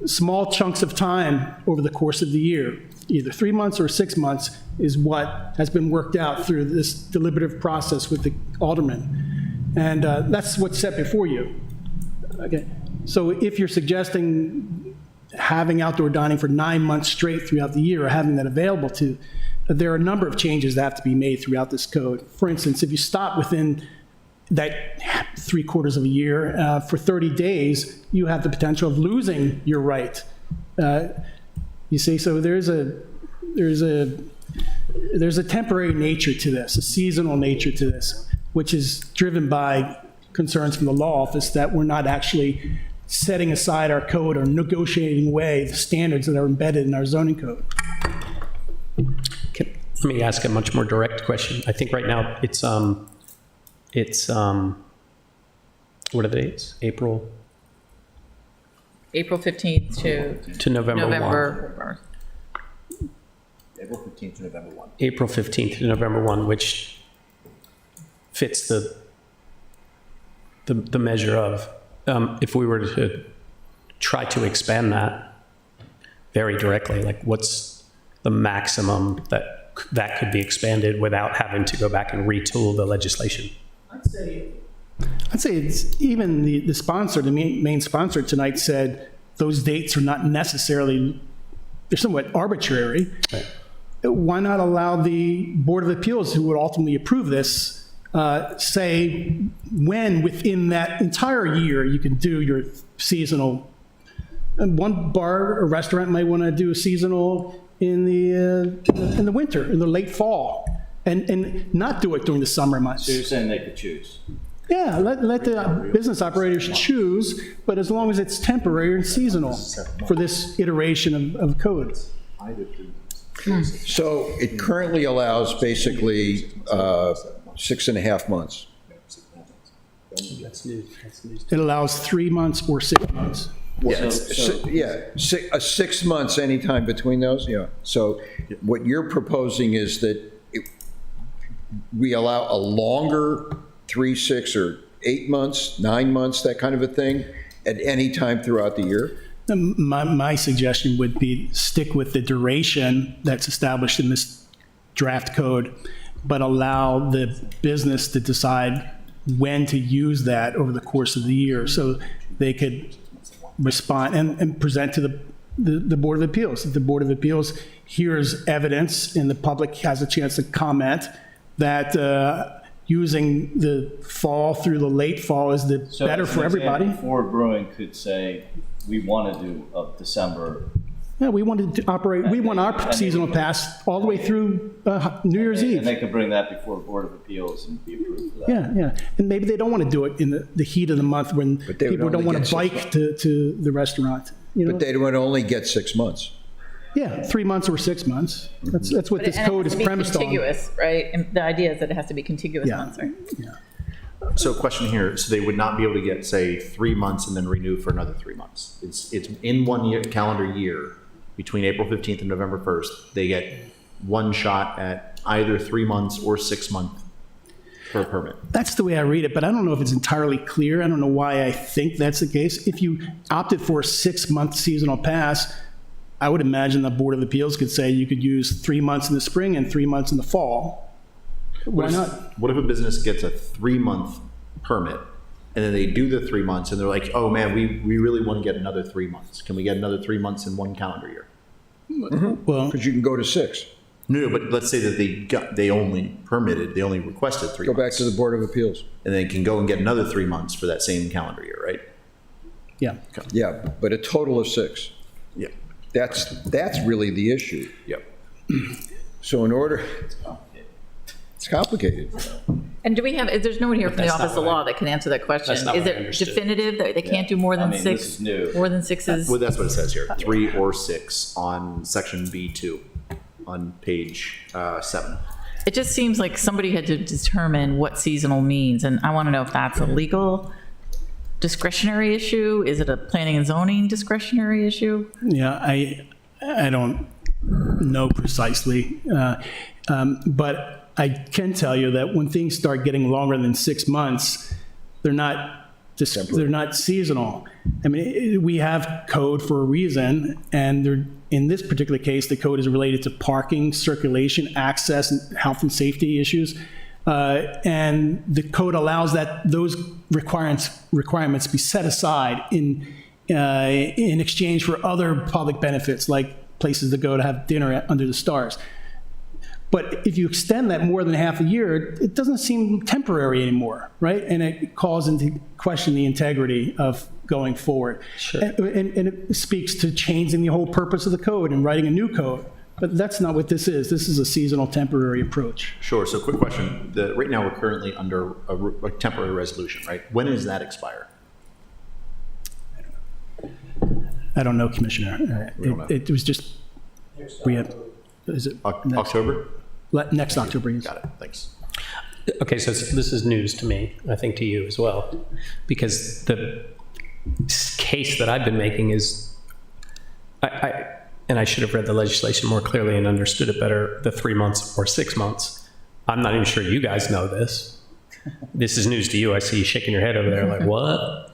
small chunks of time over the course of the year, either 3 months or 6 months, is what has been worked out through this deliberative process with the aldermen. And that's what's set before you. Okay. So if you're suggesting having outdoor dining for 9 months straight throughout the year, or having that available to, there are a number of changes that have to be made throughout this code. For instance, if you stop within that 3/4 of a year for 30 days, you have the potential of losing your right. You see, so there's a temporary nature to this, a seasonal nature to this, which is driven by concerns from the law office that we're not actually setting aside our code or negotiating away the standards that are embedded in our zoning code. Let me ask a much more direct question. I think right now it's what are the dates? April 15th to November 1. November. April 15th to November 1. April 15th to November 1, which fits the measure of, if we were to try to expand that very directly, like what's the maximum that could be expanded without having to go back and retool the legislation? I'd say it's even the sponsor, the main sponsor tonight said those dates are not necessarily, they're somewhat arbitrary. Right. Why not allow the Board of Appeals, who would ultimately approve this, say when within that entire year you can do your seasonal. And one bar or restaurant might want to do a seasonal in the winter, in the late fall, and not do it during the summer months. So you're saying they could choose? Yeah, let the business operators choose, but as long as it's temporary and seasonal for this iteration of code. So it currently allows basically 6.5 months. It allows 3 months or 6 months. Yeah, 6 months anytime between those, yeah. So what you're proposing is that we allow a longer 3, 6, or 8 months, 9 months, that kind of a thing, at any time throughout the year? My suggestion would be stick with the duration that's established in this draft code, but allow the business to decide when to use that over the course of the year, so they could respond and present to the Board of Appeals. If the Board of Appeals hears evidence and the public has a chance to comment that using the fall through the late fall is the better for everybody. Ford Brewing could say, we want to do a December. Yeah, we wanted to operate, we want our seasonal pass all the way through New Year's Eve. And they could bring that before Board of Appeals and be approved for that. Yeah, yeah. And maybe they don't want to do it in the heat of the month when But they would people don't only want get to 6 bike to the restaurant. You know? But they would only get 6 months. Yeah, 3 months or 6 months. That's what this And it code has is to be premised on. contiguous, right? And the idea is that it has to be contiguous Yeah. months, right? So question here, so they would not be able to get, say, 3 months and then renew for another 3 months. It's in 1 year, calendar year, between April 15th and November 1st, they get one shot at either 3 months or 6 months per permit. That's the way I read it, but I don't know if it's entirely clear. I don't know why I think that's the case. If you opted for a 6-month seasonal pass, I would imagine the Board of Appeals could say you could use 3 months in the spring and 3 months in the fall. Why not? What if a business gets a 3-month permit and then they do the 3 months and they're like, oh man, we really want to get another 3 months. Can we get another 3 months in 1 calendar year? Well, Because you can go to 6. No, but let's say that they only requested 3 Go months. back to the Board of Appeals. And they can go and get another 3 months for that same calendar year, right? yeah. Yeah, but a total of 6. Yeah. That's really the issue. Yep. So in order, it's complicated. And do we have, there's no one here from the that's Office not of what I- Law that can answer that question. that's not Is what I it understood. definitive that they can't do more than this 6? is new. More than 6 is, Well, that's what it says here, 3 or 6 on section B2 on page 7. it just seems like somebody had to determine what seasonal means, and I want to know if that's a legal discretionary issue? Is it a planning and zoning discretionary issue? Yeah, I don't know precisely, but I can tell you that when things start getting longer than 6 months, they're not seasonal. I mean, we have code for a reason, and in this particular case, the code is related to parking, circulation, access, and health and safety issues. And the code allows those requirements be set aside in exchange for other public benefits, like places to go to have dinner under the stars. But if you extend that more than half a year, it doesn't seem temporary anymore, right? And it calls into question the integrity of going forward. Sure. And it speaks to changing the whole purpose of the code and writing a new code. But that's not what this is. This is a seasonal temporary approach. Sure, so quick question. Right now, we're currently under a temporary resolution, right? When does that expire? I don't know, Commissioner. We don't know. It was just, is it October? next October? Yes. Got it, thanks. Okay, so this is news to me, I think to you as well, because the case that I've been making is, and I should have read the legislation more clearly and understood it better, the 3 months or 6 months. I'm not even sure you guys know this. This is news to you. I see you shaking your head over there like, what?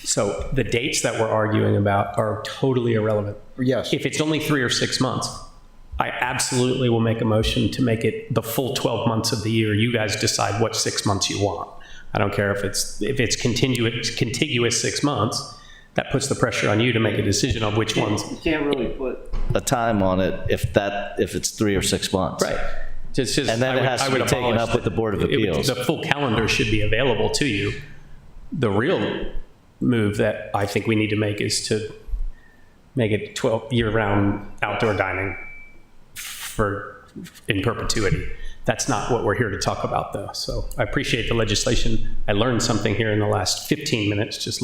So the dates that we're arguing about are totally irrelevant. Yes. If it's only 3 or 6 months, I absolutely will make a motion to make it the full 12 months of the year. You guys decide what 6 months you want. I don't care if it's contiguous 6 months. That puts the pressure on you to make a decision on which ones. You can't really put a time on it if it's 3 or 6 months. Right. Just, And then it has to be taken up with the Board of Appeals. The full calendar should be available to you. The real move that I think we need to make is to make it 12 year-round outdoor dining in perpetuity. That's not what we're here to talk about, though. So I appreciate the legislation. I learned something here in the last 15 minutes, just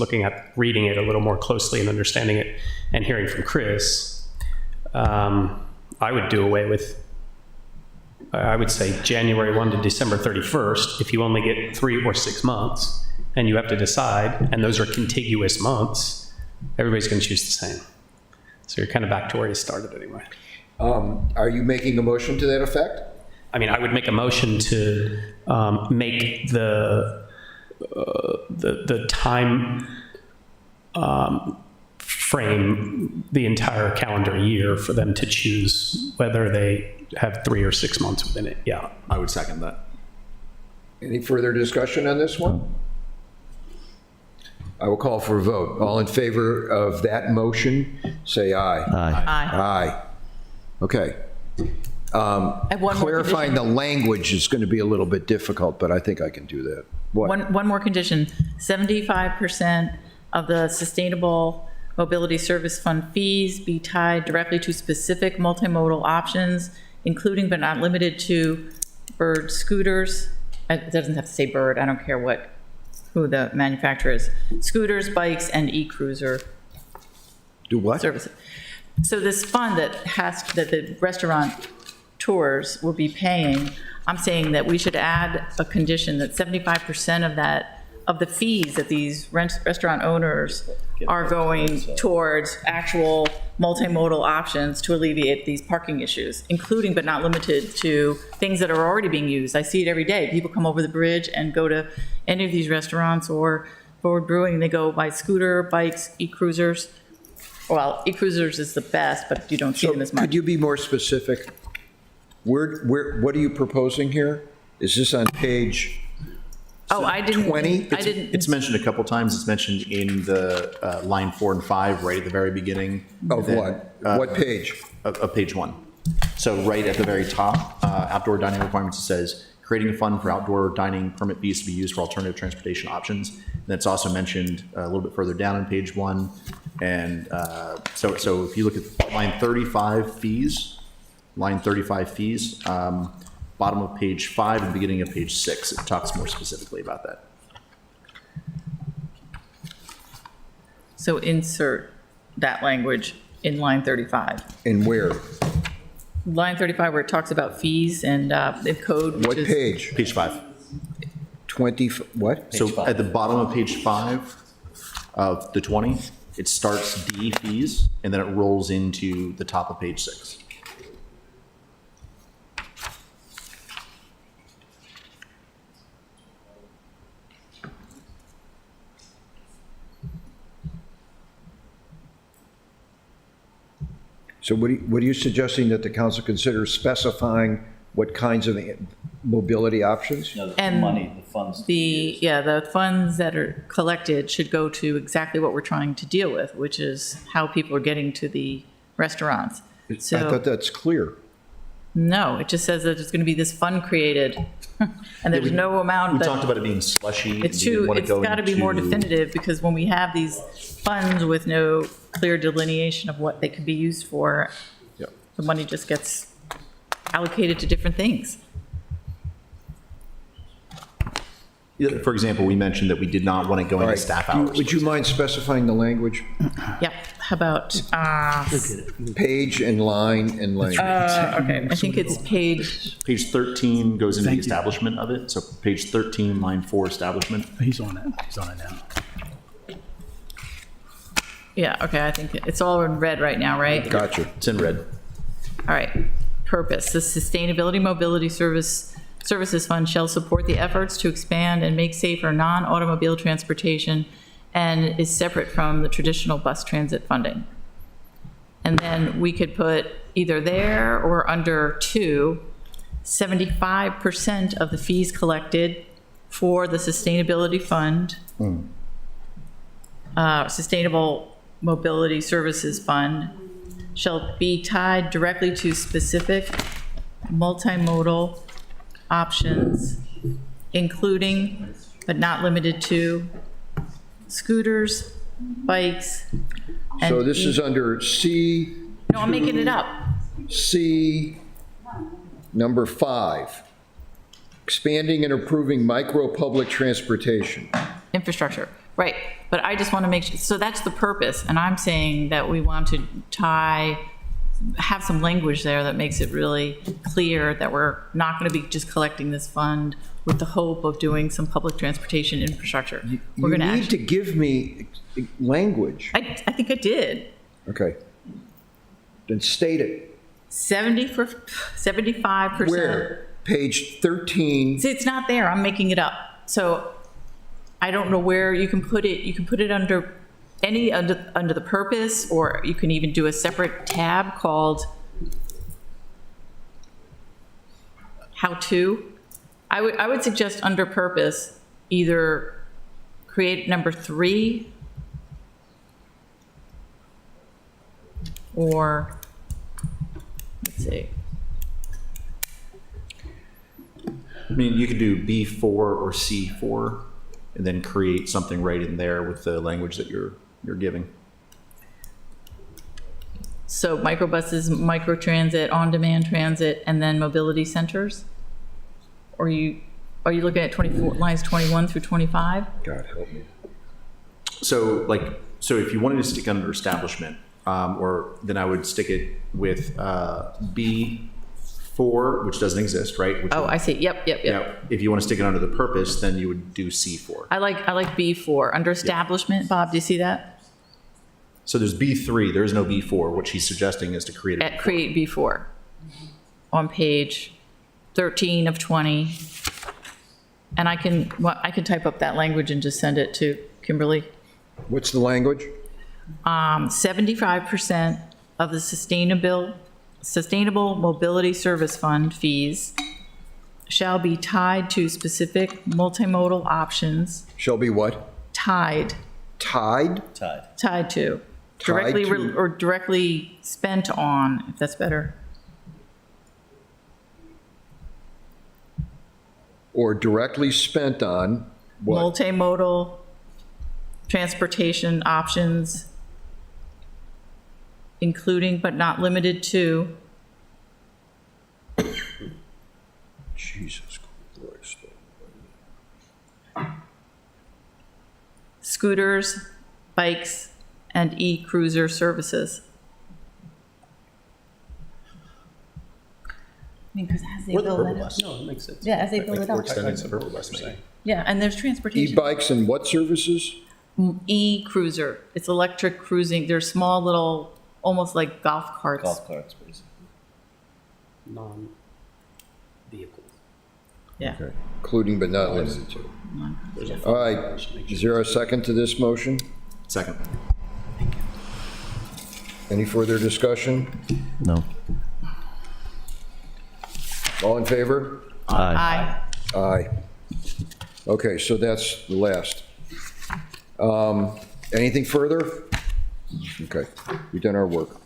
reading it a little more closely and understanding it and hearing from Chris. I would do away with, I would say January 1 to December 31st, if you only get 3 or 6 months and you have to decide, and those are contiguous months, everybody's going to choose the same. So you're kind of back to where you started anyway. Are you making a motion to that effect? I mean, I would make a motion to make the time frame the entire calendar year for them to choose whether they have 3 or 6 months within it. Yeah. I would second that. Any further discussion on this one? I will call for a vote. All in favor of that motion, say aye. Aye. Aye. Okay. have one more Clarifying the language is going to be a little bit difficult, but I think I can do that. What? One more condition, 75% of the Sustainable Mobility Service Fund fees be tied directly to specific multimodal options, including but not limited to bird scooters. It doesn't have to say bird, I don't care who the manufacturer is. Scooters, bikes, and e-cruiser Do what? services. So this fund that the restaurant tours will be paying, I'm saying that we should add a condition that 75% of the fees that these restaurant owners are going towards actual multimodal options to alleviate these parking issues, including but not limited to things that are already being used. I see it every day. People come over the bridge and go to any of these restaurants or Forward Brewing, they go by scooter, bikes, e-cruisers. Well, e-cruisers is the best, but you don't see them as much. Could you be more specific? What are you proposing here? Is this on page Oh, I didn't. 20? I didn't. It's mentioned a couple times. It's mentioned in the line 4 and 5, right at the very beginning. of Then, what? What page? Of page 1. So right at the very top, outdoor dining requirements, it says, creating a fund for outdoor dining permit fees to be used for alternative transportation options. And it's also mentioned a little bit further down on page 1. And so if you look at line 35 fees, bottom of page 5 and beginning of page 6, it talks more specifically about that. So insert that language in line 35. And where? Line 35 where it talks about fees and the code, What which is. page? Page 5. 20, what? So at the bottom of page 5 of the 20, it starts D fees, and then it rolls into the top of page 6. So what are you suggesting that the council consider specifying what kinds of mobility options? And the funds. The funds that are collected should go to exactly what we're trying to deal with, which is how people are getting to the restaurants. I thought So, that's clear. no, it just says that there's going to be this fund created, and there's no amount We that. talked about it being slushy. It's and we didn't want to it's go got to be more into- definitive, because when we have these funds with no clear delineation of what they could be used for, Yep. the money just gets allocated to different things. Yeah, for example, we mentioned that we did not want to go All into right. staff hours. Would you mind specifying the language? Yep, how about, Page and line and language. okay, I think it's page, Page 13 goes into the Thank you. establishment of it, so page 13, line 4, establishment. He's on it. He's on it now. yeah, okay, I think it's all in red right now, right? Gotcha. It's in red. All right, purpose, the Sustainability Mobility Services Fund shall support the efforts to expand and make safer non-automobile transportation and is separate from the traditional bus transit funding. And then we could put either there or under 2, 75% of the fees collected for the Sustainability Fund, Sustainable Mobility Services Fund, shall be tied directly to specific multimodal options, including but not limited to scooters, bikes, and. So this is under C, No, I'm making it up. C, number 5. expanding and improving micro-public transportation. Infrastructure, right. But I just want to make sure, so that's the purpose. And I'm saying that we want to have some language there that makes it really clear that we're not going to be just collecting this fund with the hope of doing some public transportation infrastructure. We're You going need to give me language. I think I did. Okay. Then state it. 75%. Where? Page 13. See, it's not there. I'm making it up. So I don't know where you can put it. You can put it under the purpose, or you can even do a separate tab called how to. I would suggest under purpose, either create number 3 or let's see. I mean, you could do B4 or C4 and then create something right in there with the language that you're giving. So microbuses, microtransit, on-demand transit, and then mobility centers? Or are you looking at lines 21 through 25? God help me. So if you wanted to stick under establishment, or then I would stick it with B4, which doesn't exist, right? I see. Yep. Yeah. If you want to stick it under the purpose, then you would do C4. I like B4. Under establishment, Bob, do you see that? So there's B3, there is no B4. What she's suggesting is to create a B4. Create B4 on page 13 of 20. And I can type up that language and just send it to Kimberly. What's the language? 75% of the Sustainable Mobility Service Fund fees shall be tied to specific multimodal options. Shall be what? Tied Tied? to. Tied Directly to. or directly spent on, if that's better. Or directly spent on what? Multimodal transportation options, including but not limited to Jesus Christ. scooters, bikes, and e-cruiser services. I mean, because as they Or the build purple that up. bus. No, it makes sense. Yeah, as they build it Or up. extending the purple bus maybe. Yeah, and there's transportation. E-bikes and what services? E-cruiser. It's electric cruising. They're small little, almost like golf carts. carts, basically. Non-vehicles. Yeah. Okay. Including but not limited to. All right. Is there a second to this motion? Second. Any further discussion? No. All in favor? Aye. Aye. Okay, so that's the last. Anything further? Okay, we've done our work.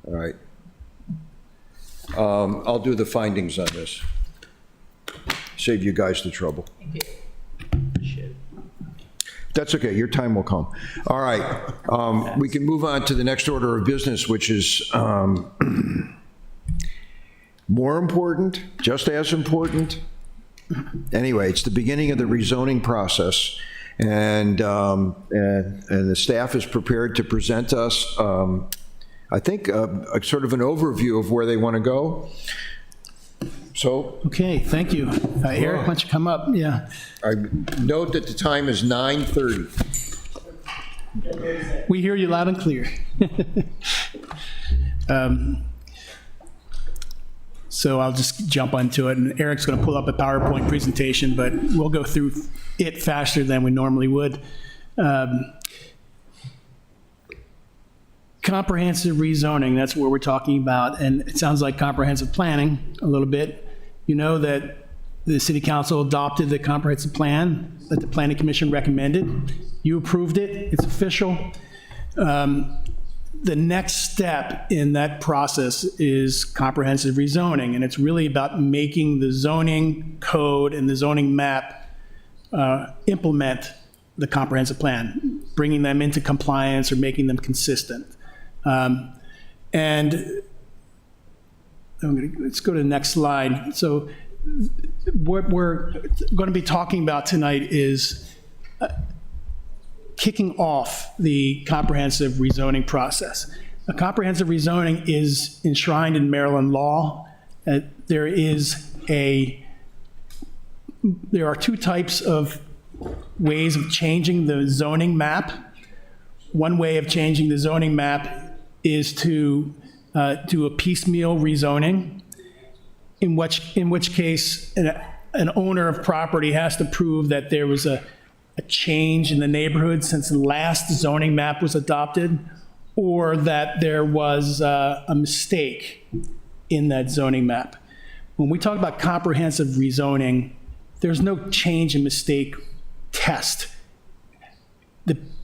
All right. I'll do the findings on this. Save you guys the trouble. That's okay, your time will come. All right, we can move on to the next order of business, which is more important, just as important. Anyway, it's the beginning of the rezoning process, and the staff is prepared to present us, I think, a sort of an overview of where they want to go. So Okay, thank you. Eric, why don't you come up? Yeah. I note that the time is 9:30. We hear you loud and clear. So I'll just jump onto it, and Eric's going to pull up a PowerPoint presentation, but we'll go through it faster than we normally would. Comprehensive rezoning, that's what we're talking about, and it sounds like comprehensive planning a little bit. You know that the City Council adopted the comprehensive plan that the Planning Commission recommended. You approved it, it's official. The next step in that process is comprehensive rezoning, and it's really about making the zoning code and the zoning map implement the comprehensive plan, bringing them into compliance or making them consistent. And let's go to the next slide. So what we're going to be talking about tonight is kicking off the comprehensive rezoning process. A comprehensive rezoning is enshrined in Maryland law. There are two types of ways of changing the zoning map. One way of changing the zoning map is to do a piecemeal rezoning, in which case an owner of property has to prove that there was a change in the neighborhood since the last zoning map was adopted, or that there was a mistake in that zoning map. When we talk about comprehensive rezoning, there's no change in mistake test.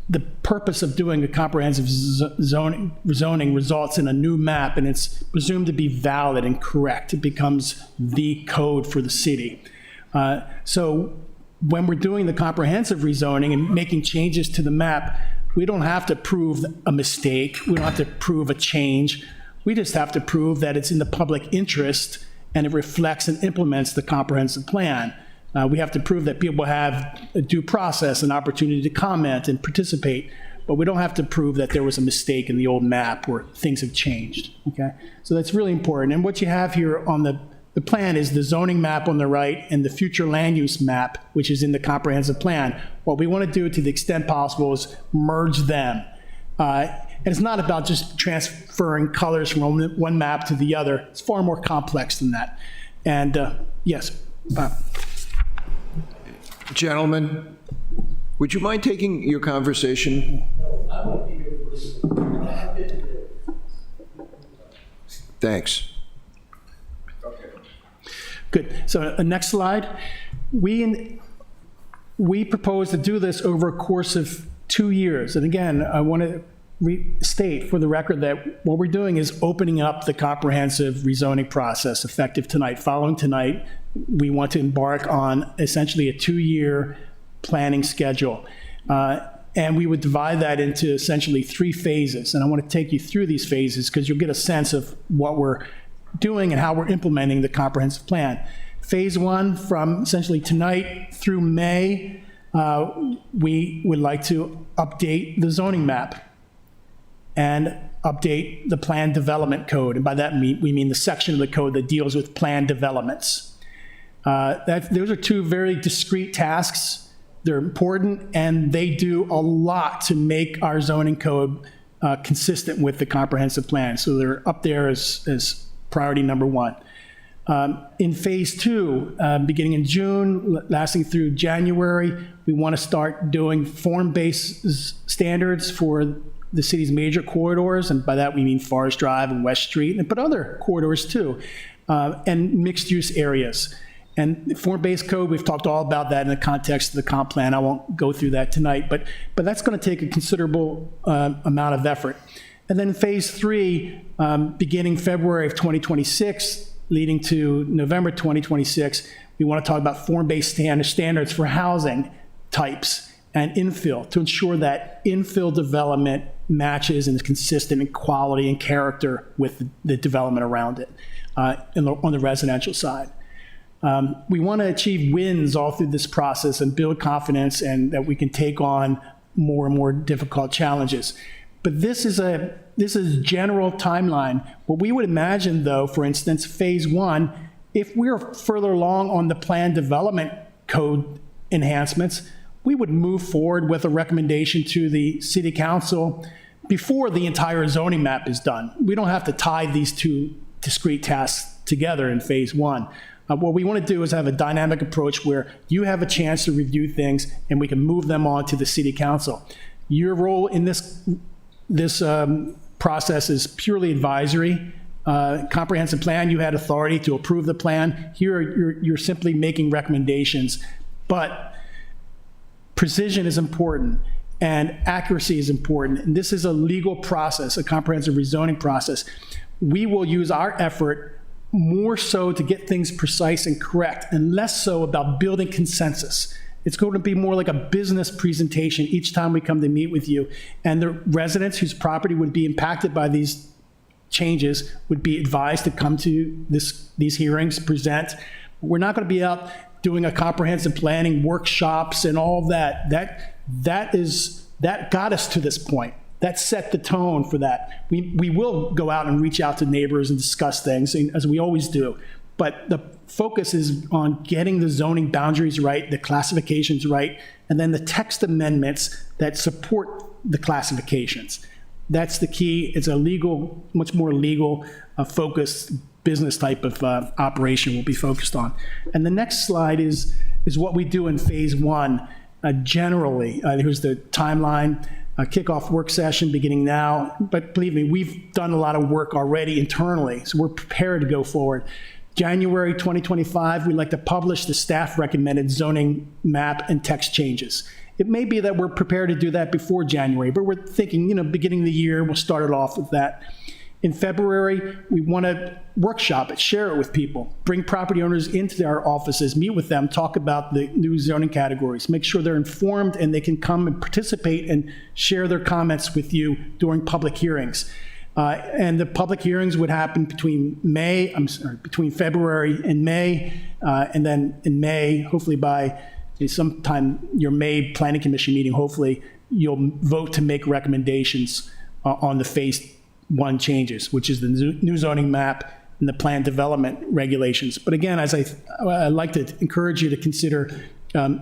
The purpose of doing a comprehensive zoning results in a new map, and it's presumed to be valid and correct. It becomes the code for the city. So when we're doing the comprehensive rezoning and making changes to the map, we don't have to prove a mistake. We don't have to prove a change. We just have to prove that it's in the public interest and it reflects and implements the comprehensive plan. We have to prove that people have a due process, an opportunity to comment and participate, but we don't have to prove that there was a mistake in the old map or things have changed, okay? So that's really important. And what you have here on the plan is the zoning map on the right and the future land use map, which is in the comprehensive plan. What we want to do to the extent possible is merge them. And it's not about just transferring colors from one map to the other. It's far more complex than that. And yes, Gentlemen, would you mind taking your conversation? Thanks. good. So next slide. We propose to do this over a course of 2 years. And again, I want to state for the record that what we're doing is opening up the comprehensive rezoning process effective tonight. Following tonight, we want to embark on essentially a 2-year planning schedule. And we would divide that into essentially 3 phases. And I want to take you through these phases because you'll get a sense of what we're doing and how we're implementing the comprehensive plan. Phase 1, from essentially tonight through May, we would like to update the zoning map and update the plan development code. And by that we mean the section of the code that deals with plan developments. Those are 2 very discrete tasks. They're important, and they do a lot to make our zoning code consistent with the comprehensive plan. So they're up there as priority number 1. In phase 2, beginning in June, lasting through January, we want to start doing form-based standards for the city's major corridors, and by that we mean Forest Drive and West Street, but other corridors too, and mixed-use areas. And form-based code, we've talked all about that in the context of the comp plan. I won't go through that tonight, but that's going to take a considerable amount of effort. And then phase 3, beginning February of 2026, leading to November 2026, we want to talk about form-based standards for housing types and infill to ensure that infill development matches and is consistent in quality and character with the development around it on the residential side. We want to achieve wins all through this process and build confidence and that we can take on more and more difficult challenges. But this is a general timeline. What we would imagine, though, for instance, phase 1, if we're further along on the plan development code enhancements, we would move forward with a recommendation to the city council before the entire zoning map is done. We don't have to tie these 2 discrete tasks together in phase 1. What we want to do is have a dynamic approach where you have a chance to review things and we can move them on to the city council. Your role in this process is purely advisory. Comprehensive plan, you had authority to approve the plan. Here, you're simply making recommendations. But precision is important and accuracy is important. And this is a legal process, a comprehensive rezoning process. We will use our effort more so to get things precise and correct and less so about building consensus. It's going to be more like a business presentation each time we come to meet with you. And the residents whose property would be impacted by these changes would be advised to come to these hearings, present. We're not going to be out doing a comprehensive planning workshops and all of that. That got us to this point. That set the tone for that. We will go out and reach out to neighbors and discuss things, as we always do. But the focus is on getting the zoning boundaries right, the classifications right, and then the text amendments that support the classifications. That's the key. It's a legal, much more legal focused business type of operation we'll be focused on. And the next slide is what we do in phase one generally. Here's the timeline. Kickoff work session beginning now. But believe me, we've done a lot of work already internally, so we're prepared to go forward. January 2025, we'd like to publish the staff recommended zoning map and text changes. It may be that we're prepared to do that before January, but we're thinking, beginning of the year, we'll start it off with that. In February, we want to workshop it, share it with people, bring property owners into our offices, meet with them, talk about the new zoning categories, make sure they're informed and they can come and participate and share their comments with you during public hearings. And the public hearings would happen between February and May, and then in May, hopefully by sometime your May Planning Commission meeting, hopefully you'll vote to make recommendations on the phase one changes, which is the new zoning map and the plan development regulations. But again, as I'd like to encourage you to consider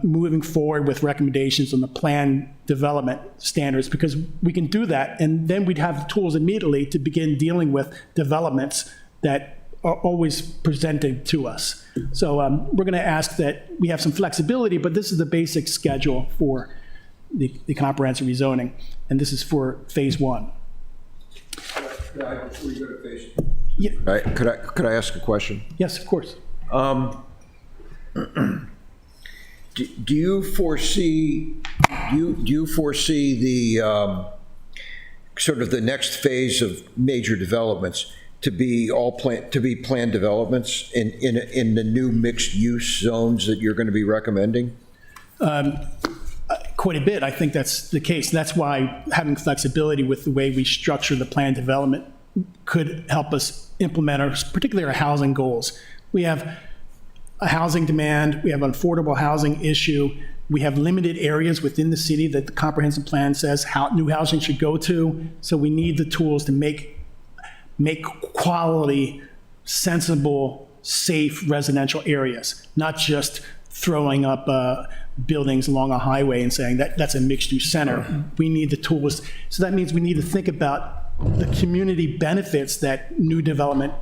moving forward with recommendations on the plan development standards, because we can do that, and then we'd have the tools immediately to begin dealing with developments that are always presented to us. So we're going to ask that we have some flexibility, but this is the basic schedule for the comprehensive rezoning, and this is for phase one. Before you go to phase, Yeah. could I ask a question? Yes, of course. Do you foresee the sort of the next phase of major developments to be planned developments in the new mixed use zones that you're going to be recommending? Quite a bit. I think that's the case. That's why having flexibility with the way we structure the plan development could help us implement particularly our housing goals. We have a housing demand, we have an affordable housing issue, we have limited areas within the city that the comprehensive plan says how new housing should go to. So we need the tools to make quality, sensible, safe residential areas, not just throwing up buildings along a highway and saying that's a mixed-use center. We need the tools. So that means we need to think about the community benefits that new development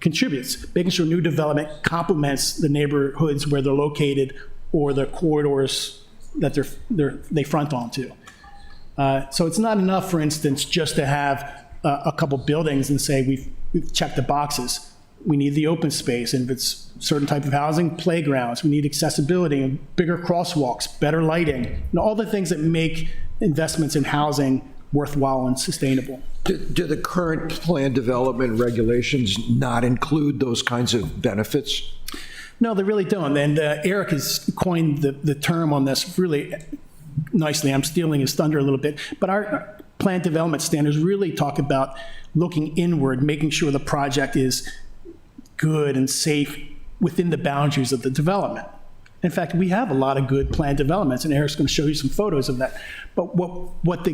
contributes, making sure new development complements the neighborhoods where they're located or the corridors that they front onto. So it's not enough, for instance, just to have a couple buildings and say we've checked the boxes. We need the open space, and if it's certain type of housing, playgrounds. We need accessibility and bigger crosswalks, better lighting, and all the things that make investments in housing worthwhile and sustainable. Do the current plan development regulations not include those kinds of benefits? No, they really don't. And Eric has coined the term on this really nicely. I'm stealing his thunder a little bit. But our plan development standards really talk about looking inward, making sure the project is good and safe within the boundaries of the development. In fact, we have a lot of good planned developments, and Eric's going to show you some photos of that. But what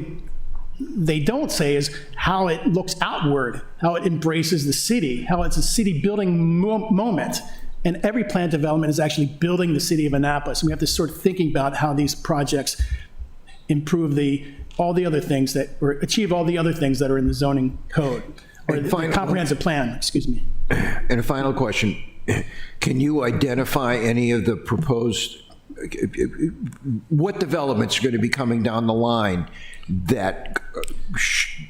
they don't say is how it looks outward, how it embraces the city, how it's a city building moment. And every planned development is actually building the city of Annapolis. And we have to start thinking about how these projects improve all the other things that, or achieve all the other things that are in the zoning code, or the comprehensive plan, excuse me. And a final question. Can you identify any of the proposed, what developments are going to be coming down the line that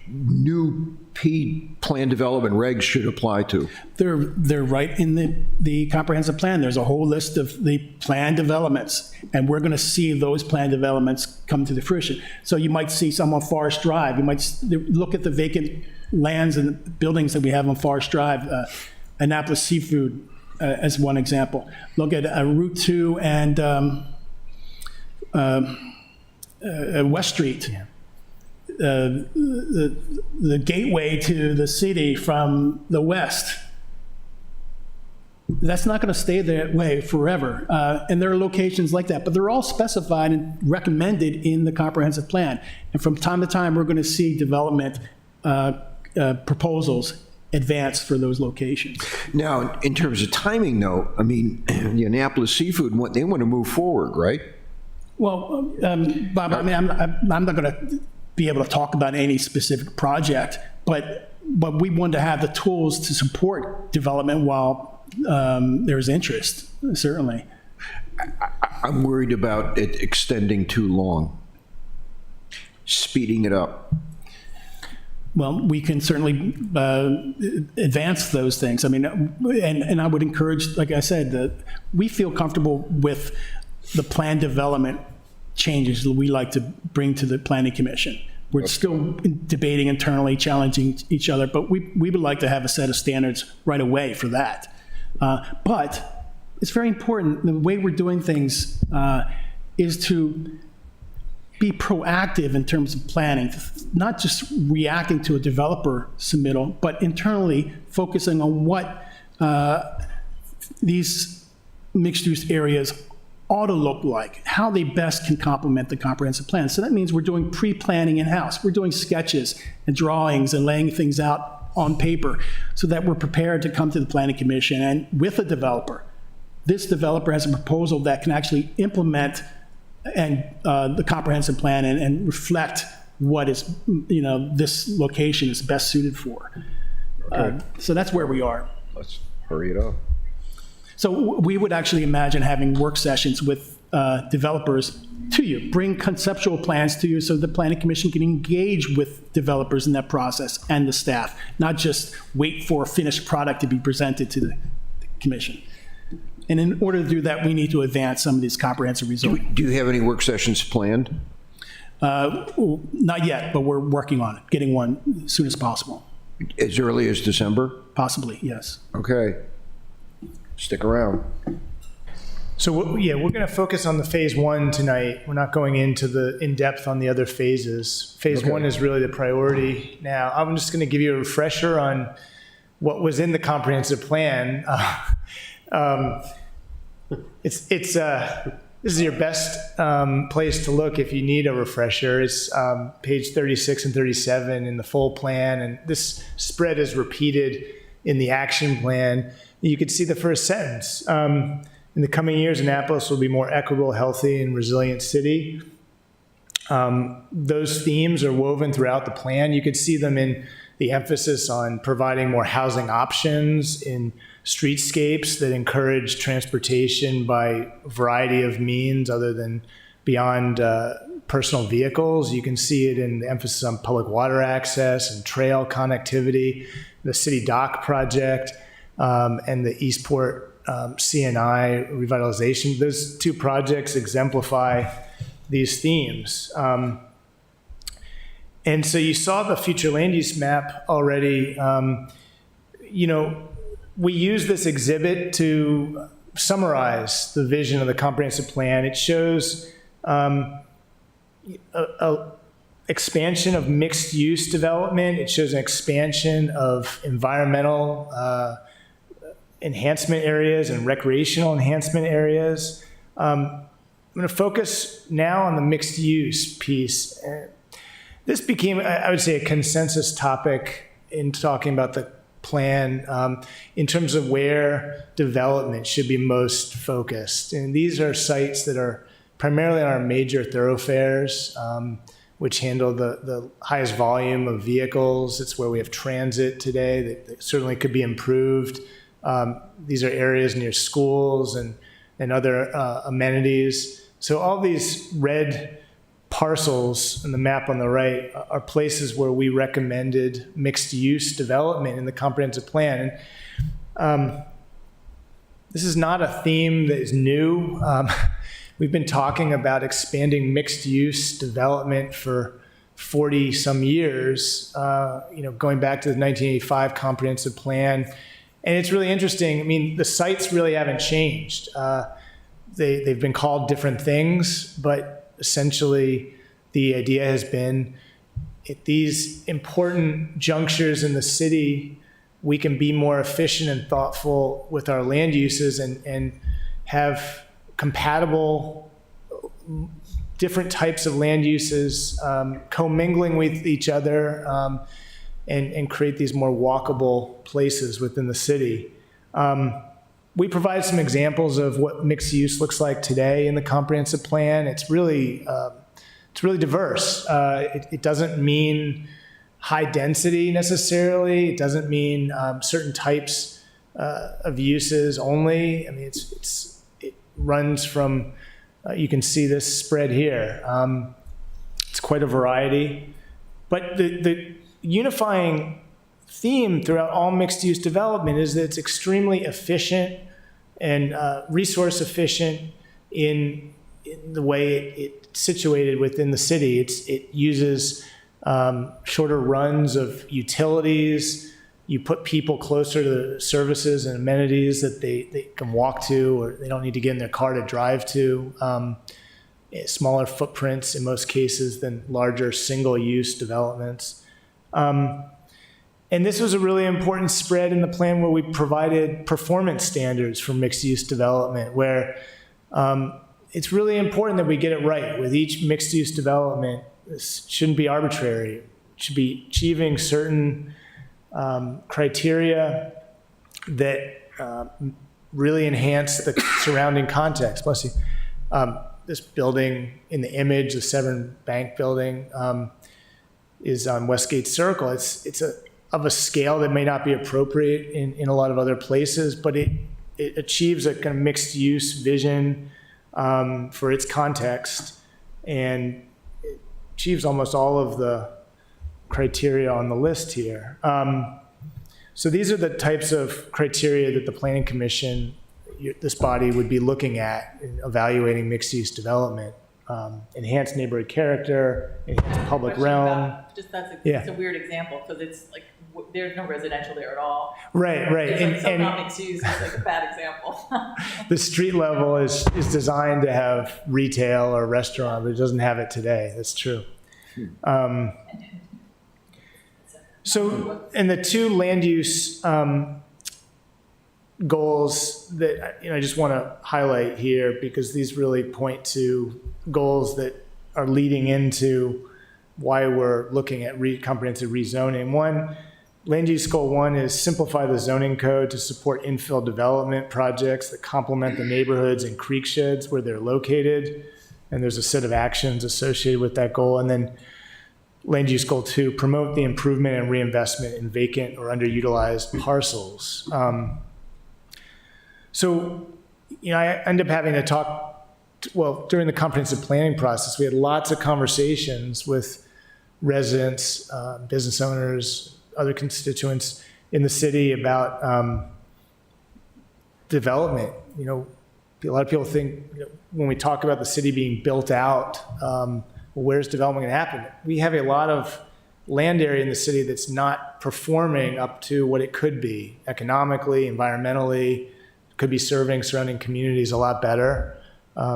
new plan development regs should apply to? They're right in the comprehensive plan. There's a whole list of the planned developments, and we're going to see those planned developments come to the fruition. So you might see some on Forest Drive. You might look at the vacant lands and buildings that we have on Forest Drive, Annapolis Seafood as one example. Look at Route 2 and West Street. Yeah. the gateway to the city from the west. That's not going to stay that way forever. And there are locations like that, but they're all specified and recommended in the comprehensive plan. And from time to time, we're going to see development proposals advance for those locations. Now, in terms of timing, though, I mean, the Annapolis Seafood, they want to move forward, right? Well, Bob, I mean, I'm not going to be able to talk about any specific project, but we want to have the tools to support development while there's interest, certainly. I'm worried about it extending too long, speeding it up. Well, we can certainly advance those things. I mean, and I would encourage, like I said, that we feel comfortable with the plan development changes that we like to bring to the Planning Commission. We're still debating internally, challenging each other, but we would like to have a set of standards right away for that. But it's very important, the way we're doing things is to be proactive in terms of planning, not just reacting to a developer submittal, but internally focusing on what these mixed-use areas ought to look like, how they best can complement the comprehensive plan. So that means we're doing pre-planning in-house. We're doing sketches and drawings and laying things out on paper so that we're prepared to come to the Planning Commission and with a developer. This developer has a proposal that can actually implement and the comprehensive plan and reflect what is, this location is best suited for. So that's where we are. Let's hurry it up. So we would actually imagine having work sessions with developers to you, bring conceptual plans to you so the Planning Commission can engage with developers in that process and the staff, not just wait for a finished product to be presented to the commission. And in order to do that, we need to advance some of these comprehensive rezoning. Do you have any work sessions planned? Not yet, but we're working on it, getting one as soon as possible. As early as December? Possibly, yes. Okay. Stick around. So we're going to focus on the phase one tonight. We're not going into the in-depth on the other phases. Phase one is really the priority now. I'm just going to give you a refresher on what was in the comprehensive plan. This is your best place to look if you need a refresher. It's page 36 and 37 in the full plan, and this spread is repeated in the action plan. You could see the first sentence. In the coming years, Annapolis will be more equitable, healthy, and resilient city. Those themes are woven throughout the plan. You could see them in the emphasis on providing more housing options, in streetscapes that encourage transportation by a variety of means other than beyond personal vehicles. You can see it in the emphasis on public water access and trail connectivity, the city dock project, and the Eastport CNI revitalization. Those two projects exemplify these themes. And so you saw the future land use map already. We use this exhibit to summarize the vision of the comprehensive plan. It shows a expansion of mixed use development. It shows an expansion of environmental enhancement areas and recreational enhancement areas. I'm going to focus now on the mixed use piece. This became, I would say, a consensus topic in talking about the plan in terms of where development should be most focused. And these are sites that are primarily on our major thoroughfares, which handle the highest volume of vehicles. It's where we have transit today that certainly could be improved. These are areas near schools and other amenities. So all these red parcels in the map on the right are places where we recommended mixed use development in the comprehensive plan. And this is not a theme that is new. We've been talking about expanding mixed use development for 40 some years, going back to the 1985 comprehensive plan. And it's really interesting. I mean, the sites really haven't changed. They've been called different things, but essentially the idea has been at these important junctures in the city, we can be more efficient and thoughtful with our land uses and have compatible different types of land uses commingling with each other and create these more walkable places within the city. We provide some examples of what mixed use looks like today in the comprehensive plan. It's really diverse. It doesn't mean high density necessarily. It doesn't mean certain types of uses only. I mean, it runs from, you can see this spread here. It's quite a variety. But the unifying theme throughout all mixed-use development is that it's extremely efficient and resource efficient in the way it's situated within the city. It uses shorter runs of utilities. You put people closer to the services and amenities that they can walk to, or they don't need to get in their car to drive to. Smaller footprints in most cases than larger single-use developments. And this was a really important spread in the plan where we provided performance standards for mixed-use development, where it's really important that we get it right with each mixed-use development. This shouldn't be arbitrary. It should be achieving certain criteria that really enhance the surrounding context. Bless you. This building in the image, the Severn Bank building, is on Westgate Circle. It's of a scale that may not be appropriate in a lot of other places, but it achieves a kind of mixed use vision for its context, and it achieves almost all of the criteria on the list here. So these are the types of criteria that the Planning Commission, this body, would be looking at in evaluating mixed-use development. Enhanced neighborhood character, enhanced public realm. It's a weird example because it's like there's no residential there at all. Right. It's like not mixed use. It's like a bad example. The street level is designed to have retail or restaurant, but it doesn't have it today. That's true. So, and the two land use goals that I just want to highlight here, because these really point to goals that are leading into why we're looking at comprehensive rezoning. One, land use goal 1 is simplify the zoning code to support infill development projects that complement the neighborhoods and creek sheds where they're located. And there's a set of actions associated with that goal. And then land use goal 2, promote the improvement and reinvestment in vacant or underutilized parcels. So, I end up having to talk, during the comprehensive planning process, we had lots of conversations with residents, business owners, other constituents in the city about development. A lot of people think when we talk about the city being built out, where's development going to happen? We have a lot of land area in the city that's not performing up to what it could be economically, environmentally, could be serving surrounding communities a lot better.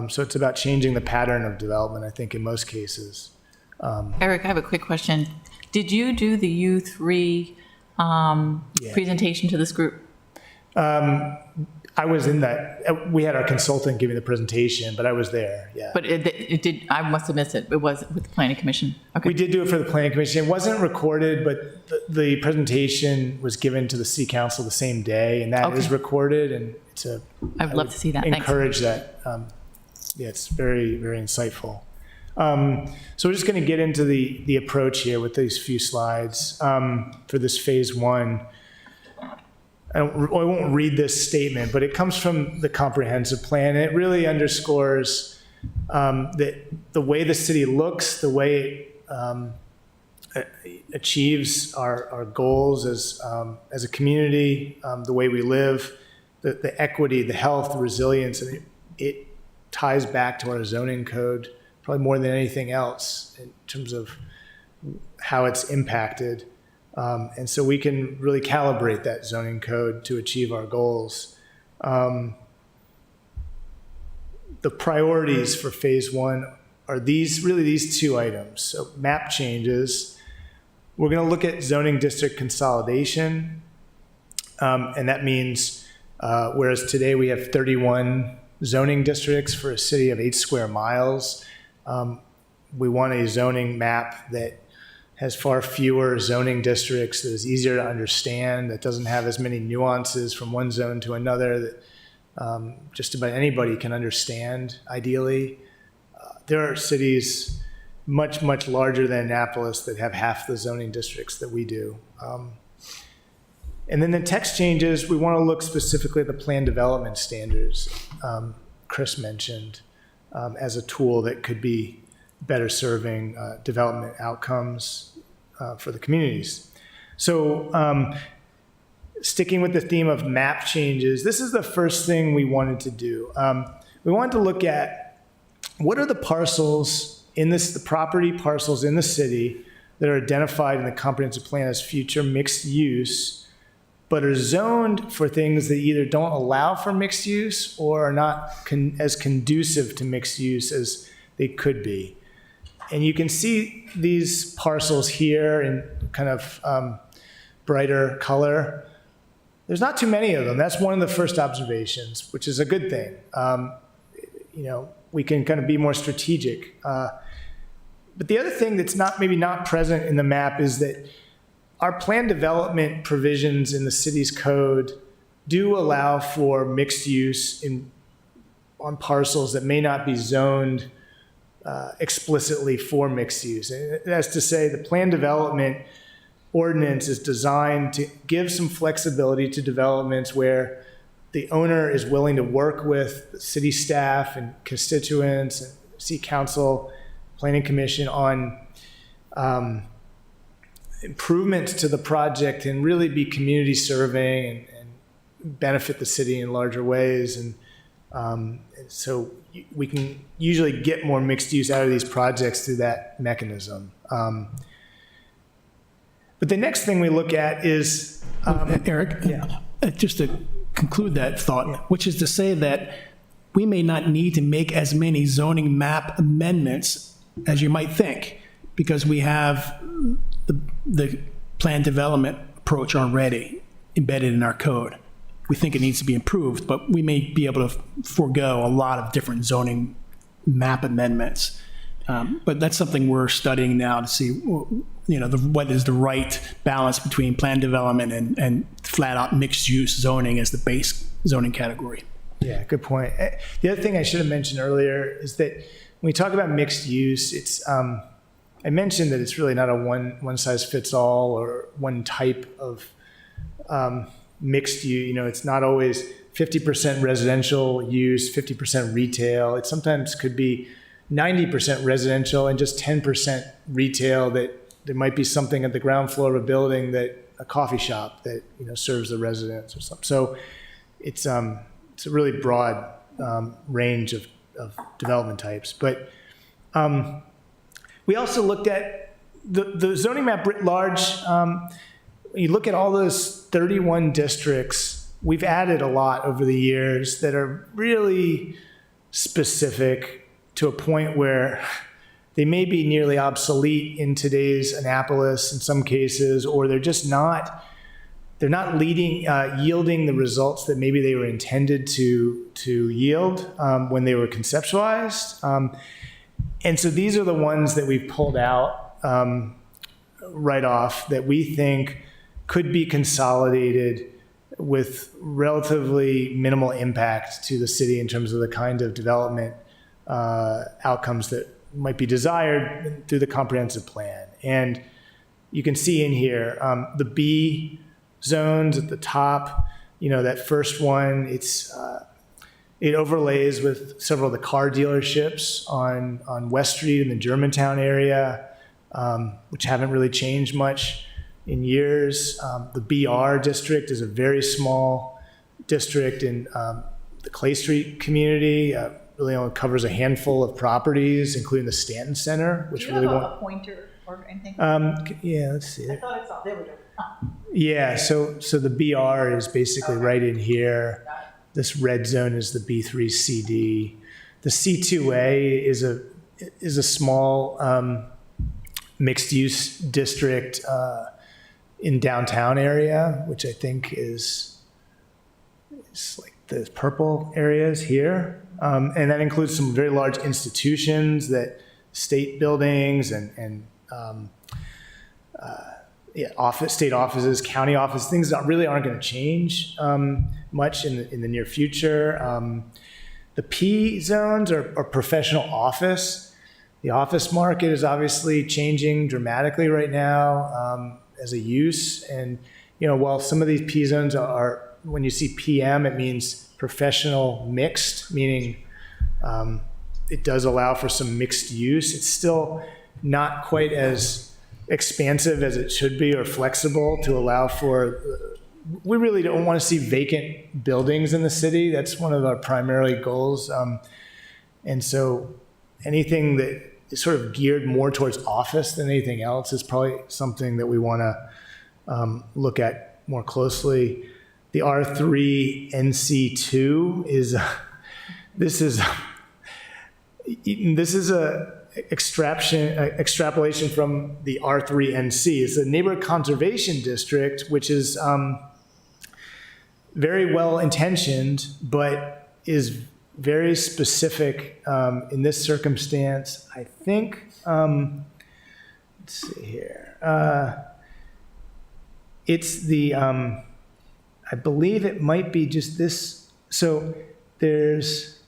So it's about changing the pattern of development, I think, in most cases. Eric, I have a quick question. Did you do the U3 presentation to this group? I was in that. We had our consultant give me the presentation, but I was there, yeah. But it did, I must have missed it. It was with the Planning Commission. Okay. We did do it for the Planning Commission. It wasn't recorded, but the presentation was given to the City Council the same day, and that is recorded, and it's a... I'd love to see that. Encourage that. It's very, very insightful. So we're just going to get into the approach here with these few slides for this phase 1. I won't read this statement, but it comes from the comprehensive plan. And it really underscores that the way the city looks, the way it achieves our goals as a community, the way we live, the equity, the health, the resilience, and it ties back to our zoning code probably more than anything else in terms of how it's impacted. And so we can really calibrate that zoning code to achieve our goals. The priorities for phase 1 are these two items. So map changes, We're going to look at zoning district consolidation. And that means, whereas today we have 31 zoning districts for a city of 8 square miles, we want a zoning map that has far fewer zoning districts, that is easier to understand, that doesn't have as many nuances from one zone to another, that just about anybody can understand, ideally. There are cities much, much larger than Annapolis that have half the zoning districts that we do. And then the text changes, we want to look specifically at the plan development standards Chris mentioned as a tool that could be better serving development outcomes for the communities. So sticking with the theme of map changes, this is the first thing we wanted to do. We wanted to look at what are the parcels in this, the property parcels in the city that are identified in the comprehensive plan as future mixed use, but are zoned for things that either don't allow for mixed use or are not as conducive to mixed use as they could be. And you can see these parcels here in kind of brighter color. There's not too many of them. That's one of the first observations, which is a good thing. We can kind of be more strategic. But the other thing that's maybe not present in the map is that our plan development provisions in the city's code do allow for mixed use on parcels that may not be zoned explicitly for mixed use. And that's to say, the plan development ordinance is designed to give some flexibility to developments where the owner is willing to work with the city staff and constituents and city council, planning commission on improvements to the project and really be community serving and benefit the city in larger ways. And so we can usually get more mixed use out of these projects through that mechanism. But the next thing we look at is... Eric, just to conclude that thought, which is to say that we may not need to make as many zoning map amendments as you might think, because we have the plan development approach already embedded in our code. We think it needs to be improved, but we may be able to forego a lot of different zoning map amendments. But that's something we're studying now to see, what is the right balance between plan development and flat out mixed use zoning as the base zoning category. Yeah, good point. The other thing I should have mentioned earlier is that when we talk about mixed use, it's I mentioned that it's really not a one size fits all or one type of mixed use. It's not always 50% residential use, 50% retail. It sometimes could be 90% residential and just 10% retail, that there might be something at the ground floor of a building, that a coffee shop that serves the residents or something. So it's a really broad range of development types. But we also looked at the zoning map writ large. You look at all those 31 districts, we've added a lot over the years that are really specific to a point where they may be nearly obsolete in today's Annapolis in some cases, or they're just not, yielding the results that maybe they were intended to yield when they were conceptualized. And so these are the ones that we've pulled out right off that we think could be consolidated with relatively minimal impact to the city in terms of the kind of development outcomes that might be desired through the comprehensive plan. And you can see in here the B zones at the top, that first one, it overlays with several of the car dealerships on West Street in the Germantown area, which haven't really changed much in years. The BR district is a very small district in the Clay Street community. Really only covers a handful of properties, including the Stanton Center, which really won't. a pointer or anything? Yeah, let's see. I thought I saw, there we go. Yeah, so the BR is basically right in here. This red zone is the B3CD. The C2A is a small mixed-use district in downtown area, which I think is like the purple areas here. And that includes some very large institutions, that state buildings and state offices, county offices, things that really aren't going to change much in the near future. The P zones are professional office. The office market is obviously changing dramatically right now as a use. And, while some of these P zones are, when you see PM, it means professional mixed, meaning it does allow for some mixed use. It's still not quite as expansive as it should be, or flexible to allow for. We really don't want to see vacant buildings in the city. That's one of our primary goals. And so anything that is sort of geared more towards office than anything else is probably something that we want to look at more closely. The R3 NC2 is this is a extrapolation from the R3 NC. It's a neighborhood conservation district, which is very well intentioned, but is very specific in this circumstance. I think, let's see here. It's the, I believe it might be just this. So it's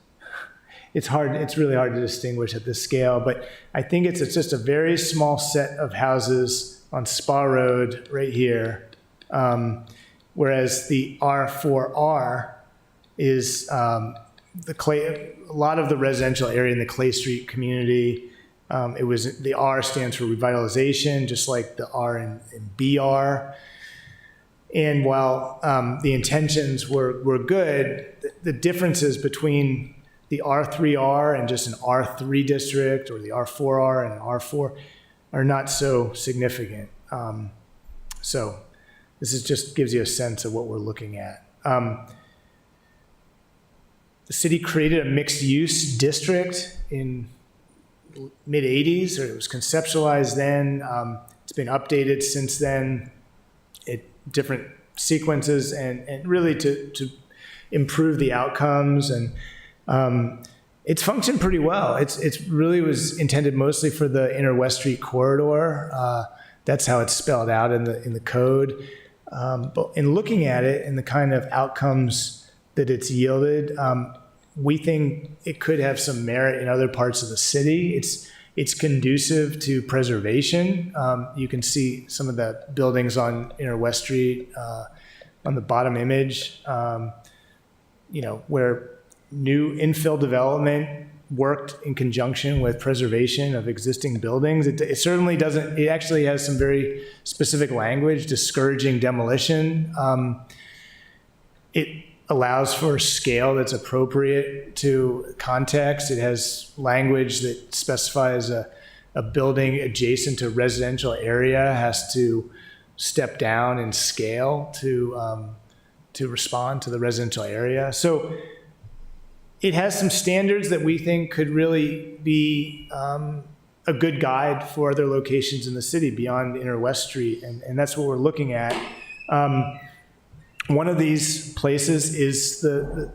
really hard to distinguish at this scale, but I think it's just a very small set of houses on Spa Road right here. Whereas the R4R is a lot of the residential area in the Clay Street community. The R stands for revitalization, just like the R in BR. And while the intentions were good, the differences between the R3R and just an R3 district, or the R4R and an R4, are not so significant. So this just gives you a sense of what we're looking at. The city created a mixed-use district in mid-'80s, or it was conceptualized then. It's been updated since then, different sequences, and really to improve the outcomes. And it's functioned pretty well. It's really was intended mostly for the inner West Street corridor. That's how it's spelled out in the code. But in looking at it and the kind of outcomes that it's yielded, we think it could have some merit in other parts of the city. It's conducive to preservation. You can see some of the buildings on inner West Street on the bottom image, where new infill development worked in conjunction with preservation of existing buildings. It certainly doesn't, it actually has some very specific language discouraging demolition. It allows for scale that's appropriate to context. It has language that specifies a building adjacent to residential area has to step down in scale to respond to the residential area. So it has some standards that we think could really be a good guide for other locations in the city beyond inner West Street, and that's what we're looking at. One of these places is the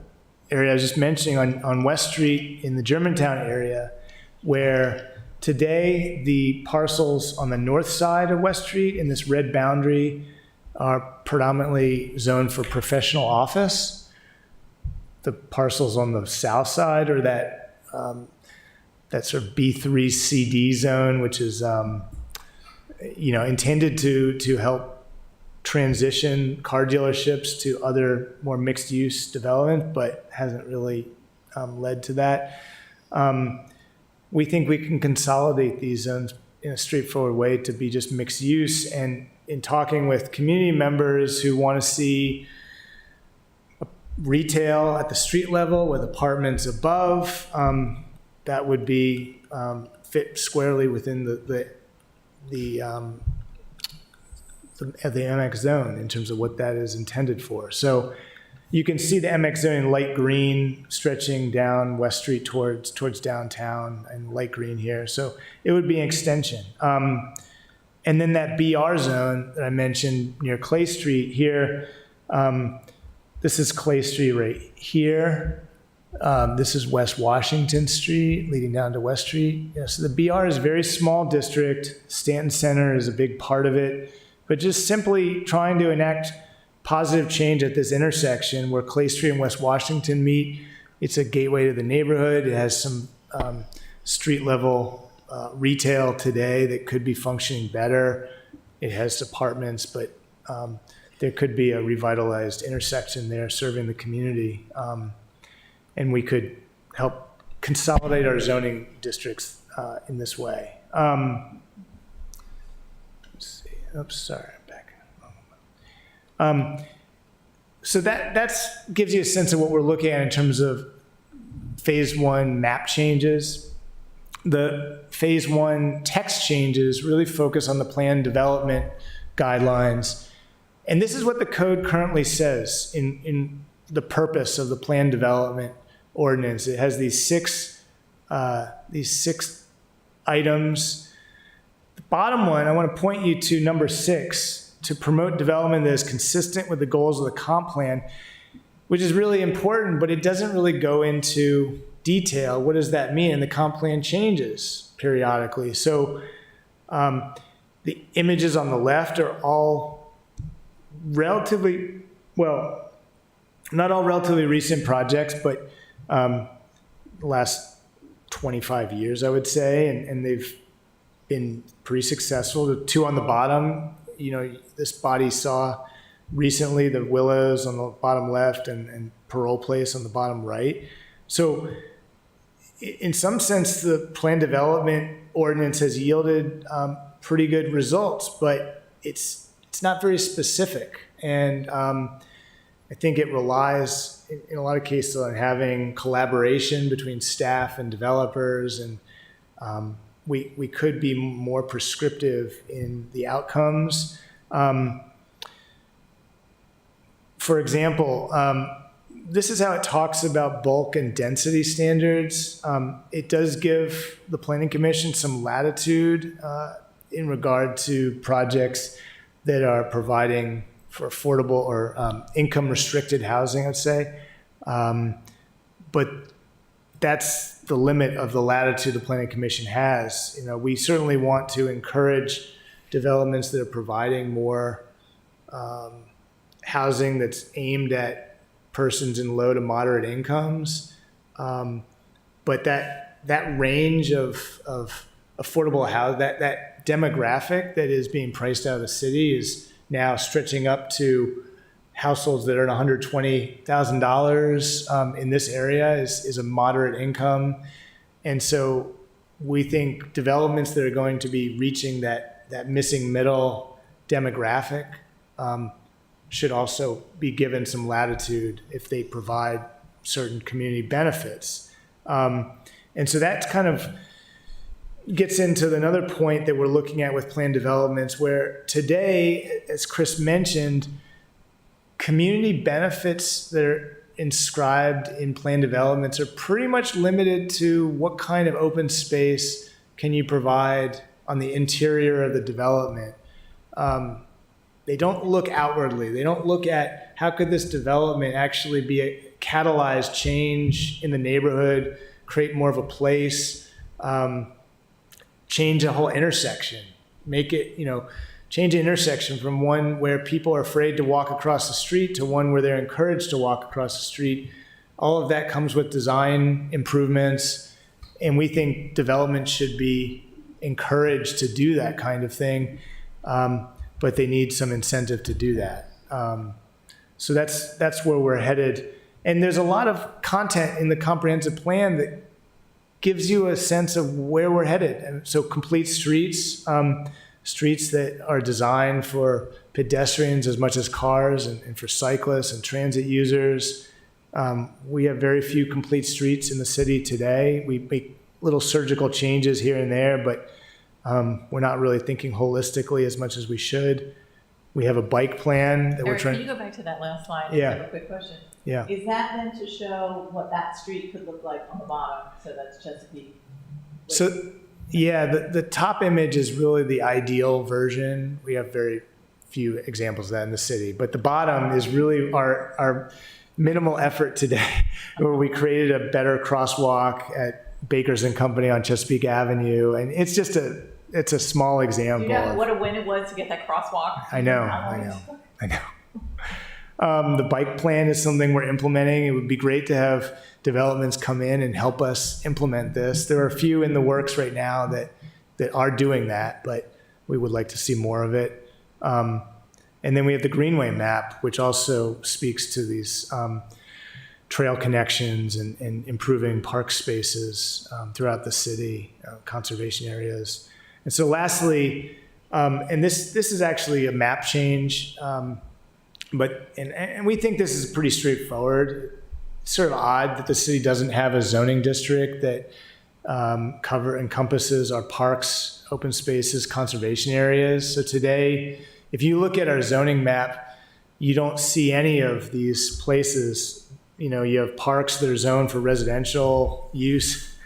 area I was just mentioning on West Street in the Germantown area, where today the parcels on the north side of West Street in this red boundary are predominantly zoned for professional office. The parcels on the south side are that sort of B3 CD zone, which is intended to help transition car dealerships to other more mixed use development, but hasn't really led to that. We think we can consolidate these zones in a straightforward way to be just mixed use. And in talking with community members who want to see retail at the street level with apartments above, that would be fit squarely within the MX zone in terms of what that is intended for. So you can see the MX zone in light green stretching down West Street towards downtown, and light green here. So it would be an extension. And then that BR zone that I mentioned near Clay Street here, this is Clay Street right here. This is West Washington Street leading down to West Street. Yeah, so the BR is a very small district. Stanton Center is a big part of it. But just simply trying to enact positive change at this intersection where Clay Street and West Washington meet. It's a gateway to the neighborhood. It has some street level retail today that could be functioning better. It has apartments, but there could be a revitalized intersection there serving the community. And we could help consolidate our zoning districts in this way. Let's see. Oops, sorry, I'm back. So that's gives you a sense of what we're looking at in terms of phase one map changes. The phase one text changes really focus on the plan development guidelines. And this is what the code currently says in the purpose of the plan development ordinance. It has these six items. The bottom one, I want to point you to number 6, to promote development that is consistent with the goals of the comp plan, which is really important, but it doesn't really go into detail. What does that mean? And the comp plan changes periodically. So the images on the left are all relatively, well, not all relatively recent projects, but the last 25 years, I would say, and they've been pretty successful. The two on the bottom, this body saw recently the Willows on the bottom left and Parole Place on the bottom right. So in some sense, the plan development ordinance has yielded pretty good results, but it's not very specific. And I think it relies in a lot of cases on having collaboration between staff and developers, and we could be more prescriptive in the outcomes. For example, this is how it talks about bulk and density standards. It does give the Planning Commission some latitude in regard to projects that are providing for affordable or income restricted housing, I'd say. But that's the limit of the latitude the Planning Commission has. We certainly want to encourage developments that are providing more housing that's aimed at persons in low to moderate incomes. But that range of affordable housing, that demographic that is being priced out of the city is now stretching up to households that earn $120,000 in this area is a moderate income. And so we think developments that are going to be reaching that missing middle demographic should also be given some latitude if they provide certain community benefits. And so that kind of gets into another point that we're looking at with plan developments, where today, as Chris mentioned, community benefits that are inscribed in plan developments are pretty much limited to what kind of open space can you provide on the interior of the development. They don't look outwardly. They don't look at how could this development actually be a catalyzed change in the neighborhood, create more of a place, change a whole intersection, make it, change the intersection from one where people are afraid to walk across the street to one where they're encouraged to walk across the street. All of that comes with design improvements, and we think development should be encouraged to do that kind of thing, but they need some incentive to do that. So that's where we're headed. And there's a lot of content in the comprehensive plan that gives you a sense of where we're headed. And so complete streets, streets that are designed for pedestrians as much as cars, and for cyclists and transit users. We have very few complete streets in the city today. We make little surgical changes here and there, but we're not really thinking holistically as much as we should. We have a bike plan that we're Eric, trying. can you go back to that last slide? Yeah. I have a quick question. Yeah. Is that then to show what that street could look like on the bottom? So that's Chesapeake. So, yeah, the top image is really the ideal version. We have very few examples of that in the city, but the bottom is really our minimal effort today, where we created a better crosswalk at Bakers and Company on Chesapeake Avenue, and it's a small example. You know of- what a win it was to get that crosswalk? I know. The bike plan is something we're implementing. It would be great to have developments come in and help us implement this. There are a few in the works right now that are doing that, but we would like to see more of it. And then we have the Greenway map, which also speaks to these trail connections and improving park spaces throughout the city, conservation areas. And so lastly, and this is actually a map change, but we think this is pretty straightforward. It's sort of odd that the city doesn't have a zoning district that encompasses our parks, open spaces, conservation areas. So today, if you look at our zoning map, you don't see any of these places. You know, you have parks that are zoned for residential use.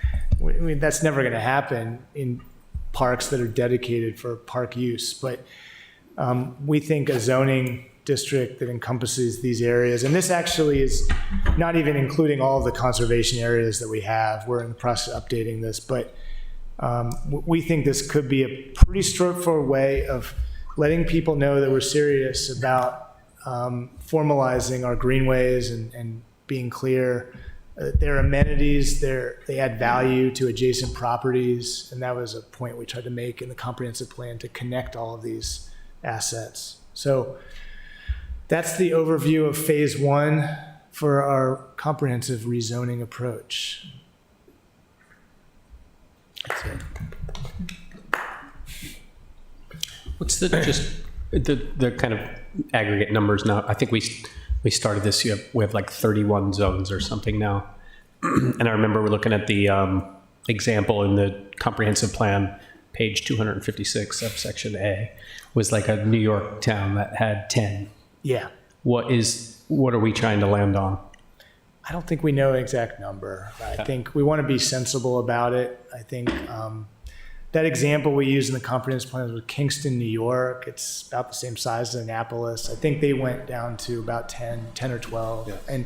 I mean, that's never going to happen in parks that are dedicated for park use. But we think a zoning district that encompasses these areas, and this actually is not even including all of the conservation areas that we have. We're in the process of updating this, but we think this could be a pretty straightforward way of letting people know that we're serious about formalizing our greenways and being clear. They're amenities, they add value to adjacent properties, and that was a point we tried to make in the comprehensive plan to connect all of these assets. So that's the overview of phase one for our comprehensive rezoning approach. That's it. What's the kind of aggregate numbers now? I think we started this, we have like 31 zones or something now. And I remember we're looking at the example in the comprehensive plan, page 256, subsection A, was like a New York town that had 10. Yeah. What are we trying to land on? I don't think we know an exact number. I think we want to be sensible about it. I think that example we use in the comprehensive plan was Kingston, New York. It's about the same size as Annapolis. I think they went down to about 10 or 12. Yeah.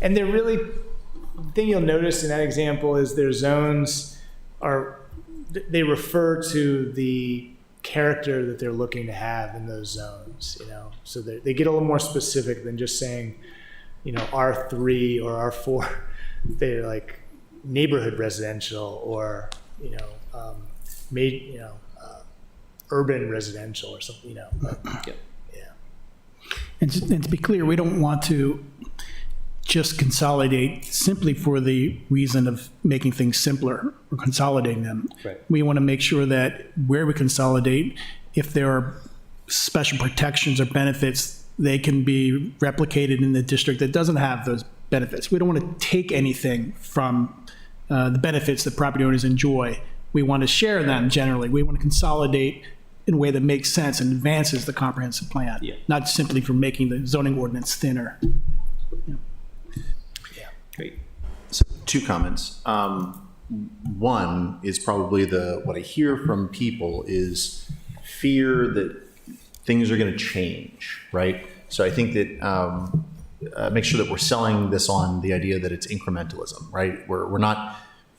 And they're really, the thing you'll notice in that example is their zones they refer to the character that they're looking to have in those zones, you know. So they get a little more specific than just saying, you know, R3 or R4. They're like neighborhood residential or, you know, urban residential or something, you know. Yeah. And to be clear, we don't want to just consolidate simply for the reason of making things simpler or consolidating them. Right. We want to make sure that where we consolidate, if there are special protections or benefits, they can be replicated in the district that doesn't have those benefits. We don't want to take anything from the benefits that property owners enjoy. We want to share them generally. We want to consolidate in a way that makes sense and advances the comprehensive plan, not simply for making the zoning ordinance thinner. Great. So 2 comments. One is probably what I hear from people is fear that things are going to change, right? So I think that make sure that we're selling this on the idea that it's incrementalism, right?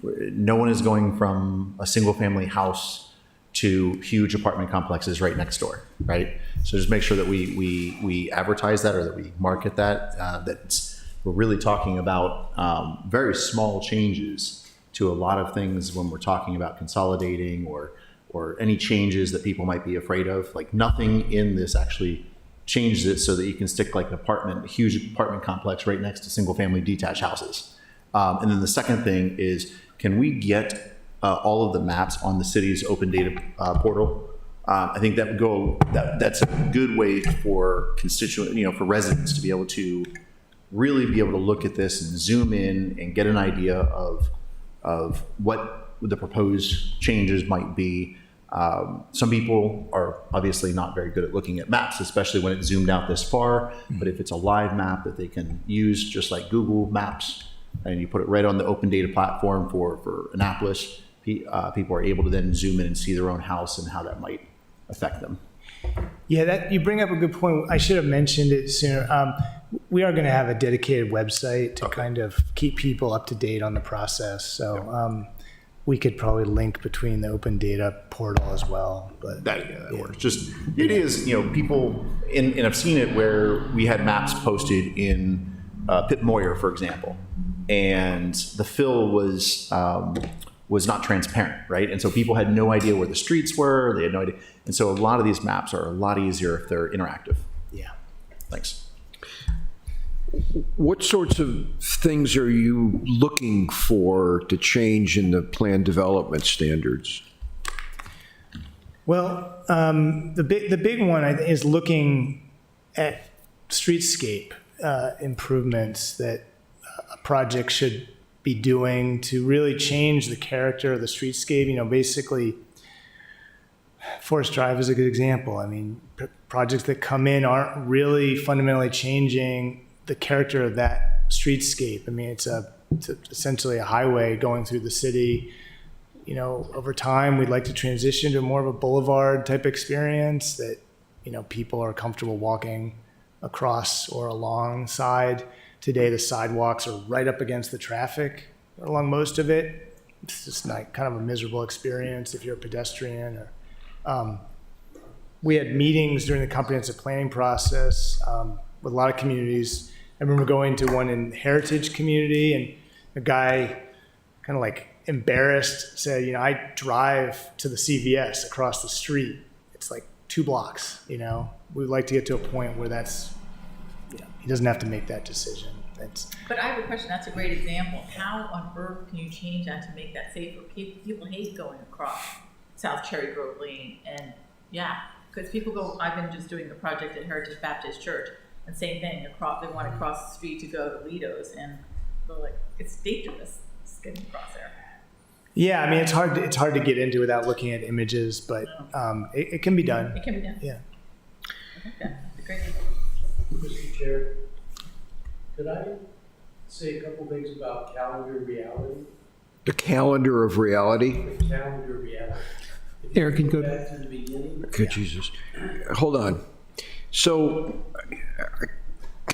No one is going from a single family house to huge apartment complexes right next door, right? So just make sure that we advertise that or that we market that, we're really talking about very small changes to a lot of things when we're talking about consolidating or any changes that people might be afraid of. Like nothing in this actually changes it so that you can stick like a huge apartment complex right next to single family detached houses. And then the second thing is, can we get all of the maps on the city's open data portal? I think that's a good way for for residents to be able to really be able to look at this and zoom in and get an idea of what the proposed changes might be. Some people are obviously not very good at looking at maps, especially when it's zoomed out this far. But if it's a live map that they can use, just like Google Maps, and you put it right on the open data platform for Annapolis, people are able to then zoom in and see their own house and how that might affect them. Yeah, that you bring up a good point. I should have mentioned it sooner. We are going to have a dedicated website to kind of keep people up to date on the process. So we could probably link between the open data portal as well. But That works. Just, it is, people, and I've seen it where we had maps posted in Pip Moyer, for example, and the fill was not transparent, right? And so people had no idea where the streets were. They had no idea. And so a lot of these maps are a lot easier if they're interactive. yeah. Thanks. What sorts of things are you looking for to change in the plan development standards? Well, the big one I think is looking at streetscape improvements that a project should be doing to really change the character of the streetscape. Basically, Forest Drive is a good example. I mean, projects that come in aren't really fundamentally changing the character of that streetscape. I mean, it's essentially a highway going through the city. Over time, we'd like to transition to more of a boulevard type experience that, people are comfortable walking across or alongside. Today, the sidewalks are right up against the traffic along most of it. It's just not kind of a miserable experience if you're a pedestrian. We had meetings during the comprehensive planning process with a lot of communities. I remember going to one in Heritage Community, and the guy kind of like embarrassed said, I drive to the CVS across the street. It's like 2 blocks, We'd like to get to a point where he doesn't have to make that decision. But I have a question. That's a great example. How on earth can you change that to make that safer? People hate going across South Cherry Grove Lane, and because people go. I've been just doing the project at Heritage Baptist Church, and same thing. They want to cross the street to go to Lido's, and they're like, it's dangerous getting across there. Yeah, I mean, it's hard to get into without looking at images, but it can be done. It can be done. Yeah. Okay, that's a great. Mr. Chair, could I say a couple things about calendar reality? The calendar of reality? Calendar reality. If Eric, can you go back to the beginning. Okay, Jesus. Hold on. So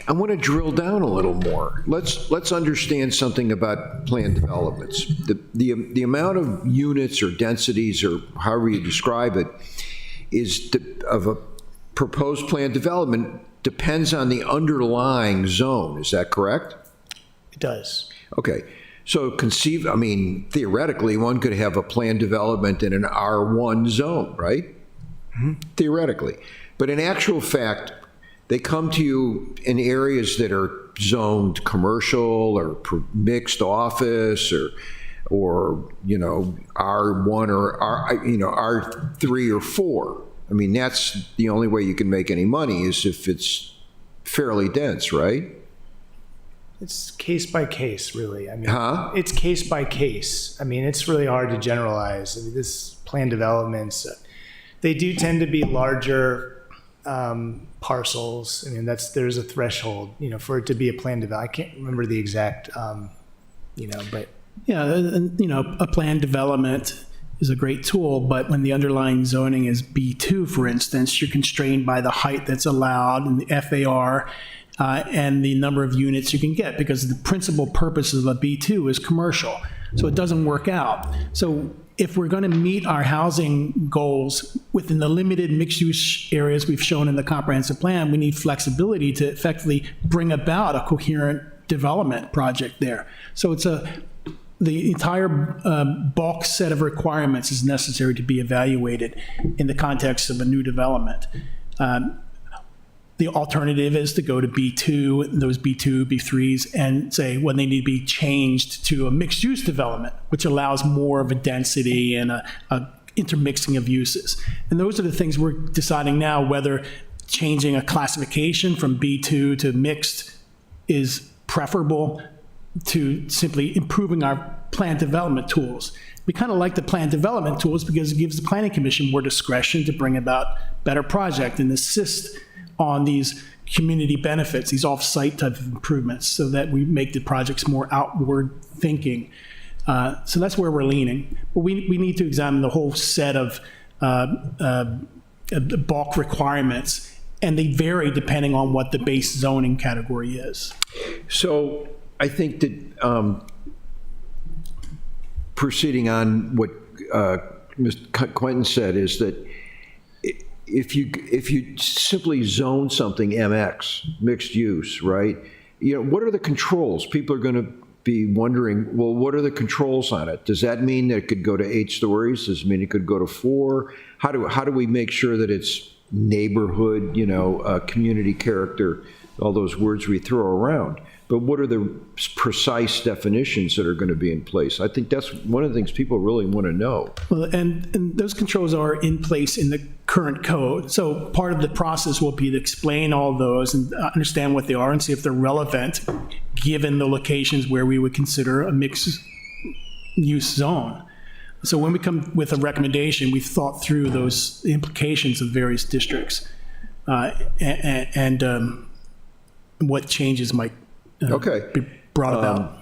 I want to drill down a little more. Let's understand something about plan developments. The amount of units or densities or however you describe it of a proposed plan development depends on the underlying zone. Is that correct? It does. Okay. So theoretically, one could have a plan development in an R1 zone, right? Mm-hmm. Theoretically. But in actual fact, they come to you in areas that are zoned commercial or mixed office or R1 or R3 or 4. I mean, that's the only way you can make any money is if it's fairly dense, right? It's case by case, really. I mean, It's case by case. I mean, it's really hard to generalize. I mean, this plan developments, they do tend to be larger parcels. I mean, there's a threshold, for it to be a plan development. I can't remember the exact, but. Yeah, a planned development is a great tool, but when the underlying zoning is B2, for instance, you're constrained by the height that's allowed and the FAR and the number of units you can get, because the principal purpose of a B2 is commercial. So it doesn't work out. So if we're going to meet our housing goals within the limited mixed-use areas we've shown in the comprehensive plan, we need flexibility to effectively bring about a coherent development project there. So the entire bulk set of requirements is necessary to be evaluated in the context of a new development. The alternative is to go to B2, those B2, B3s, and say when they need to be changed to a mixed-use development, which allows more of a density and a intermixing of uses. And those are the things we're deciding now, whether changing a classification from B2 to mixed is preferable to simply improving our plan development tools. We kind of like the plan development tools because it gives the planning commission more discretion to bring about better project and assist on these community benefits, these off-site type of improvements, so that we make the projects more outward thinking. So that's where we're leaning. But we need to examine the whole set of bulk requirements, and they vary depending on what the base zoning category is. So I think that proceeding on what Mr. Quentin said is that if you simply zone something MX, mixed use, right? What are the controls? People are going to be wondering, well, what are the controls on it? Does that mean that it could go to 8 stories? Does it mean it could go to 4? How do we make sure that it's neighborhood, community character, all those words we throw around? But what are the precise definitions that are going to be in place? I think that's one of the things people really want to know. Well, and those controls are in place in the current code. So part of the process will be to explain all those and understand what they are and see if they're relevant given the locations where we would consider a mixed use zone. So when we come with a recommendation, we've thought through those implications of various districts and what changes might be brought about.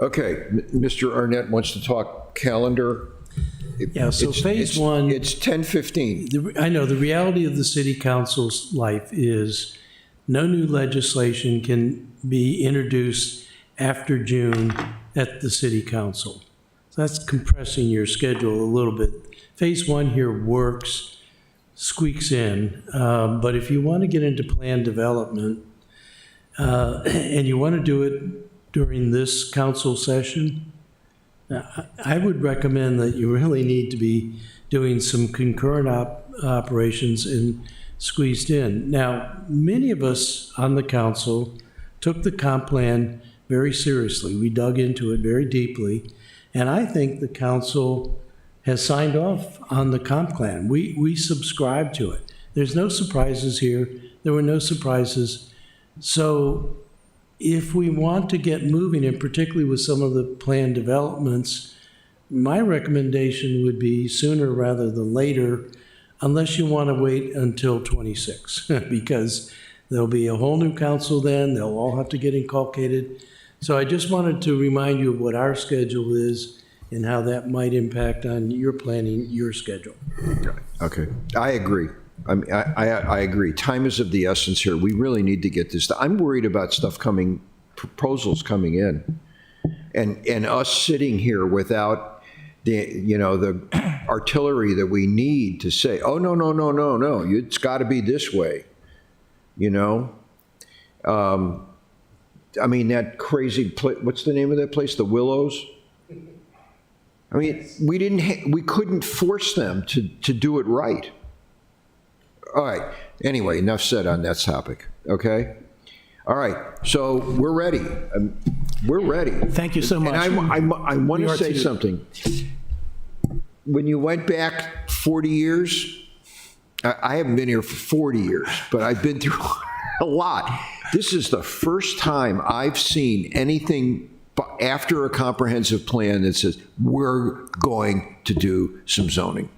Okay, Mr. Arnett wants to talk calendar. Yeah, so phase one. It's 10:15. I know the reality of the city council's life is no new legislation can be introduced after June at the city council. So that's compressing your schedule a little bit. Phase one here works, squeaks in, but if you want to get into plan development and you want to do it during this council session, I would recommend that you really need to be doing some concurrent operations and squeezed in. Now, many of us on the council took the comp plan very seriously. We dug into it very deeply, and I think the council has signed off on the comp plan. We subscribe to it. There's no surprises here. There were no surprises. So if we want to get moving, and particularly with some of the planned developments, my recommendation would be sooner rather than later, unless you want to wait until 26, because there'll be a whole new council then. They'll all have to get inculcated. So I just wanted to remind you of what our schedule is and how that might impact on your planning, your schedule. Okay, I agree. I agree. Time is of the essence here. We really need to get this. I'm worried about proposals coming in, and us sitting here without the artillery that we need to say, oh no, it's got to be this way. I mean, that crazy place. What's the name of that place? The Willows. I mean, we couldn't force them to do it right. All right. Anyway, enough said on that topic. Okay. All right. So we're ready. We're ready. Thank you so much. And I want We to are say too. something. When you went back 40 years, I haven't been here for 40 years, but I've been through a lot. This is the first time I've seen anything after a comprehensive plan that says, we're going to do some zoning.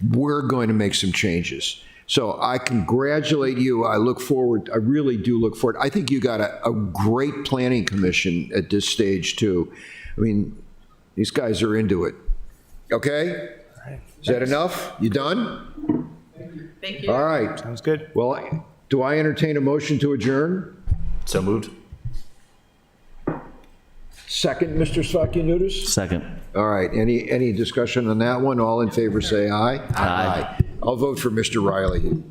We're going to make some changes. So I congratulate you. I really do look forward. I think you got a great planning commission at this stage too. I mean, these guys are into it. Okay? Is that enough? You done? Thank you. All right. Sounds good. Well, do I entertain a motion to adjourn? So moved. Second, Mr. Sakianudis? Second. All right, any discussion on that one? All in favor, say aye. Aye. I'll vote for Mr. Riley.